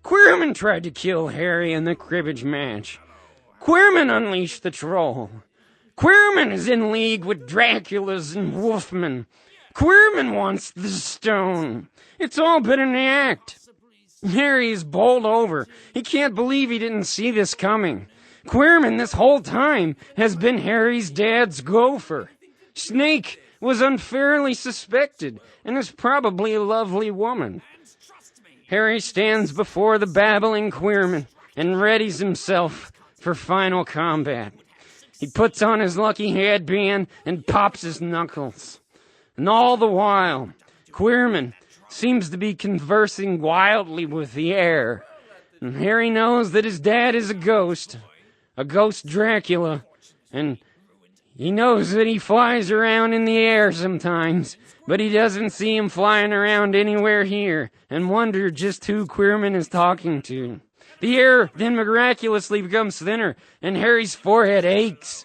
Queerman tried to kill Harry in the cribbage match. Queerman unleashed the troll. Queerman is in league with Draculas and Wolfmen. Queerman wants the stone. It's all been an act. Harry is bowled over. He can't believe he didn't see this coming. Queerman this whole time has been Harry's dad's gopher. Snake was unfairly suspected and is probably a lovely woman. Harry stands before the babbling Queerman and readies himself for final combat. He puts on his lucky headband and pops his knuckles. And all the while, Queerman seems to be conversing wildly with the air. And Harry knows that his dad is a ghost Dracula, and he knows that he flies around in the air sometimes, but he doesn't see him flying around anywhere here, and wonder just who Queerman is talking to. The air then miraculously becomes thinner, and Harry's forehead aches.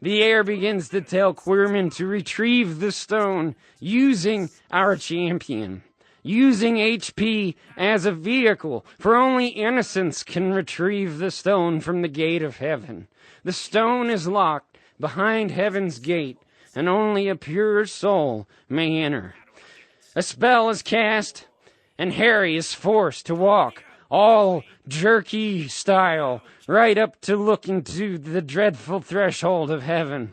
The air begins to tell Queerman to retrieve the stone using our champion. Using HP as a vehicle, for only innocence can retrieve the stone from the gate of heaven. The stone is locked behind heaven's gate, and only a pure soul may enter. A spell is cast, and Harry is forced to walk, all jerky style, right up to looking to the dreadful threshold of heaven.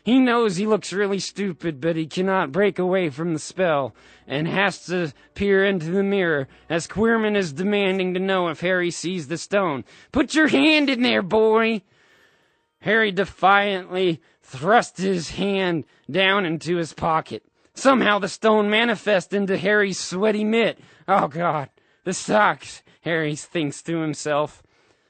He knows he looks really stupid, but he cannot break away from the spell, and has to peer into the mirror as Queerman is demanding to know if Harry sees the stone. Put your hand in there, boy! Harry defiantly thrusts his hand down into his pocket, Somehow the stone manifests into Harry's sweaty mitt. Oh God, this sucks, Harry thinks to himself.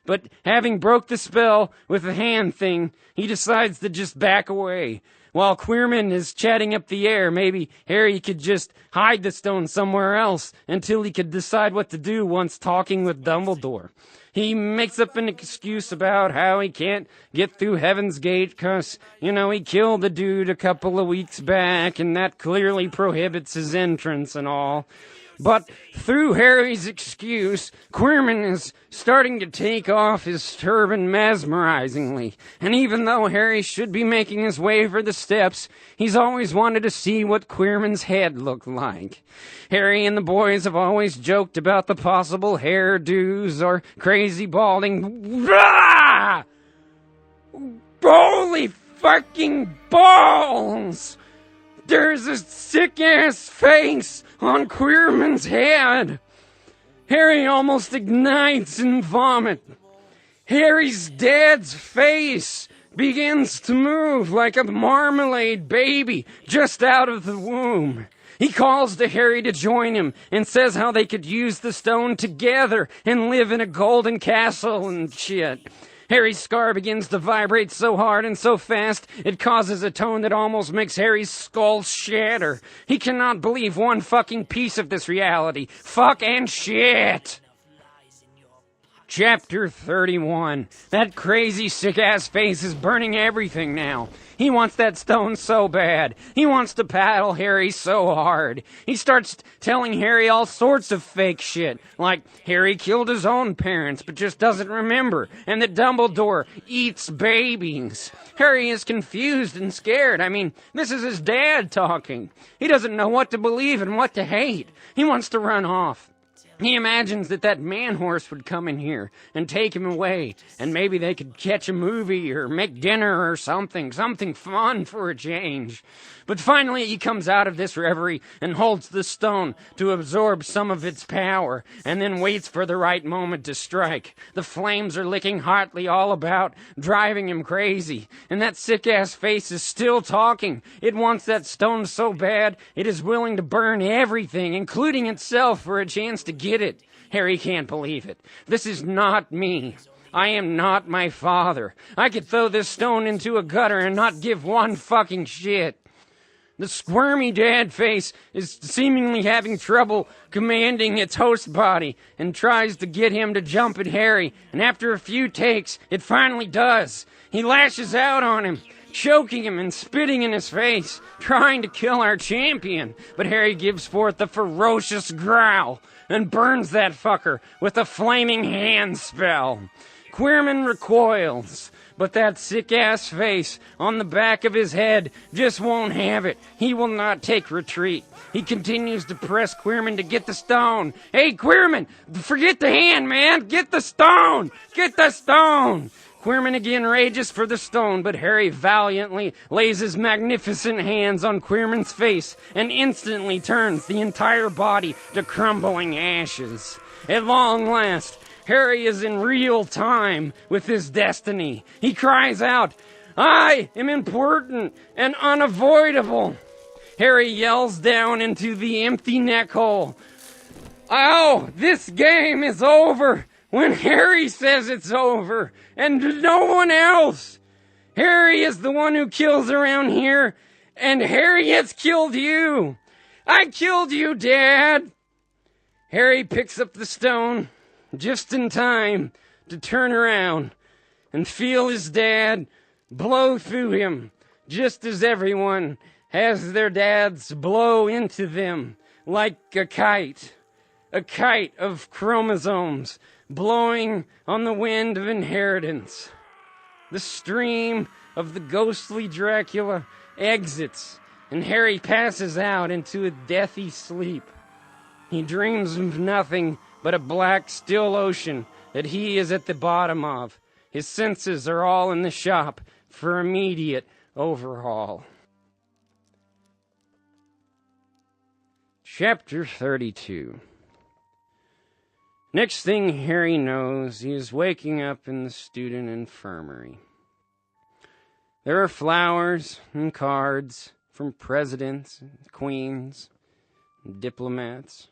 But having broke the spell with the hand thing, he decides to just back away. While Queerman is chatting up the air, maybe Harry could just hide the stone somewhere else until he could decide what to do once talking with Dumbledore. He makes up an excuse about how he can't get through Heaven's Gate 'cause, he killed a dude a couple of weeks back and that clearly prohibits his entrance and all. But through Harry's excuse, Queerman is starting to take off his turban mesmerizingly. And even though Harry should be making his way for the steps, he's always wanted to see what Queerman's head looked like. Harry and the boys have always joked about the possible hairdos or crazy balding. Rah! Holy fucking balls! There's a sick-ass face on Queerman's head. Harry almost ignites in vomit. Harry's dad's face begins to move like a marmalade baby just out of the womb. He calls to Harry to join him and says how they could use the stone together and live in a golden castle and shit. Harry's scar begins to vibrate so hard and so fast, it causes a tone that almost makes Harry's skull shatter. He cannot believe one fucking piece of this reality. Fuck and shit! Chapter 31. That crazy sick-ass face is burning everything now. He wants that stone so bad. He wants to paddle Harry so hard. He starts telling Harry all sorts of fake shit, like Harry killed his own parents but just doesn't remember, and that Dumbledore eats babies. Harry is confused and scared. I mean, this is his dad talking. He doesn't know what to believe and what to hate. He wants to run off. He imagines that man horse would come in here and take him away, and maybe they could catch a movie or make dinner or something fun for a change. But finally he comes out of this reverie and holds the stone to absorb some of its power, and then waits for the right moment to strike. The flames are licking hotly all about, driving him crazy, and that sick-ass face is still talking. It wants that stone so bad, it is willing to burn everything, including itself, for a chance to get it. Harry can't believe it. This is not me. I am not my father. I could throw this stone into a gutter and not give one fucking shit. The squirmy dad face is seemingly having trouble commanding its host body and tries to get him to jump at Harry, and after a few takes, it finally does. He lashes out on him, choking him and spitting in his face, trying to kill our champion, but Harry gives forth a ferocious growl and burns that fucker with a flaming hand spell. Queerman recoils, but that sick-ass face on the back of his head just won't have it. He will not take retreat. He continues to press Queerman to get the stone. Hey, Queerman, forget the hand, man. Get the stone. Get the stone. Queerman again rages for the stone, but Harry valiantly lays his magnificent hands on Queerman's face and instantly turns the entire body to crumbling ashes. At long last, Harry is in real time with his destiny. He cries out, "I am important and unavoidable." Harry yells down into the empty neck hole. "Oh, this game is over when Harry says it's over, and no one else. Harry is the one who kills around here, and Harry has killed you. I killed you, Dad." Harry picks up the stone just in time to turn around and feel his dad blow through him, just as everyone has their dads blow into them like a kite of chromosomes blowing on the wind of inheritance. The stream of the ghostly Dracula exits, and Harry passes out into a deathy sleep. He dreams of nothing but a black, still ocean that he is at the bottom of. His senses are all in the shop for immediate overhaul. Chapter 32. Next thing Harry knows, he is waking up in the student infirmary. There are flowers and cards, from presidents, queens, and diplomats.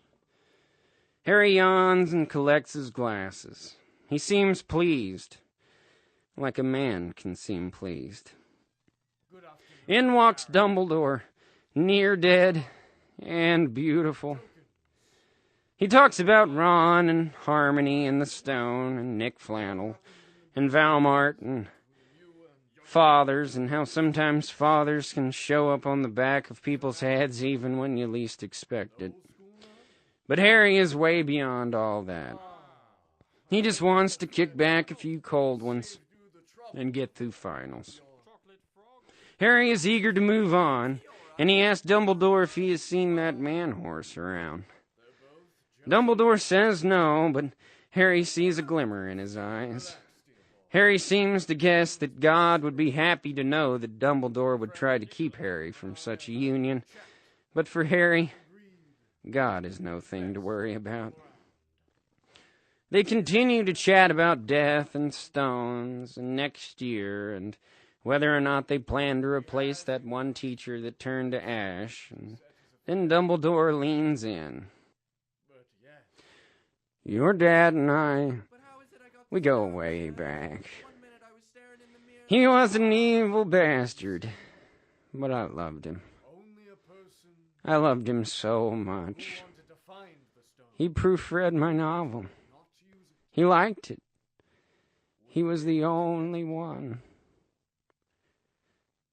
Harry yawns and collects his glasses. He seems pleased, like a man can seem pleased. In walks Dumbledore, near dead and beautiful. He talks about Ron and Hermione and the Stone and Nick Flannel and Valmart and fathers, and how sometimes fathers can show up on the back of people's heads even when you least expect it. But Harry is way beyond all that. He just wants to kick back a few cold ones and get through finals. Harry is eager to move on, and he asks Dumbledore if he has seen that man-horse around. Dumbledore says no, but Harry sees a glimmer in his eyes. Harry seems to guess that God would be happy to know that Dumbledore would try to keep Harry from such a union, but for Harry, God is no thing to worry about. They continue to chat about death and stones and next year and whether or not they plan to replace that one teacher that turned to ash. And then Dumbledore leans in. Your dad and I, we go way back. He was an evil bastard, but I loved him. I loved him so much. He proofread my novel. He liked it. He was the only one.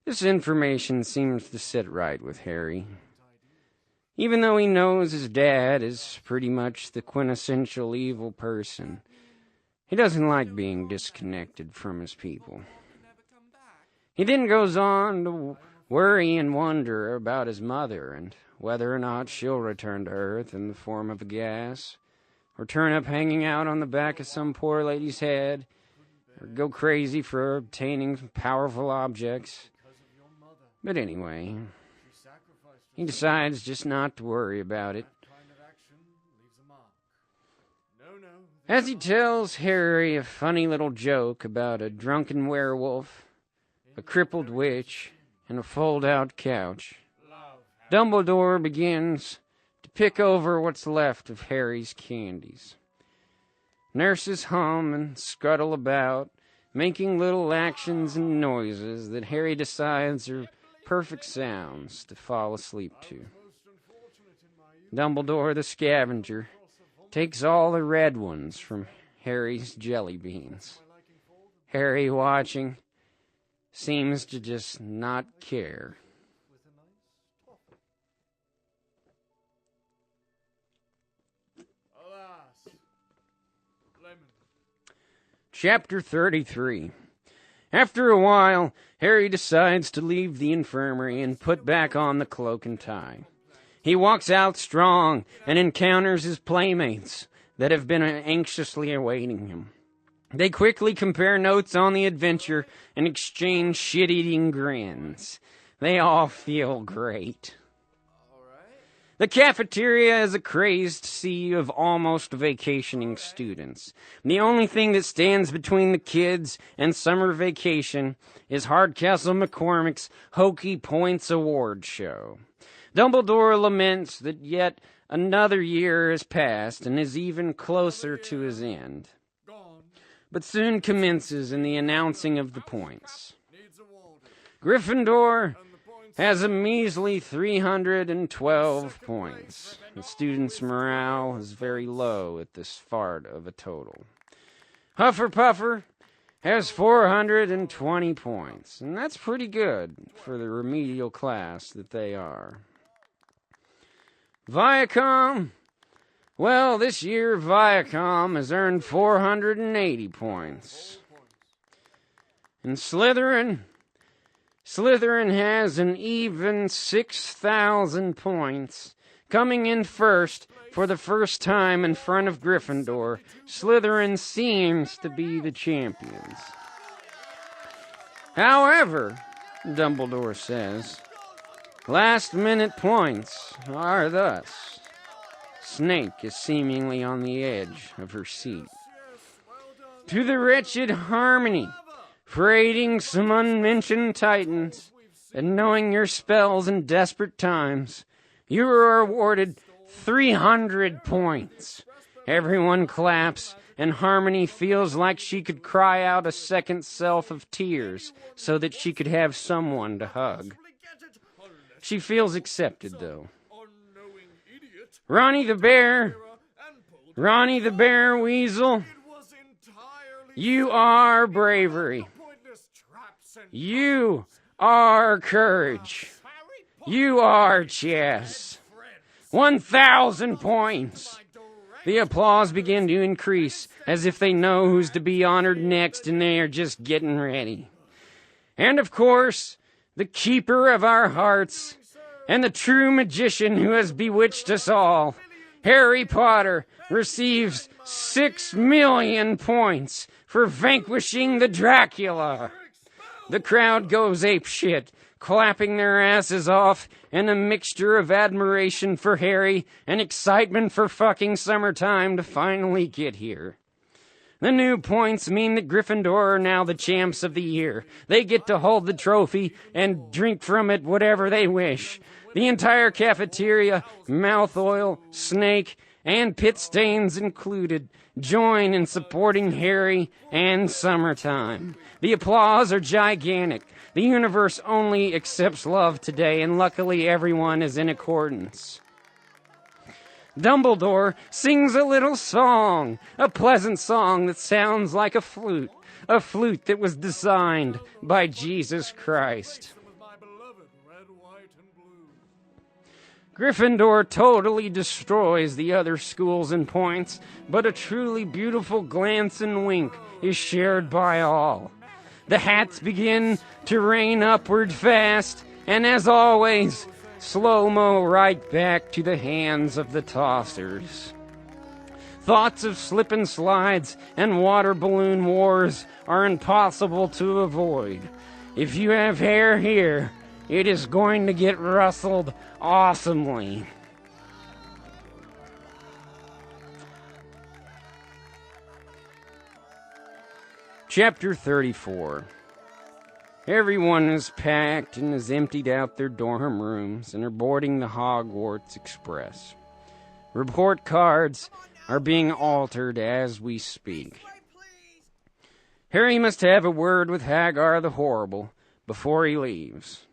This information seems to sit right with Harry. Even though he knows his dad is pretty much the quintessential evil person, he doesn't like being disconnected from his people. He then goes on to worry and wonder about his mother and whether or not she'll return to Earth in the form of a gas, or turn up hanging out on the back of some poor lady's head, or go crazy for obtaining powerful objects. But anyway, he decides just not to worry about it. As he tells Harry a funny little joke about a drunken werewolf, a crippled witch, and a fold-out couch, Dumbledore begins to pick over what's left of Harry's candies. Nurses hum and scuttle about, making little actions and noises that Harry decides are perfect sounds to fall asleep to. Dumbledore the scavenger takes all the red ones from Harry's jelly beans. Harry, watching, seems to just not care. Chapter 33. After a while, Harry decides to leave the infirmary and put back on the cloak and tie. He walks out strong and encounters his playmates that have been anxiously awaiting him. They quickly compare notes on the adventure and exchange shit-eating grins. They all feel great. The cafeteria is a crazed sea of almost vacationing students. The only thing that stands between the kids and summer vacation is Hardcastle McCormick's Hokey Points Award show. Dumbledore laments that yet another year has passed and is even closer to his end, but soon commences in the announcing of the points. Gryffindor has a measly 312 points. The students' morale is very low at this fart of a total. Hufflepuffer has 420 points, and that's pretty good for the remedial class that they are. Viacom, well, this year Viacom has earned 480 points. And Slytherin has an even 6,000 points. Coming in first for the first time in front of Gryffindor, Slytherin seems to be the champions. However, Dumbledore says, last-minute points are thus. Snape is seemingly on the edge of her seat. To the wretched Hermione, for aiding some unmentioned titans, and knowing your spells in desperate times, you are awarded 300 points. Everyone claps, and Harmony feels like she could cry out a second self of tears so that she could have someone to hug. She feels accepted, though. Ronnie the Bear Weasel, you are bravery. You are courage. You are chess. 1,000 points. The applause began to increase, as if they know who's to be honored next and they are just getting ready. And of course, the keeper of our hearts and the true magician who has bewitched us all, Harry Potter, receives 6 million points for vanquishing the Dracula. The crowd goes apeshit, clapping their asses off, and a mixture of admiration for Harry and excitement for fucking summertime to finally get here. The new points mean that Gryffindor are now the champs of the year. They get to hold the trophy and drink from it whatever they wish. The entire cafeteria, mouth oil, snake, and pit stains included, join in supporting Harry and summertime. The applause are gigantic. The universe only accepts love today, and luckily everyone is in accordance. Dumbledore sings a little song, a pleasant song that sounds like a flute that was designed by Jesus Christ. Gryffindor totally destroys the other schools in points, but a truly beautiful glance and wink is shared by all. The hats begin to rain upward fast, and as always, slow-mo right back to the hands of the tossers. Thoughts of slip and slides and water balloon wars are impossible to avoid. If you have hair here, it is going to get rustled awesomely. Chapter 34. Everyone is packed and has emptied out their dorm rooms and are boarding the Hogwarts Express. Report cards are being altered as we speak. Harry must have a word with Hagar the Horrible before he leaves.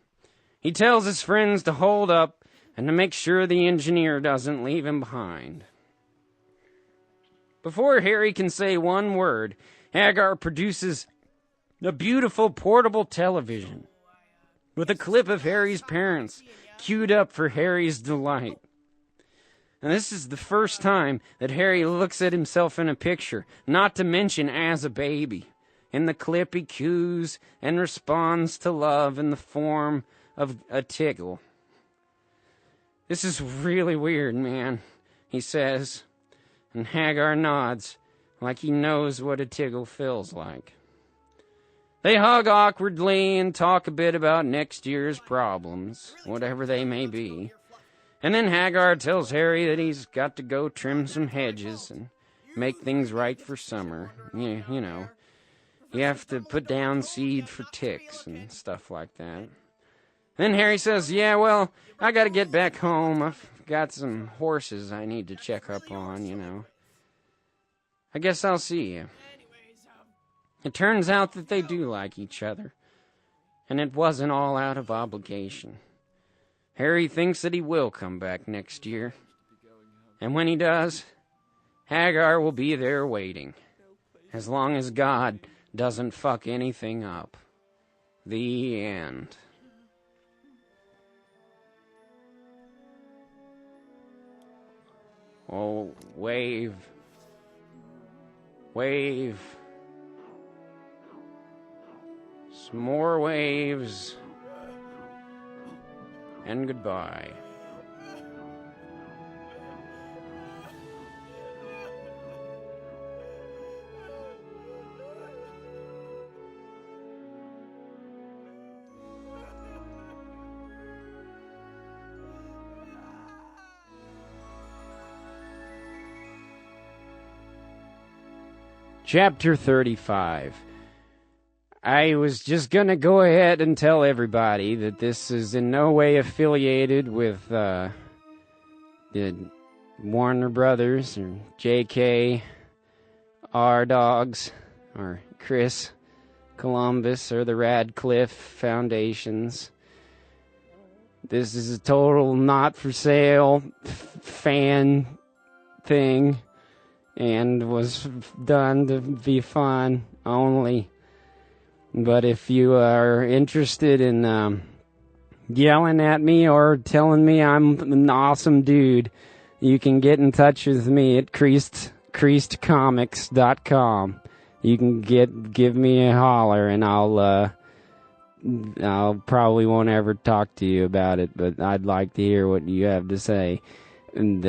He tells his friends to hold up and to make sure the engineer doesn't leave him behind. Before Harry can say one word, Hagar produces a beautiful portable television with a clip of Harry's parents queued up for Harry's delight. And this is the first time that Harry looks at himself in a picture, not to mention as a baby. In the clip, he coos and responds to love in the form of a tickle. "This is really weird, man," he says, and Hagar nods like he knows what a tickle feels like. They hug awkwardly and talk a bit about next year's problems, whatever they may be. And then Hagar tells Harry that he's got to go trim some hedges and make things right for summer. You know, you have to put down seed for ticks and stuff like that. Then Harry says, "Yeah, well, I got to get back home. I've got some horses I need to check up on, you know. I guess I'll see you." It turns out that they do like each other, and it wasn't all out of obligation. Harry thinks that he will come back next year, and when he does, Hagar will be there waiting, as long as God doesn't fuck anything up. The end. Oh, wave. Some more waves. And goodbye. Chapter 35. I was just gonna go ahead and tell everybody that this is in no way affiliated with the Warner Brothers or J.K. R. Dogs or Chris Columbus or the Radcliffe Foundations. This is a total not for sale fan thing and was done to be fun only. But if you are interested in yelling at me or telling me I'm an awesome dude, you can get in touch with me at creasedcomics.com. You can give me a holler, and I'll probably won't ever talk to you about it, but I'd like to hear what you have to say. And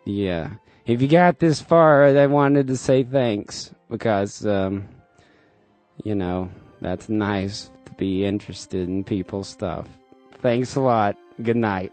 yeah, if you got this far, I wanted to say thanks because you know, that's nice to be interested in people's stuff. Thanks a lot. Good night.